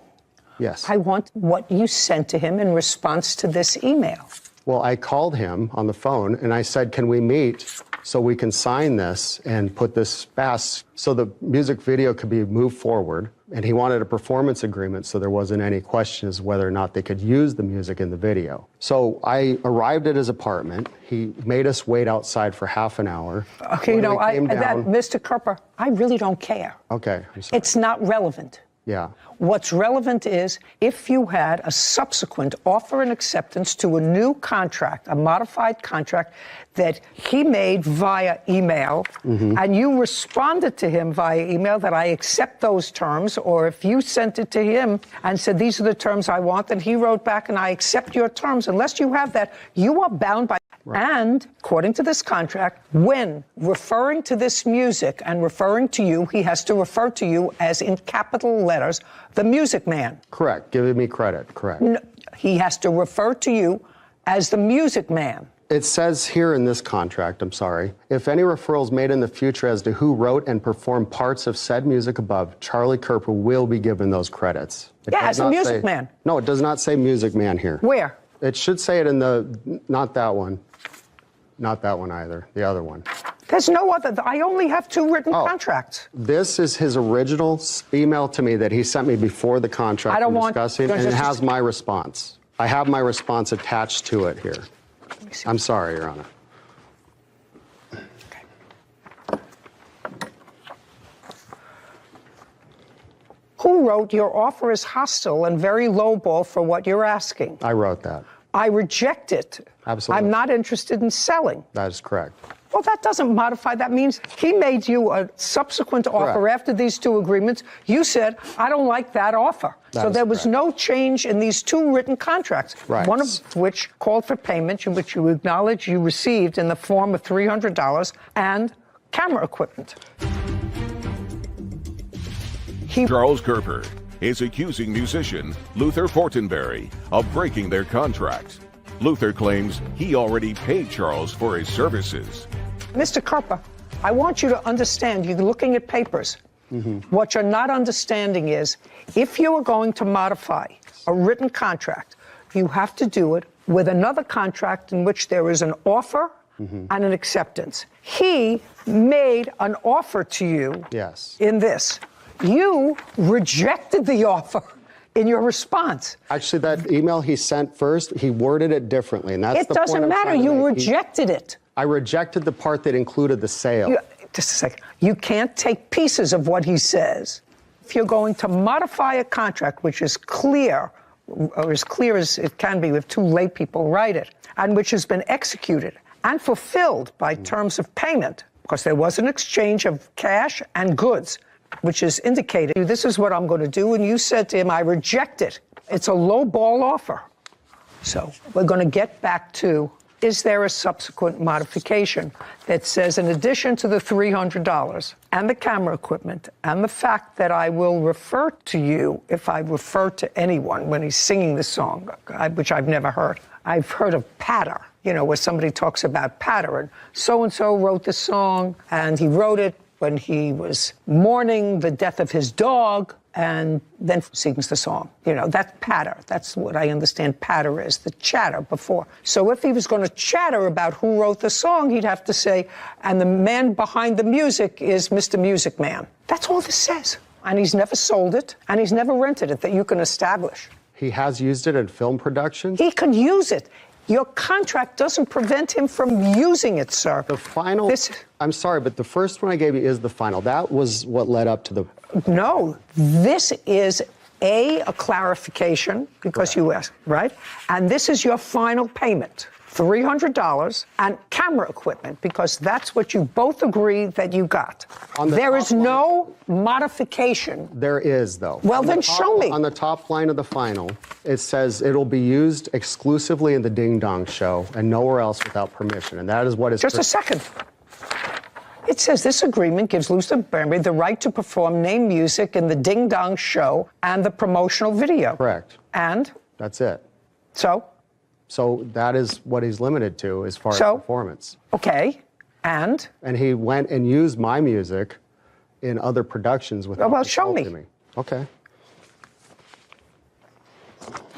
Yes. I want what you sent to him in response to this email. Well, I called him on the phone and I said, can we meet so we can sign this and put this fast so the music video could be moved forward? And he wanted a performance agreement so there wasn't any questions whether or not they could use the music in the video. So I arrived at his apartment. He made us wait outside for half an hour. Okay, you know, Mr. Kerper, I really don't care. Okay, I'm sorry. It's not relevant. Yeah. What's relevant is if you had a subsequent offer and acceptance to a new contract, a modified contract that he made via email, and you responded to him via email that I accept those terms, or if you sent it to him and said, these are the terms I want, and he wrote back and I accept your terms, unless you have that, you are bound by. Right. And according to this contract, when referring to this music and referring to you, he has to refer to you as in capital letters, the music man. Correct. Giving me credit. Correct. No, he has to refer to you as the music man. It says here in this contract, I'm sorry, if any referrals made in the future as to who wrote and performed parts of said music above, Charlie Kerper will be given those credits. Yeah, as a music man. No, it does not say music man here. Where? It should say it in the, not that one. Not that one either, the other one. There's no other. I only have 2 written contracts. This is his original email to me that he sent me before the contract I don't we're want- discussing, and it has my response. I have my response attached to it here. I'm sorry, Your Honor. Who wrote, "Your offer is hostile and very lowball for what you're asking"? I wrote that. I reject it. Absolutely. I'm not interested in selling. That is correct. Well, that doesn't modify. That means he made you a subsequent offer after these 2 agreements. You said, "I don't like that offer." That So is there was no change in these 2 written contracts, Right. one of which called for payment, which you acknowledge you received in the form of $300 and camera equipment. Charles Kerper is accusing musician Luther Fortenberry of breaking their contract. Luther claims he already paid Charles for his services. Mr. Kerper, I want you to understand, you're looking at papers. What you're not understanding is, if you are going to modify a written contract, you have to do it with another contract in which there is an offer and an acceptance. He made an offer to you in this. You rejected the offer in your response. Actually, that email he sent first, he worded it differently, and that's It the point doesn't I'm matter. trying to You make. rejected it. I rejected the part that included the sale. Just a second. You can't take pieces of what he says. If you're going to modify a contract which is clear, or as clear as it can be if 2 lay people write it, and which has been executed and fulfilled by terms of payment, because there was an exchange of cash and goods, which is indicated, this is what I'm going to do, and you said to him, I reject it. It's a low ball offer. So we're going to get back to, is there a subsequent modification that says, in addition to the $300 and the camera equipment and the fact that I will refer to you if I refer to anyone when he's singing the song, which I've never heard. I've heard of patter, where somebody talks about patter, and so wrote the song, and he wrote it when he was mourning the death of his dog, and then sings the song. That's patter. That's what I understand patter is, the chatter before. So if he was going to chatter about who wrote the song, he'd have to say, and the man behind the music is Mr. Music Man. That's all this says. And he's never sold it, and he's never rented it that you can establish. He has used it in film productions? He can use it. Your contract doesn't prevent him from using it, sir. The final, I'm sorry, but the first one I gave you is the final. That was what led up to the... No, this is a clarification, because you asked, right? And this is your final payment, $300 and camera equipment, because that's what you both agree that you got. There is no modification. There is, though. Well, then show me. On the top line of the final, it says it'll be used exclusively in the Ding Dong Show and nowhere else without permission. And that is what is... Just a second. It says this agreement gives Luther Fortenberry the right to perform name music in the Ding Dong Show and the promotional video. Correct. And? That's it. So? So that is what he's limited to as far as performance. Okay. And? And he went and used my music in other productions without show me. consulting me. Okay.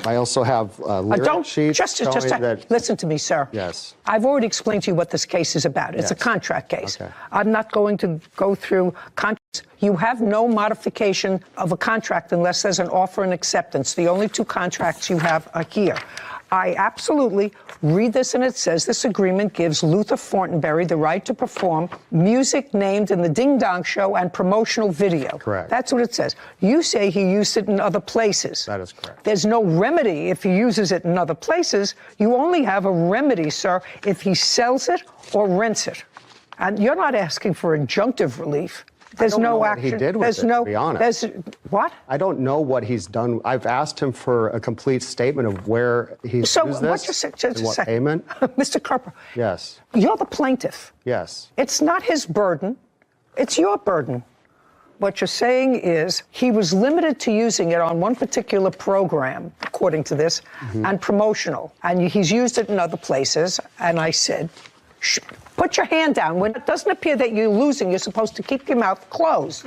I also have lyric sheets showing that... Listen to me, sir. Yes. I've already explained to you what this case is about. It's a contract case. Okay. I'm not going to go through contracts. You have no modification of a contract unless there's an offer and acceptance. The only 2 contracts you have are here. I absolutely read this, and it says this agreement gives Luther Fortenberry the right to perform music named in the Ding Dong Show and promotional video. Correct. That's what it says. You say he used it in other places. That is correct. There's no remedy if he uses it in other places. You only have a remedy, sir, if he sells it or rents it. And you're not asking for injunctive relief. There's no action. He did with it, to be honest. What? I don't know what he's done. I've asked him for a complete statement of where he's used this. Just and a what second. payment. Mr. Kerper. Yes. You're the plaintiff. Yes. It's not his burden. It's your burden. What you're saying is he was limited to using it on one particular program, according to this, and promotional. And he's used it in other places. And I said, put your hand down. When it doesn't appear that you're losing, you're supposed to keep your mouth closed.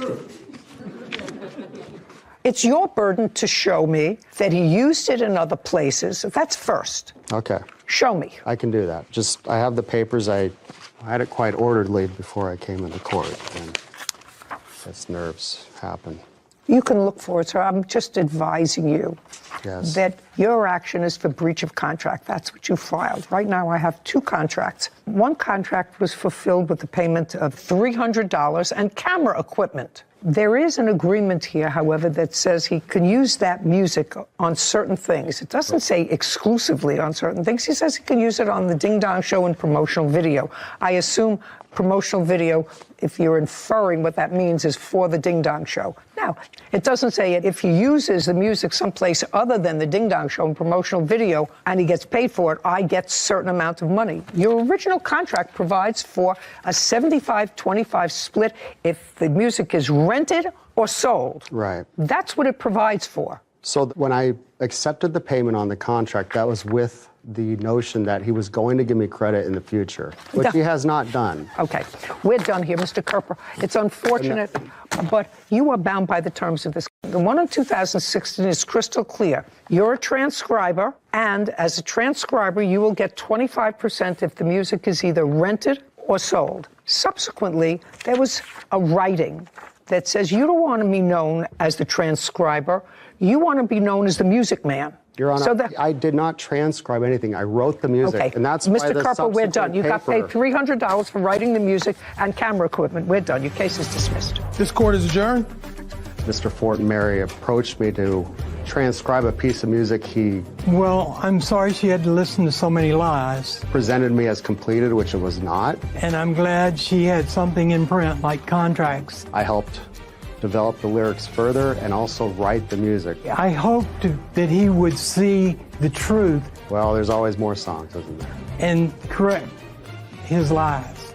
It's your burden to show me that he used it in other places. That's first. Okay. Show me. I can do that. Just, I have the papers. I had it quite orderly before I came into court, and its nerves happen. You can look for it, sir. I'm just advising you that your action is for breach of contract. That's what you filed. Right now, I have 2 contracts. One contract was fulfilled with the payment of $300 and camera equipment. There is an agreement here, however, that says he can use that music on certain things. It doesn't say exclusively on certain things. He says he can use it on the Ding Dong Show and promotional video. I assume promotional video, if you're inferring what that means, is for the Ding Dong Show. Now, it doesn't say it. If he uses the music someplace other than the Ding Dong Show and promotional video and he gets paid for it, I get a certain amount of money. Your original contract provides for a 75-25 split if the music is rented or sold. Right. That's what it provides for. So when I accepted the payment on the contract, that was with the notion that he was going to give me credit in the future, which he has not done. Okay, we're done here, Mr. Kerper. It's unfortunate, but you are bound by the terms of this. The one in 2016 is crystal clear. You're a transcriber, and as a transcriber, you will get 25% if the music is either rented or sold. Subsequently, there was a writing that says you don't want to be known as the transcriber, you want to be known as the music man. Your Honor, I did not transcribe anything. I wrote the music, okay. and that's why Mr. the Kerper, we're subsequent done. You got paid paper- $300 for writing the music and camera equipment. We're done. Your case is dismissed. This court is adjourned. Mr. Fortenberry approached me to transcribe a piece of music he Well, I'm sorry she had to listen to so many lies. presented me as completed, which it was not. And I'm glad she had something in print like contracts. I helped develop the lyrics further and also write the music. I hoped that he would see the truth Well, there's always more songs, isn't there? and correct his lies.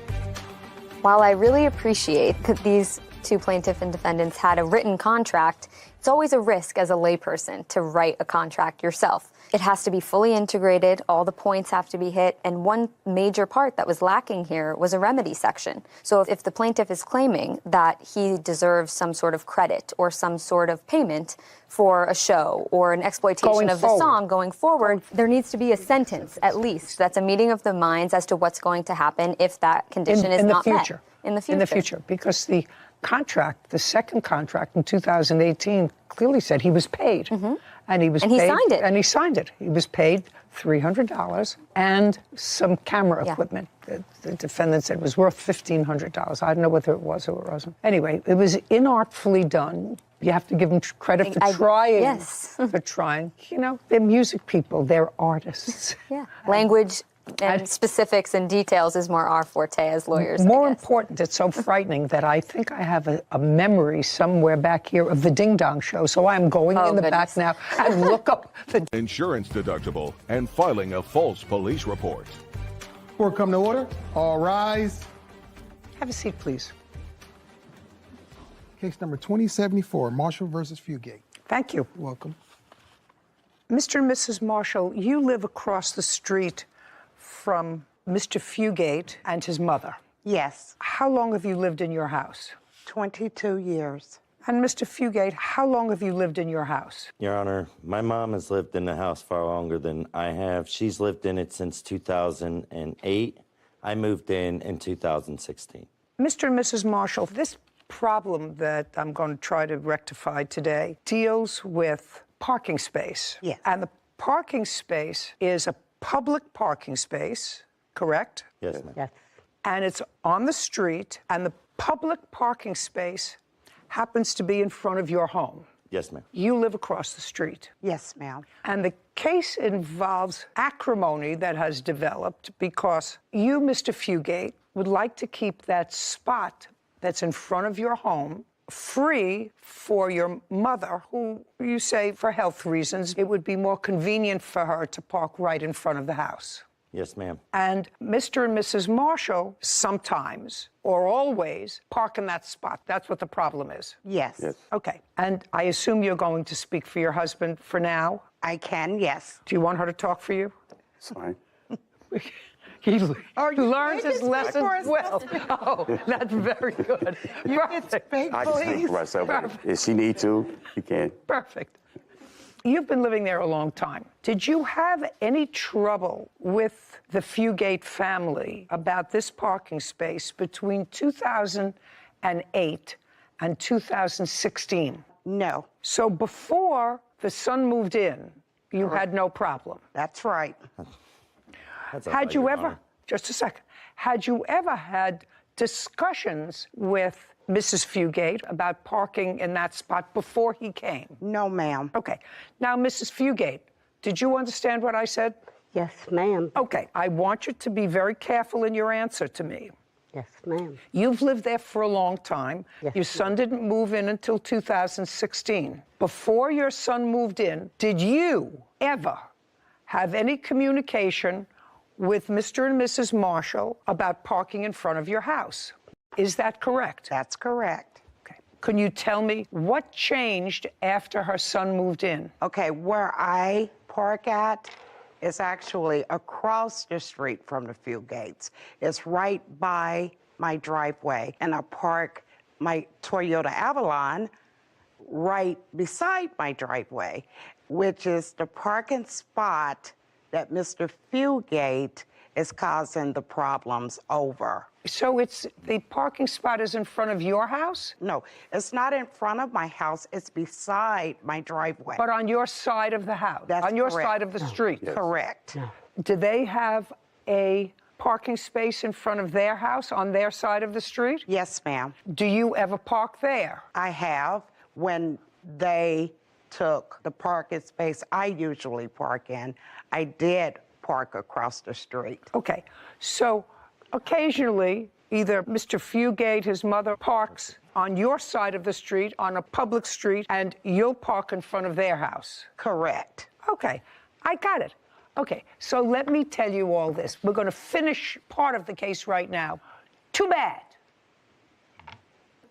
While I really appreciate that these 2 plaintiff and defendants had a written contract, it's always a risk as a layperson to write a contract yourself. It has to be fully integrated, all the points have to be hit, and one major part that was lacking here was a remedy section. So if the plaintiff is claiming that he deserves some sort of credit or some sort of payment for a show or an exploitation of the song going forward, there needs to be a sentence at least that's a meeting of the minds as to what's going to happen if that condition is not met. In the future. In the future, because the contract, the second contract in 2018, clearly said he was paid. And he was And paid. he signed it. And he signed it. He was paid $300 and some camera equipment. The defendant said it was worth $1,500. I don't know whether it was or it wasn't. Anyway, it was inartfully done. You have to give them credit for trying. Yes. For trying. You know, they're music people. They're artists. Yeah. Language and specifics and details is more our forte as lawyers. More important, it's so frightening that I think I have a memory somewhere back here of the Ding Dong Show. So I'm going in the back now and look up the insurance deductible and filing a false police report. Court come to order. All rise. Have a seat, please. Case number 2074, Marshall versus Fugate. Thank you. You're welcome. Mr. and Mrs. Marshall, you live across the street from Mr. Fugate and his mother. Yes. How long have you lived in your house? 22 years. And Mr. Fugate, how long have you lived in your house? Your Honor, my mom has lived in the house far longer than I have. She's lived in it since 2008. I moved in 2016. Mr. and Mrs. Marshall, this problem that I'm going to try to rectify today deals with parking space. Yes. And the parking space is a public parking space, correct? Yes, ma'am. Yes. And it's on the street, and the public parking space happens to be in front of your home. Yes, ma'am. You live across the street. Yes, ma'am. And the case involves acrimony that has developed because you, Mr. Fugate, would like to keep that spot that's in front of your home free for your mother, who you say for health reasons, it would be more convenient for her to park right in front of the house. Yes, ma'am. And Mr. and Mrs. Marshall sometimes or always park in that spot. That's what the problem is. Yes. Okay. And I assume you're going to speak for your husband for now? I can, yes. Do you want her to talk for you? Sorry. He learns his lessons well. Oh, that's very good. You can speak, I can speak please. for myself. If she need to, she can. Perfect. You've been living there a long time. Did you have any trouble with the Fugate family about this parking space between 2008 and 2016? No. So before the son moved in, you had no problem? That's right. Had you ever, just a second, had you ever had discussions with Mrs. Fugate about parking in that spot before he came? No, ma'am. Okay. Now, Mrs. Fugate, did you understand what I said? Yes, ma'am. Okay. I want you to be very careful in your answer to me. Yes, ma'am. You've lived there for a long time. Yes, your son didn't move in until 2016. Before your son moved in, did you ever have any communication with Mr. and Mrs. Marshall about parking in front of your house? Is that correct? That's correct. Okay. Can you tell me what changed after her son moved in? Okay, where I park at is actually across the street from the Fugates. It's right by my driveway, and I park my Toyota Avalon right beside my driveway, which is the parking spot that Mr. Fugate is causing the problems over. So it's the parking spot is in front of your house? No, it's not in front of my house. It's beside my driveway. But on your side of the house? That's on your correct. side of the street? Yes. Correct. Do they have a parking space in front of their house on their side of the street? Yes, ma'am. Do you ever park there? I have. When they took the parking space I usually park in, I did park across the street. Okay, so occasionally, either Mr. Fugate, his mother, parks on your side of the street, on a public street, and you'll park in front of their house. Correct. Okay, I got it. Okay, so let me tell you all this. We're going to finish part of the case right now. Too bad.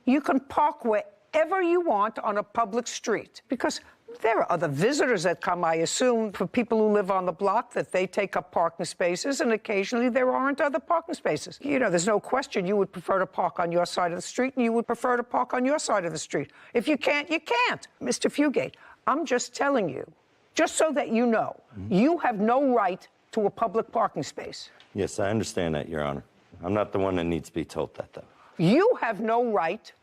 You can park wherever you want on a public street, because there are other visitors that come, I assume, for people who live on the block, that they take up parking spaces, and occasionally there aren't other parking spaces. You know, there's no question you would prefer to park on your side of the street, and you would prefer to park on your side of the street. If you can't, you can't. Mr. Fugate, I'm just telling you, just so that you know, you have no right to a public parking space. Yes, I understand that, Your Honor. I'm not the one that needs to be told that, though. You have no right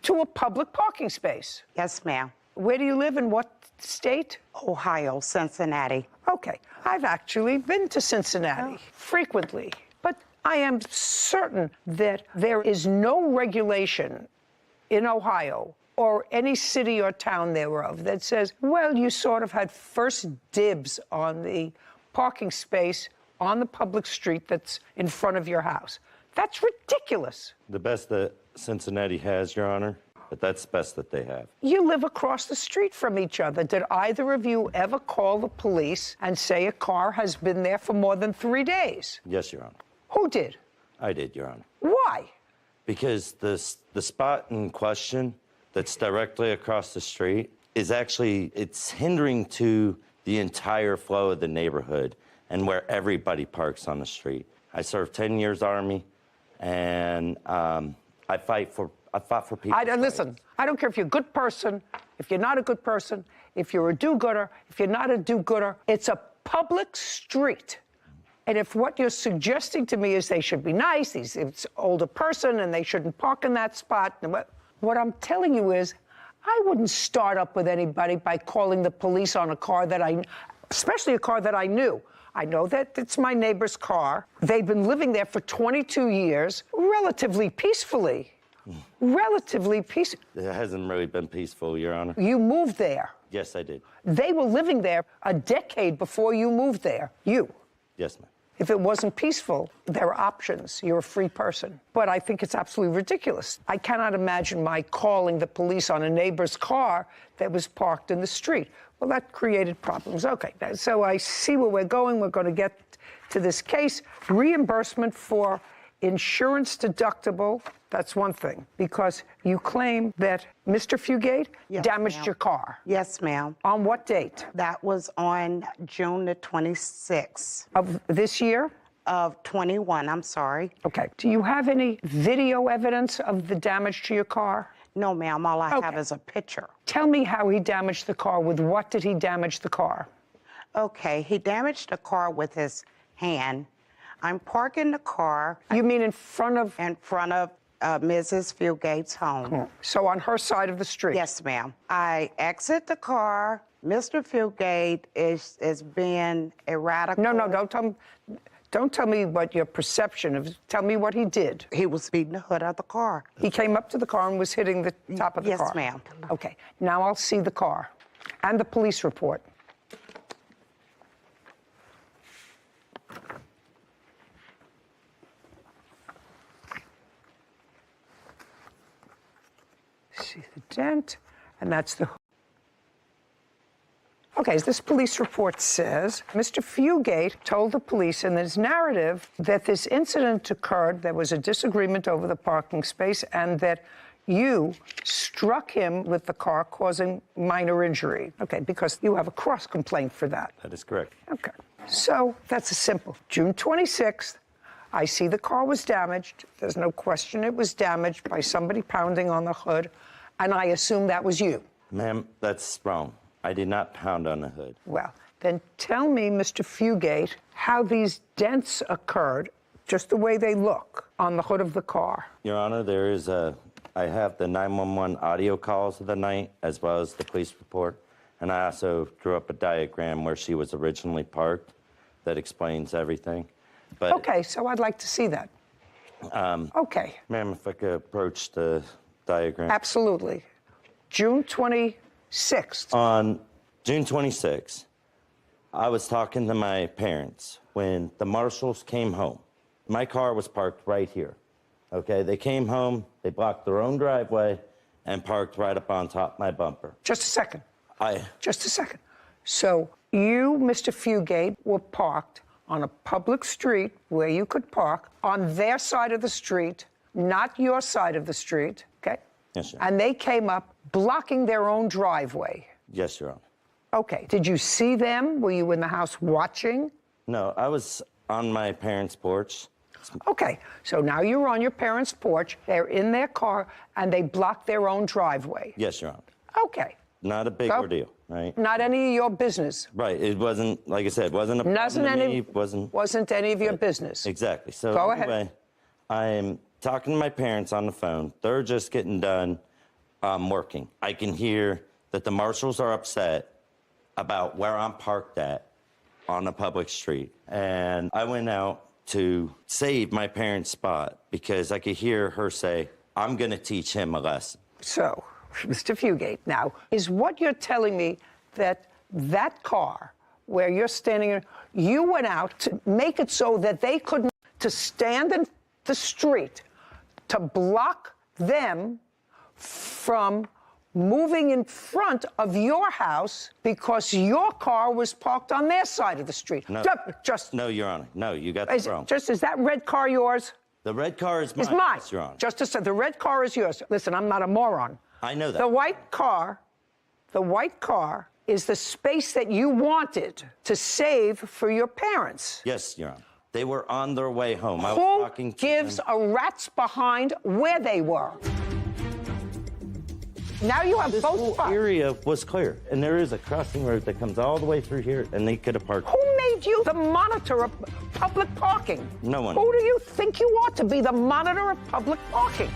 to a public parking space. Yes, ma'am. Where do you live, in what state? Ohio, Cincinnati. Okay. I've actually been to Cincinnati frequently, but I am certain that there is no regulation in Ohio or any city or town thereof that says, well, you sort of had first dibs on the parking space on the public street that's in front of your house. That's ridiculous. The best that Cincinnati has, Your Honor, but that's the best that they have. You live across the street from each other. Did either of you ever call the police and say a car has been there for more than 3 days? Yes, Your Honor. Who did? I did, Your Honor. Why? Because the spot in question that's directly across the street is actually, it's hindering to the entire flow of the neighborhood and where everybody parks on the street. I served 10 years Army, and I fought for people. Listen, I don't care if you're a good person, if you're not a good person, if you're a do-gooder, if you're not a do-gooder. It's a public street. And if what you're suggesting to me is they should be nice, it's an older person, and they shouldn't park in that spot, what I'm telling you is I wouldn't start up with anybody by calling the police on a car that especially a car that I knew. I know that it's my neighbor's car. They've been living there for 22 years, relatively peacefully. Relatively peaceful. It hasn't really been peaceful, Your Honor. You moved there. Yes, I did. They were living there a decade before you moved there. You. Yes, ma'am. If it wasn't peaceful, there are options. You're a free person. But I think it's absolutely ridiculous. I cannot imagine my calling the police on a neighbor's car that was parked in the street. Well, that created problems. Okay, so I see where we're going. We're going to get to this case. Reimbursement for insurance deductible, that's one thing, because you claim that Mr. Fugate damaged your car. Yes, ma'am. On what date? That was on June the 26th. Of this year? Of 21, I'm sorry. Okay. Do you have any video evidence of the damage to your car? No, ma'am, all I have is a picture. Tell me how he damaged the car. With what did he damage the car? Okay, he damaged the car with his hand. I'm parking the car. You mean in front of? In front of Mrs. Fieldgate's home. So on her side of the street? Yes, ma'am. I exit the car. Mr. Fieldgate is being erratic. No, don't tell me what your perception of. Tell me what he did. He was beating the hood of the car. He came up to the car and was hitting the top of the car. Yes, ma'am. Okay, now I'll see the car and the police report. See the dent, and that's the. Okay, as this police report says, Mr. Fugate told the police in his narrative that this incident occurred, there was a disagreement over the parking space, and that you struck him with the car, causing minor injury. Okay, because you have a cross complaint for that. That is correct. Okay, so that's a simple. June 26th, I see the car was damaged. There's no question it was damaged by somebody pounding on the hood, and I assume that was you. Ma'am, that's wrong. I did not pound on the hood. Well, then tell me, Mr. Fugate, how these dents occurred, just the way they look, on the hood of the car. Your Honor, I have the 911 audio calls of the night, as well as the police report, and I also drew up a diagram where she was originally parked that explains everything. But, okay, so I'd like to see that. Okay. Ma'am, if I could approach the diagram. Absolutely. June 26th. On June 26th, I was talking to my parents when the marshals came home. My car was parked right here. Okay, they came home, they blocked their own driveway and parked right up on top of my bumper. Just a second. Just a second. So you, Mr. Fugate, were parked on a public street where you could park on their side of the street, not your side of the street, okay? Yes, sir. And they came up blocking their own driveway. Yes, Your Honor. Okay. Did you see them? Were you in the house watching? No, I was on my parents' porch. Okay. So now you're on your parents' porch. They're in their car, and they blocked their own driveway. Yes, Your Honor. Okay. Not a big ordeal, right? Not any of your business. Right. It wasn't, like I said, wasn't a problem to me. Wasn't any of your business. Exactly. So Go anyway, ahead. I'm talking to my parents on the phone. They're just getting done working. I can hear that the marshals are upset about where I'm parked at on a public street. And I went out to save my parents' spot because I could hear her say, I'm going to teach him a lesson. So, Mr. Fugate, now, is what you're telling me that car where you're standing, you went out to make it so that they couldn't, to stand in the street, to block them from moving in front of your house because your car was parked on their side of the street. No, no, Your Honor. No, you got that wrong. Is that red car yours? The red car is mine. It's mine. Yes, Your Honor. Just to say, the red car is yours. Listen, I'm not a moron. I know that. The white car is the space that you wanted to save for your parents. Yes, Your Honor. They were on their way home. I was Who talking to gives them. a rat's behind where they were? Now you have This both whole spots. area was clear, and there is a crossing road that comes all the way through here, and they could have parked. Who made you the monitor of public parking? No one. Who do you think you are to be the monitor of public parking?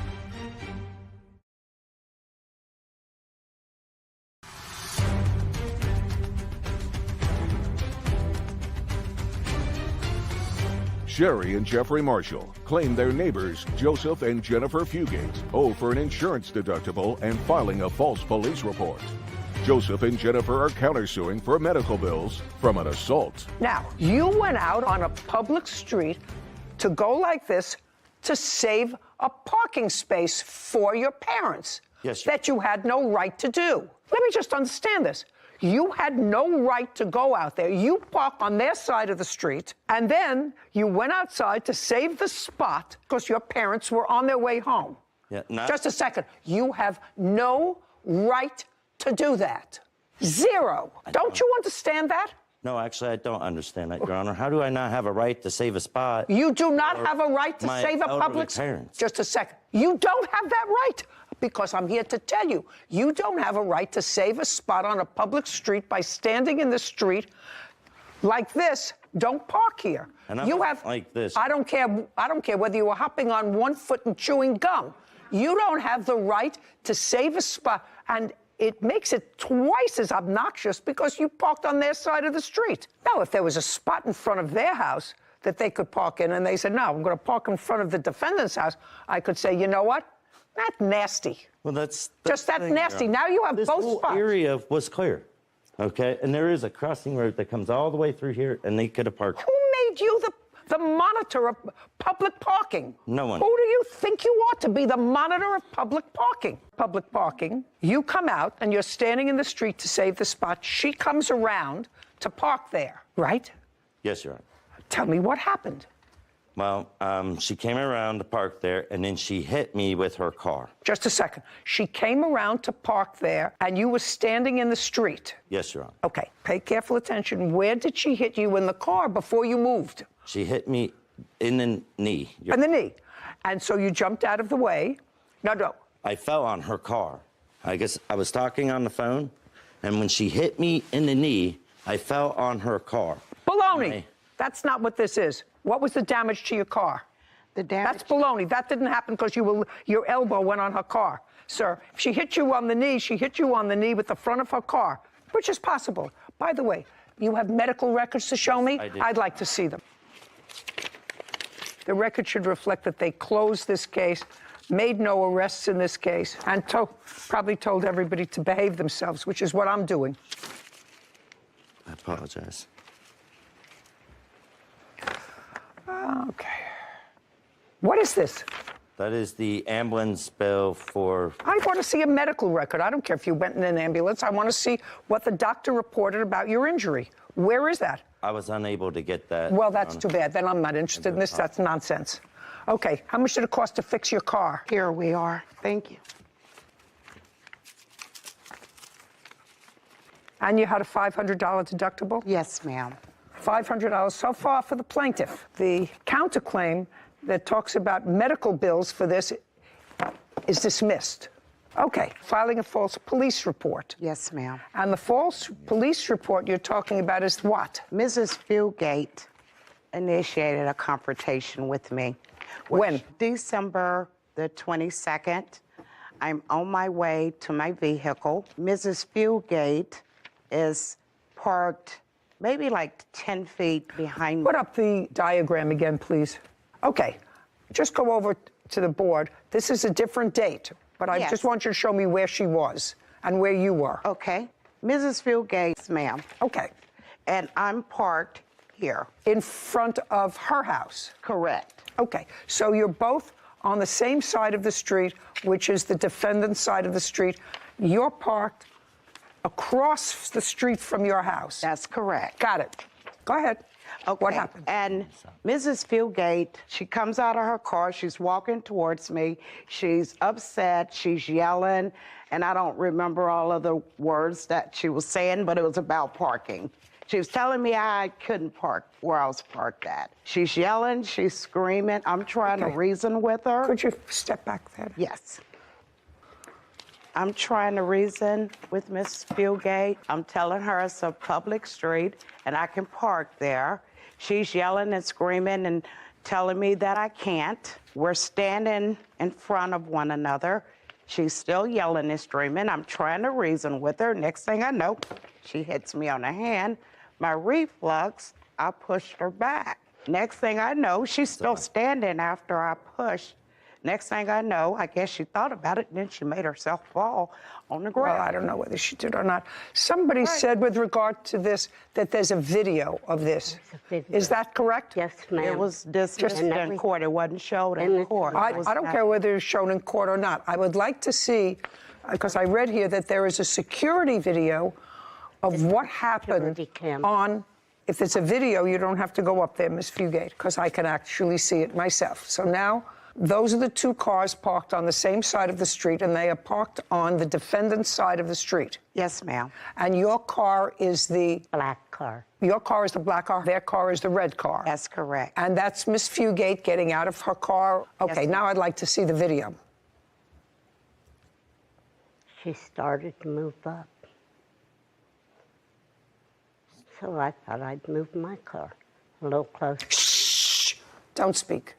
Sherry and Jeffrey Marshall claim their neighbors, Joseph and Jennifer Fugate, owe for an insurance deductible and filing a false police report. Joseph and Jennifer are countersuing for medical bills from an assault. Now, you went out on a public street to go like this to save a parking space for your parents. Yes, that you had no right to do. Let me just understand this. You had no right to go out there. You parked on their side of the street, and then you went outside to save the spot because your parents were on their way home. Yeah, Just a second. You have no right to do that. Zero. Don't you understand that? No, actually, I don't understand that, Your Honor. How do I not have a right to save a spot? You do not have a right to my save a elderly public parents? Just a second. You don't have that right. because I'm here to tell you, you don't have a right to save a spot on a public street by standing in the street like this. Don't park here. And I'm you not have like this. I don't care whether you were hopping on one foot and chewing gum. You don't have the right to save a spot, and it makes it twice as obnoxious because you parked on their side of the street. Now, if there was a spot in front of their house that they could park in, and they said, no, I'm going to park in front of the defendant's house, I could say, you know what? That's nasty. Well, that's just that thing, nasty. Your Honor. Now you have this both whole spots. Area was clear, okay, and there is a crossing road that comes all the way through here, and they could have parked. Who made you the monitor of public parking? No one. Who do you think you are to be the monitor of public parking? Public parking, you come out and you're standing in the street to save the spot. She comes around to park there, right? Yes, Your Honor. Tell me what happened. Well, she came around to park there, and then she hit me with her car. Just a second. She came around to park there, and you were standing in the street. Yes, Your Honor. Okay, pay careful attention. Where did she hit you in the car before you moved? She hit me in the knee. In the knee. And so you jumped out of the way. No. I fell on her car. I guess I was talking on the phone, and when she hit me in the knee, I fell on her car. Baloney. That's not what this is. What was the damage to your car? The damage. That's baloney. That didn't happen because your elbow went on her car. Sir, if she hit you on the knee, she hit you on the knee with the front of her car, which is possible. By the way, you have medical records to show me? I do. I'd like to see them. The record should reflect that they closed this case, made no arrests in this case, and probably told everybody to behave themselves, which is what I'm doing. I apologize. Okay. What is this? That is the ambulance bill for... I want to see a medical record. I don't care if you went in an ambulance. I want to see what the doctor reported about your injury. Where is that? I was unable to get that. Well, that's too bad. Then I'm not interested in this. That's nonsense. Okay, how much did it cost to fix your car? Here we are. Thank you. And you had a $500 deductible? Yes, ma'am. $500 so far for the plaintiff. The counterclaim that talks about medical bills for this is dismissed. Okay, filing a false police report. Yes, ma'am. And the false police report you're talking about is what? Mrs. Fieldgate initiated a confrontation with me. When? December the 22nd. I'm on my way to my vehicle. Mrs. Fieldgate is parked maybe like 10 feet behind me. Put up the diagram again, please. Okay, just go over to the board. This is a different date, but I just want you to show me where she was and where you were. Okay. Mrs. Fieldgate, ma'am. Okay. And I'm parked here. In front of her house? Correct. Okay, so you're both on the same side of the street, which is the defendant's side of the street. You're parked across the street from your house. That's correct. Got it. Go ahead. Okay. What happened? And Mrs. Fieldgate, she comes out of her car. She's walking towards me. She's upset. She's yelling. And I don't remember all of the words that she was saying, but it was about parking. She was telling me I couldn't park where I was parked at. She's yelling. She's screaming. I'm trying to reason with her. Could you step back there? Yes. I'm trying to reason with Miss Fieldgate. I'm telling her it's a public street and I can park there. She's yelling and screaming and telling me that I can't. We're standing in front of one another. She's still yelling and screaming. I'm trying to reason with her. Next thing I know, she hits me on the hand. My reflex, I pushed her back. Next thing I know, she's still standing after I pushed. Next thing I know, I guess she thought about it, and then she made herself fall on the ground. Well, I don't know whether she did or not. Somebody said with regard to this that there's a video of this. Is that correct? Yes, ma'am. It was dismissed in court. It wasn't showed in court. I don't care whether it's shown in court or not. I would like to see, because I read here that there is a security video of what happened on. If it's a video, you don't have to go up there, Ms. Fugate, because I can actually see it myself. So now, those are the two cars parked on the same side of the street, and they are parked on the defendant's side of the street. Yes, ma'am. And your car is the... Black car. Your car is the black car, their car is the red car. That's correct. And that's Miss Fugate getting out of her car. Okay, now I'd like to see the video. she started to move up. So I thought I'd move my car a little closer. Shh! Don't speak.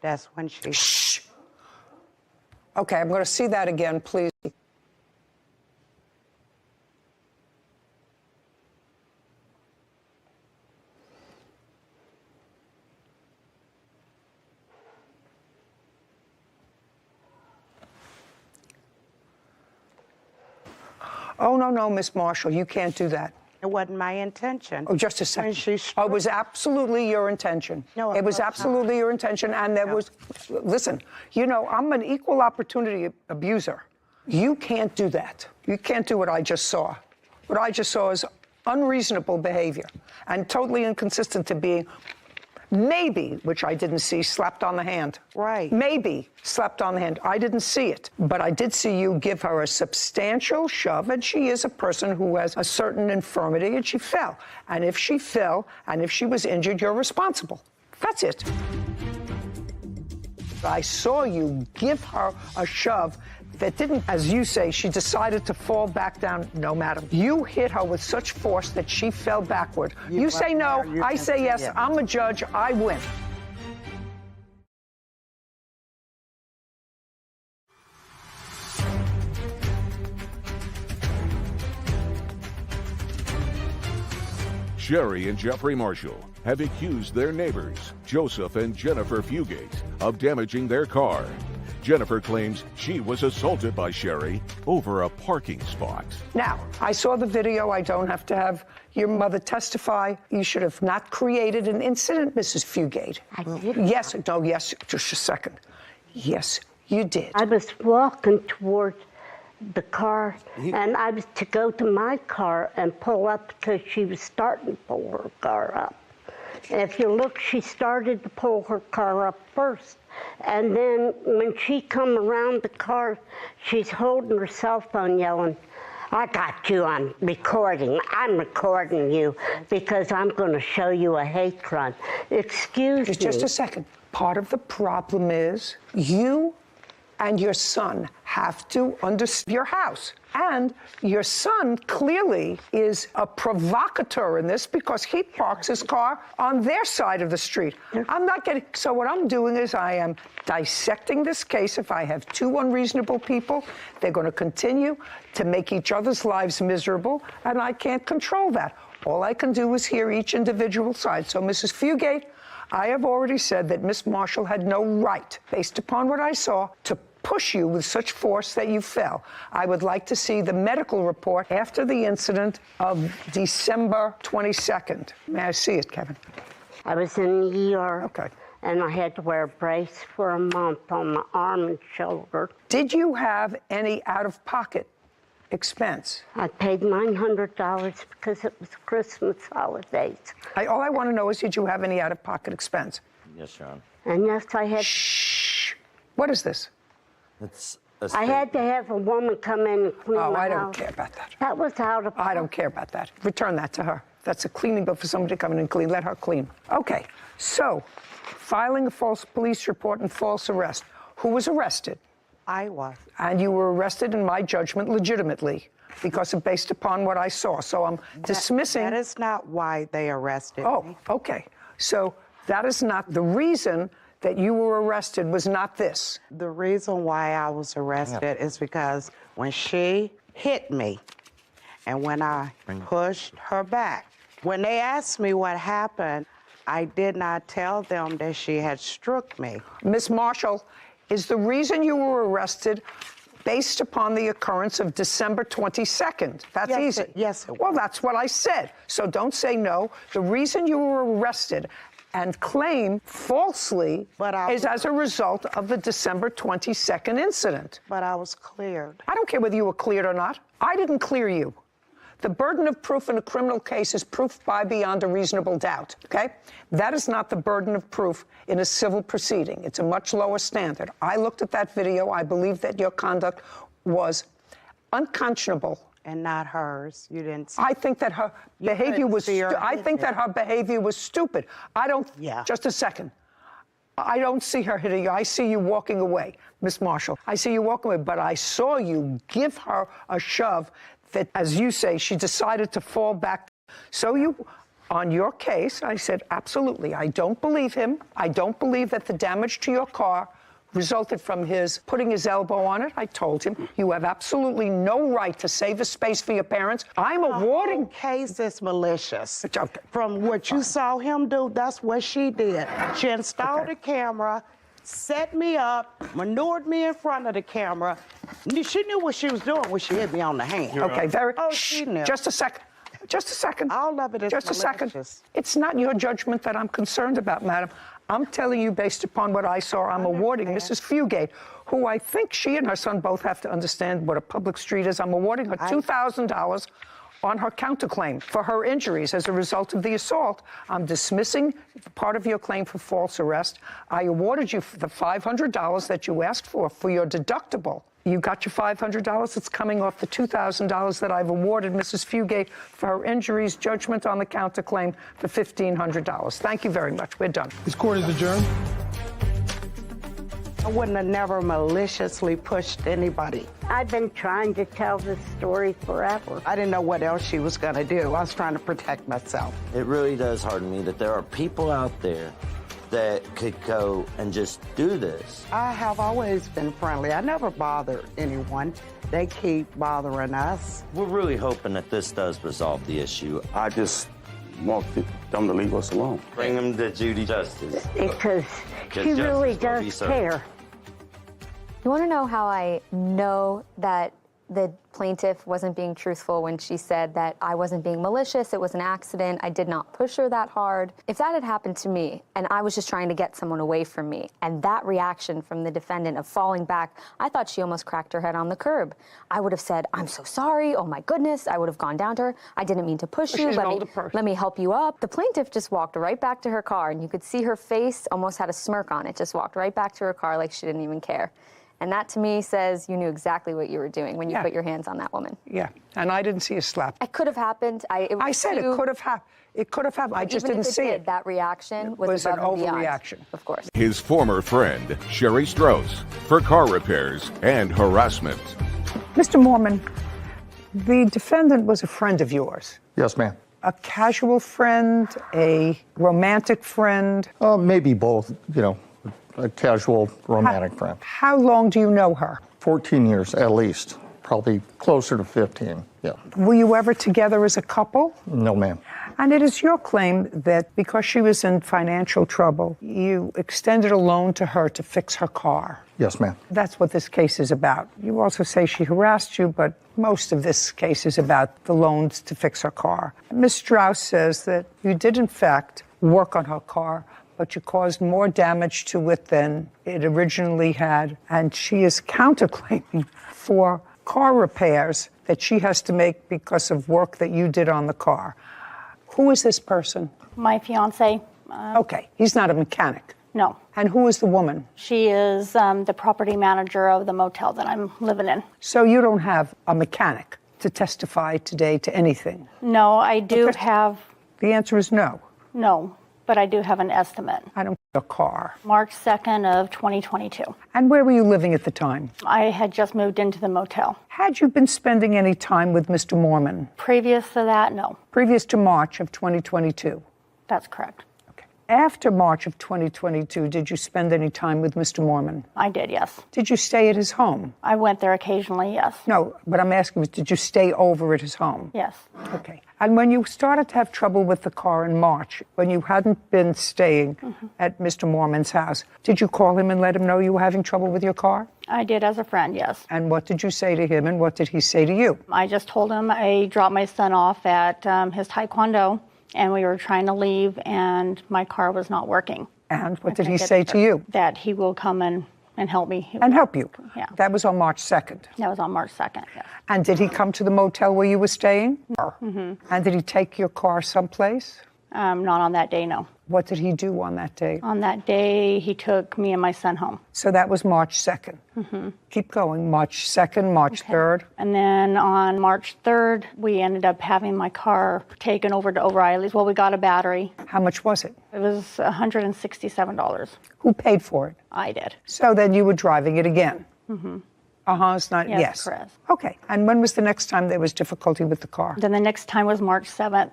That's when she... Shh. Okay, I'm going to see that again, please. Oh, no, Miss Marshall, you can't do that. It wasn't my intention. Oh, just a second. It was absolutely your intention. No, it was not. absolutely your intention, and there was... Listen, you know, I'm an equal opportunity abuser. You can't do that. You can't do what I just saw. What I just saw is unreasonable behavior and totally inconsistent to being maybe, which I didn't see, slapped on the hand. Right. Maybe slapped on the hand. I didn't see it. But I did see you give her a substantial shove, and she is a person who has a certain infirmity, and she fell. And if she fell, and if she was injured, you're responsible. That's it. I saw you give her a shove that didn't, as you say, she decided to fall back down. No, madam. You hit her with such force that she fell backward. You say no, I say yes. I'm a judge. I win. Sherry and Jeffrey Marshall have accused their neighbors, Joseph and Jennifer Fugate, of damaging their car. Jennifer claims she was assaulted by Sherry over a parking spot. Now, I saw the video. I don't have to have your mother testify. You should have not created an incident, Mrs. Fugate. I did. Yes, no, yes, just a second. Yes, you did. I was walking towards the car, and I was to go to my car and pull up because she was starting to pull her car up. And if you look, she started to pull her car up first. And then when she come around the car, she's holding her cell phone yelling, "I got you on recording. I'm recording you because I'm going to show you a hate crime." Excuse me. Just a second. Part of the problem is you and your son have to understand your house. And your son clearly is a provocateur in this because he parks his car on their side of the street. I'm not getting... So what I'm doing is I am dissecting this case. If I have two unreasonable people, they're going to continue to make each other's lives miserable, and I can't control that. All I can do is hear each individual side. So, Mrs. Fugate, I have already said that Miss Marshall had no right, based upon what I saw, to push you with such force that you fell. I would like to see the medical report after the incident of December 22nd. May I see it, Kevin? I was in the ER. Okay. And I had to wear a brace for a month on my arm and shoulder. Did you have any out-of-pocket expense? I paid $900 because it was Christmas holidays. All I want to know is, did you have any out-of-pocket expense? Yes, Your Honor. And yes, I had... Shh. What is this? It's I had to have a woman come in and clean my house. I don't care about that. That was out of... I don't care about that. Return that to her. That's a cleaning bill for somebody to come in and clean. Let her clean. Okay, so filing a false police report and false arrest. Who was arrested? I was. And you were arrested, in my judgment, legitimately, because of based upon what I saw. So I'm dismissing... That is not why they arrested me. Okay. So that is not the reason that you were arrested, was not this. The reason why I was arrested is because when she hit me and when I pushed her back, when they asked me what happened, I did not tell them that she had struck me. Miss Marshall, is the reason you were arrested based upon the occurrence of December 22nd? That's easy. Yes, it was. Well, that's what I said. So don't say no. The reason you were arrested and claim falsely is as a result of the December 22nd incident. But I was cleared. I don't care whether you were cleared or not. I didn't clear you. The burden of proof in a criminal case is proof by beyond a reasonable doubt, okay? That is not the burden of proof in a civil proceeding. It's a much lower standard. I looked at that video. I believe that your conduct was unconscionable. And not hers. You didn't see. I think that her behavior was. I think that her behavior was stupid. I don't. Yeah. Just a second. I don't see her hitting you. I see you walking away, Miss Marshall. I see you walking away, but I saw you give her a shove that, as you say, she decided to fall back. So you, on your case, I said, absolutely. I don't believe him. I don't believe that the damage to your car resulted from his putting his elbow on it. I told him, you have absolutely no right to save a space for your parents. I'm awarding. The case is malicious. Okay. From what you saw him do, that's what she did. She installed a camera, set me up, manured me in front of the camera. She knew what she was doing when she hit me on the hand. Okay, very. Oh, she knew. Just a second. Just a second. All of it is Just a second. malicious. It's not your judgment that I'm concerned about, madam. I'm telling you, based upon what I saw, I'm awarding Mrs. Fugate, who I think she and her son both have to understand what a public street is. I'm awarding her $2,000 on her counterclaim for her injuries as a result of the assault. I'm dismissing part of your claim for false arrest. I awarded you the $500 that you asked for your deductible. You got your $500. It's coming off the $2,000 that I've awarded Mrs. Fugate for her injuries, judgment on the counterclaim for $1,500. Thank you very much. We're done. This court is adjourned. I wouldn't have never maliciously pushed anybody. I've been trying to tell this story forever. I didn't know what else she was going to do. I was trying to protect myself. It really does harden me that there are people out there that could go and just do this. I have always been friendly. I never bother anyone. They keep bothering us. We're really hoping that this does resolve the issue. I just want them to leave us alone. Bring them to Judy Justice. Because she really does care. You want to know how I know that the plaintiff wasn't being truthful when she said that I wasn't being malicious, it was an accident, I did not push her that hard? If that had happened to me and I was just trying to get someone away from me, and that reaction from the defendant of falling back, I thought she almost cracked her head on the curb. I would have said, I'm so sorry, oh my goodness, I would have gone down to her, I didn't mean to push you, let me help you up. The plaintiff just walked right back to her car, and you could see her face almost had a smirk on it, just walked right back to her car like she didn't even care. And that, to me, says you knew exactly what you were doing when you put your hands on that woman. Yeah, and I didn't see a slap. It could have happened. I said it could have happened. It could have happened. I just didn't see it. That reaction was an above and beyond. overreaction. Of course. His former friend, Sherry Strauss, for car repairs and harassment. Mr. Mormon, the defendant was a friend of yours. Yes, ma'am. A casual friend, a romantic friend? Maybe both, a casual romantic friend. How long do you know her? 14 years at least, probably closer to 15, yeah. Were you ever together as a couple? No, ma'am. And it is your claim that because she was in financial trouble, you extended a loan to her to fix her car. Yes, ma'am. That's what this case is about. You also say she harassed you, but most of this case is about the loans to fix her car. Ms. Strauss says that you did, in fact, work on her car, but you caused more damage to it than it originally had. And she is counterclaiming for car repairs that she has to make because of work that you did on the car. Who is this person? My fiance. Okay, he's not a mechanic. No. And who is the woman? She is the property manager of the motel that I'm living in. So you don't have a mechanic to testify today to anything? No, I do have. The answer is no. No. But I do have an estimate. I don't have a car. March 2nd of 2022. And where were you living at the time? I had just moved into the motel. Had you been spending any time with Mr. Mormon? Previous to that, no. Previous to March of 2022? That's correct. After March of 2022, did you spend any time with Mr. Mormon? I did, yes. Did you stay at his home? I went there occasionally, yes. No, but I'm asking, did you stay over at his home? Yes. Okay. And when you started to have trouble with the car in March, when you hadn't been staying at Mr. Mormon's house, did you call him and let him know you were having trouble with your car? I did as a friend, yes. And what did you say to him, and what did he say to you? I just told him I dropped my son off at his taekwondo, and we were trying to leave, and my car was not working. And what did he say to you? That he will come and and help me. And help you? Yeah. That was on March 2nd. That was on March 2nd, yes. And did he come to the motel where you were staying? Mm-hmm. And did he take your car someplace? Not on that day, no. What did he do on that day? On that day, he took me and my son home. So that was March 2nd. Mm-hmm. Keep going. March 2nd, March 3rd. And then on March 3rd, we ended up having my car taken over to O'Reilly's. Well, we got a battery. How much was it? It was $167. Who paid for it? I did. So then you were driving it again? Mm-hmm. It's not, yes. Correct. Okay. And when was the next time there was difficulty with the car? Then the next time was March 7th.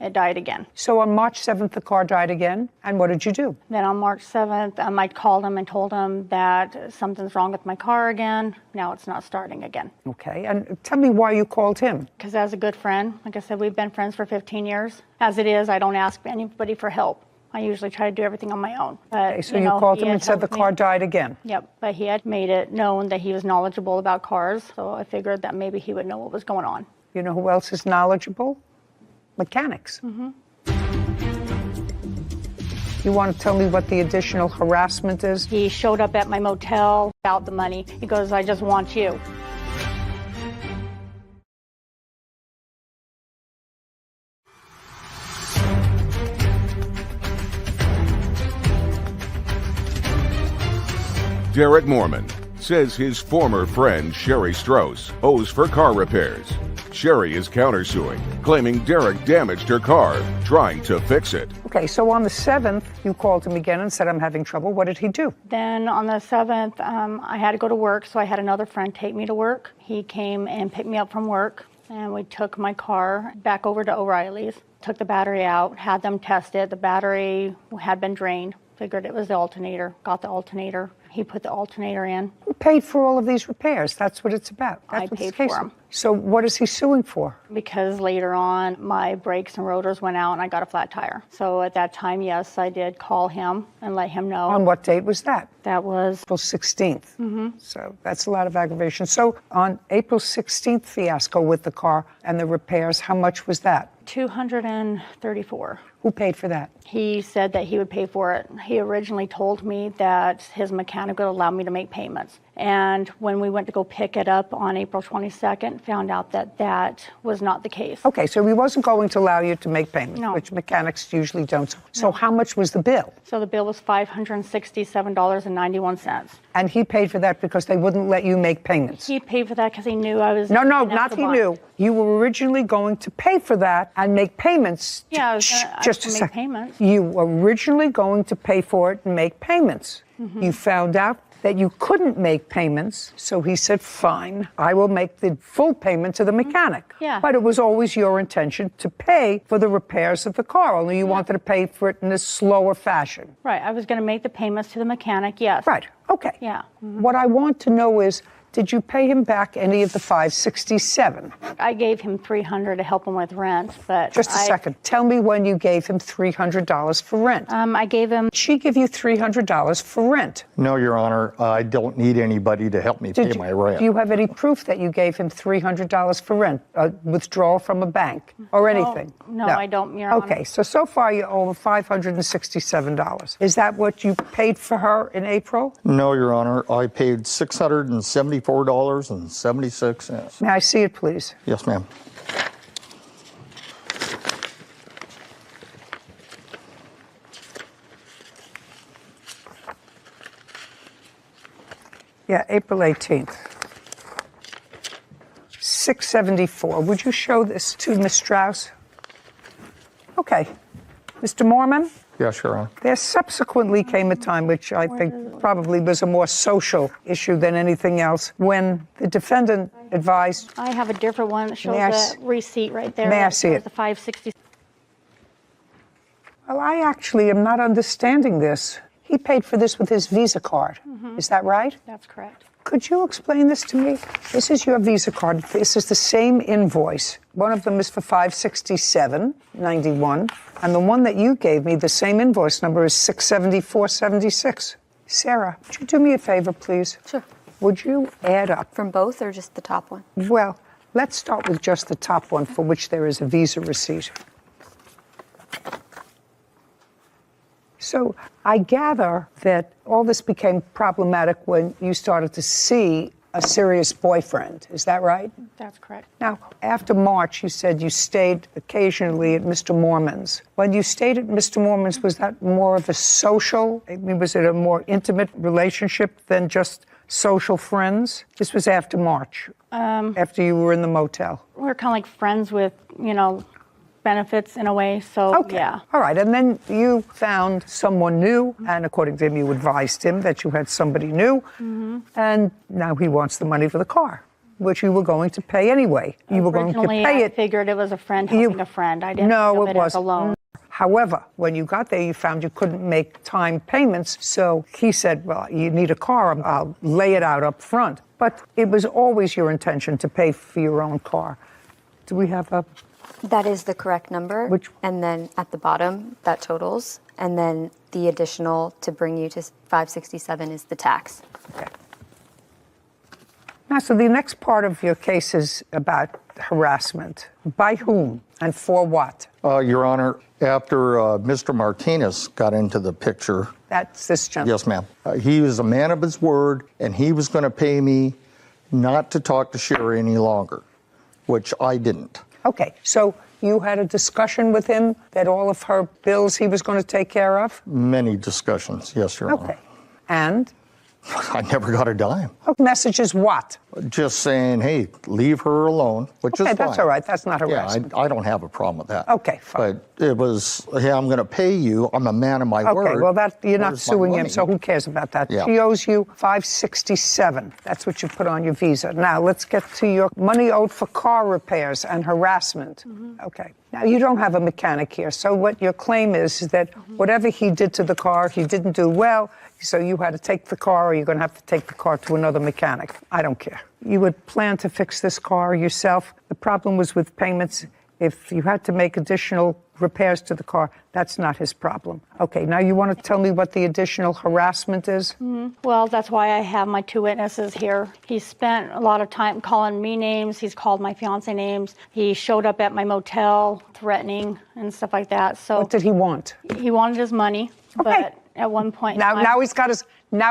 It died again. So on March 7th, the car died again. And what did you do? Then on March 7th, I called him and told him that something's wrong with my car again. Now it's not starting again. Okay. And tell me why you called him. Because as a good friend, like I said, we've been friends for 15 years. As it is, I don't ask anybody for help. I usually try to do everything on my own. But, Okay, so you called him and said the car died again? Yep. But he had made it known that he was knowledgeable about cars. So I figured that maybe he would know what was going on. You know who else is knowledgeable? Mechanics. Mm-hmm. You want to tell me what the additional harassment is? He showed up at my motel without the money. He goes, I just want you. Derek Mormon says his former friend Sherry Strauss owes for car repairs. Sherry is countersuing, claiming Derek damaged her car, trying to fix it. Okay, so on the 7th, you called him again and said, I'm having trouble. What did he do? Then on the 7th, I had to go to work, so I had another friend take me to work. He came and picked me up from work, and we took my car back over to O'Reilly's, took the battery out, had them test it. The battery had been drained. Figured it was the alternator, got the alternator. He put the alternator in. Who paid for all of these repairs? That's what it's about. That's I what paid it's case for of. them. So what is he suing for? Because later on, my brakes and rotors went out and I got a flat tire. So at that time, yes, I did call him and let him know. On what date was that? That was April 16th. Mm-hmm. So that's a lot of aggravation. So on April 16th fiasco with the car and the repairs, how much was that? $234. Who paid for that? He said that he would pay for it. He originally told me that his mechanic would allow me to make payments. And when we went to go pick it up on April 22nd, found out that that was not the case. Okay, so he wasn't going to allow you to make payments, No. which mechanics usually don't. So how much was the bill? So the bill was $567.91. And he paid for that because they wouldn't let you make payments? He paid for that because he knew I was... No, not he knew. You were originally going to pay for that and make payments. Yeah, I was Just gonna a make second. payments. You were originally going to pay for it and make payments. Mhm. You found out that you couldn't make payments, so he said, fine, I will make the full payment to the mechanic. Yeah. But it was always your intention to pay for the repairs of the car, only you wanted to pay for it in a slower fashion. Right, I was going to make the payments to the mechanic, yes. Right, okay. Yeah. What I want to know is, did you pay him back any of the $567? I gave him $300 to help him with rent, but Just a second. Tell me when you gave him $300 for rent. I gave him... She give you $300 for rent. No, Your Honor, I don't need anybody to help me pay my rent. Do you have any proof that you gave him $300 for rent, a withdrawal from a bank or anything? No, I don't, Your Honor. Okay, so far you owe $567. Is that what you paid for her in April? No, Your Honor, I paid $674.76. May I see it, please? Yes, ma'am. Yeah, April 18th. $674. Would you show this to Ms. Strauss? Okay. Mr. Mormon? Yes, Your Honor. There subsequently came a time, which I think probably was a more social issue than anything else, when the defendant advised... I have a different one that shows May I the receipt right there. May I see it? The 560. Well, I actually am not understanding this. He paid for this with his Visa card. Is that right? That's correct. Could you explain this to me? This is your Visa card. This is the same invoice. One of them is for $567.91, and the one that you gave me, the same invoice number, is $674.76. Sarah, would you do me a favor, please? Sure. Would you add up? From both or just the top one? Well, let's start with just the top one, for which there is a Visa receipt. So I gather that all this became problematic when you started to see a serious boyfriend. Is that right? That's correct. Now, after March, you said you stayed occasionally at Mr. Mormon's. When you stayed at Mr. Mormon's, was that more of a social? I mean, was it a more intimate relationship than just social friends? This was after March, after you were in the motel. We're kind of like friends with, benefits in a way, so Okay. yeah. All right, and then you found someone new, and according to him, you advised him that you had somebody new, and now he wants the money for the car, which you were going to pay anyway. You were going to Originally, pay I it. figured it was a friend helping a friend. I didn't No, think of it it as a wasn't. loan. However, when you got there, you found you couldn't make time payments, so he said, well, you need a car, I'll lay it out up front. But it was always your intention to pay for your own car. Do we have a... That is the correct number. And then at the bottom, that totals. And then the additional to bring you to 567 is the tax. Okay. Now, so the next part of your case is about harassment. By whom and for what? Your Honor, after Mr. Martinez got into the picture. That's this gentleman. Yes, ma'am. He was a man of his word, and he was going to pay me not to talk to Sherry any longer, which I didn't. Okay, so you had a discussion with him that all of her bills he was going to take care of? Many discussions, yes, Your Honor. Okay. And? I never got a dime. Message is what? Just saying, hey, leave her alone, which is Okay, fine. that's all right. That's not harassment. Yeah, I don't have a problem with that. Okay, fine. But it was, hey, I'm going to pay you. I'm a man of my word. Okay, well, that you're not Where's my suing him, money? so who cares about that? Yeah. She owes you $567. That's what you put on your visa. Now, let's get to your money owed for car repairs and harassment. Okay. Now, you don't have a mechanic here, so what your claim is that whatever he did to the car, he didn't do well, so you had to take the car, or you're going to have to take the car to another mechanic. I don't care. You would plan to fix this car yourself. The problem was with payments. If you had to make additional repairs to the car, that's not his problem. Okay, now you want to tell me what the additional harassment is? Well, that's why I have my two witnesses here. He spent a lot of time calling me names. He's called my fiance names. He showed up at my motel threatening and stuff like that. So What did he want? he wanted his money, but at one point in time- Now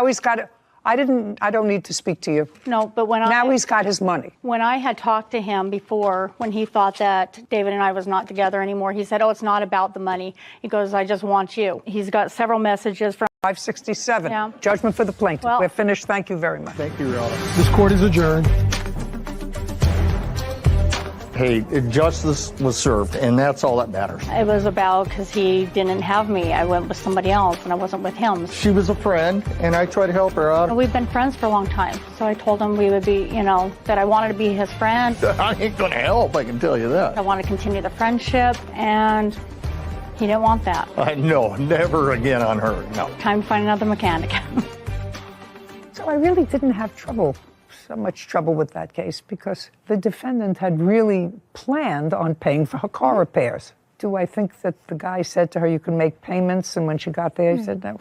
he's got it. I don't need to speak to you. No, but Now he's got his money. When I had talked to him before, when he thought that David and I was not together anymore, he said, oh, it's not about the money. He goes, I just want you. He's got several messages from 567. Yeah. Judgment for the plaintiff. Well- We're finished. Thank you very much. Thank you, Your Honor. This court is adjourned. Hey, justice was served, and that's all that matters. It was about because he didn't have me. I went with somebody else, and I wasn't with him. She was a friend, and I tried to help her out. We've been friends for a long time, so I told him we would be, that I wanted to be his friend. I ain't going to help, I can tell you that. I want to continue the friendship, and he didn't want that. No, never again on her, no. Time to find another mechanic. So I really didn't have so much trouble with that case because the defendant had really planned on paying for her car repairs. Do I think that the guy said to her, you can make payments, and when she got there, he said, no,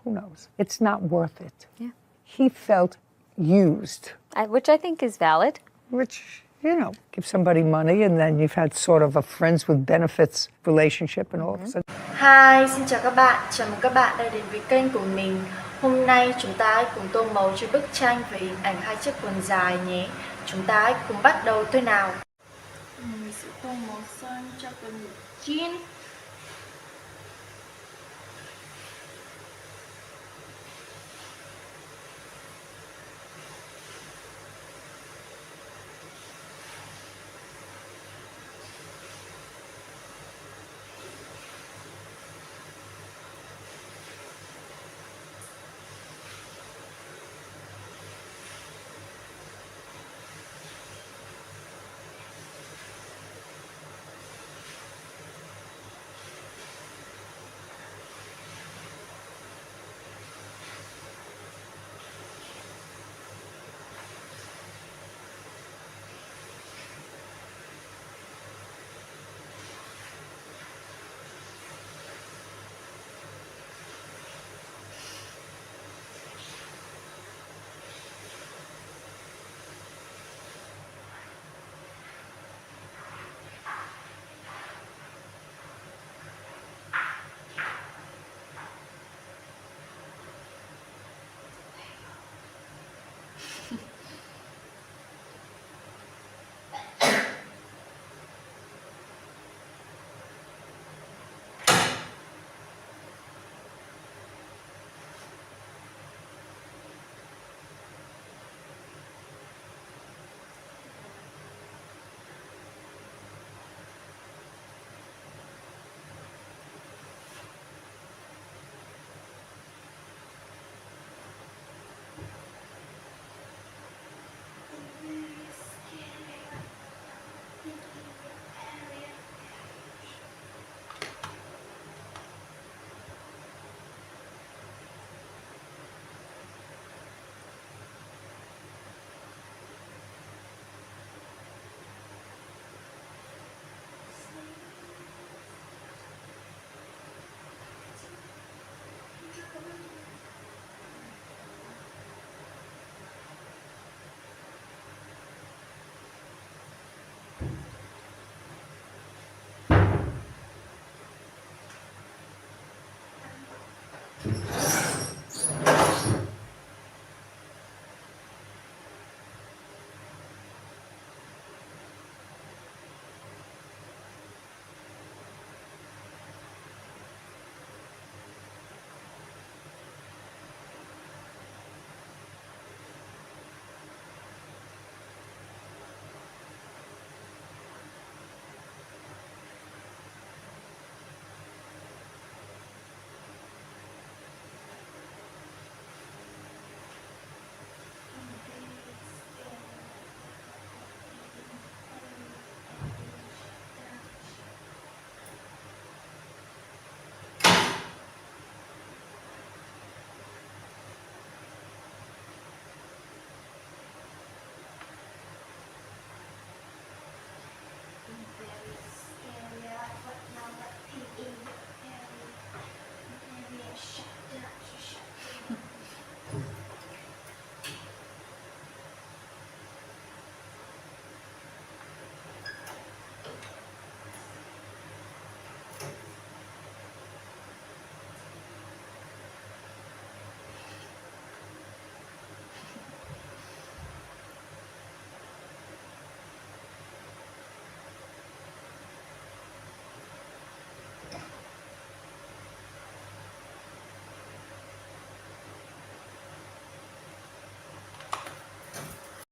who knows? It's not worth it. Yeah. He felt used. Which I think is valid. Which, give somebody money, and then you've had sort of a friends with benefits relationship, and all of a sudden. Hi, xin chào các bạn. Chào mừng các bạn đã đến với kênh của mình. Hôm nay chúng ta hãy cùng tô màu cho bức tranh về hình ảnh hai chiếc quần dài nhé. Chúng ta hãy cùng bắt đầu thôi nào. Mình sẽ tô màu xanh cho quần jean.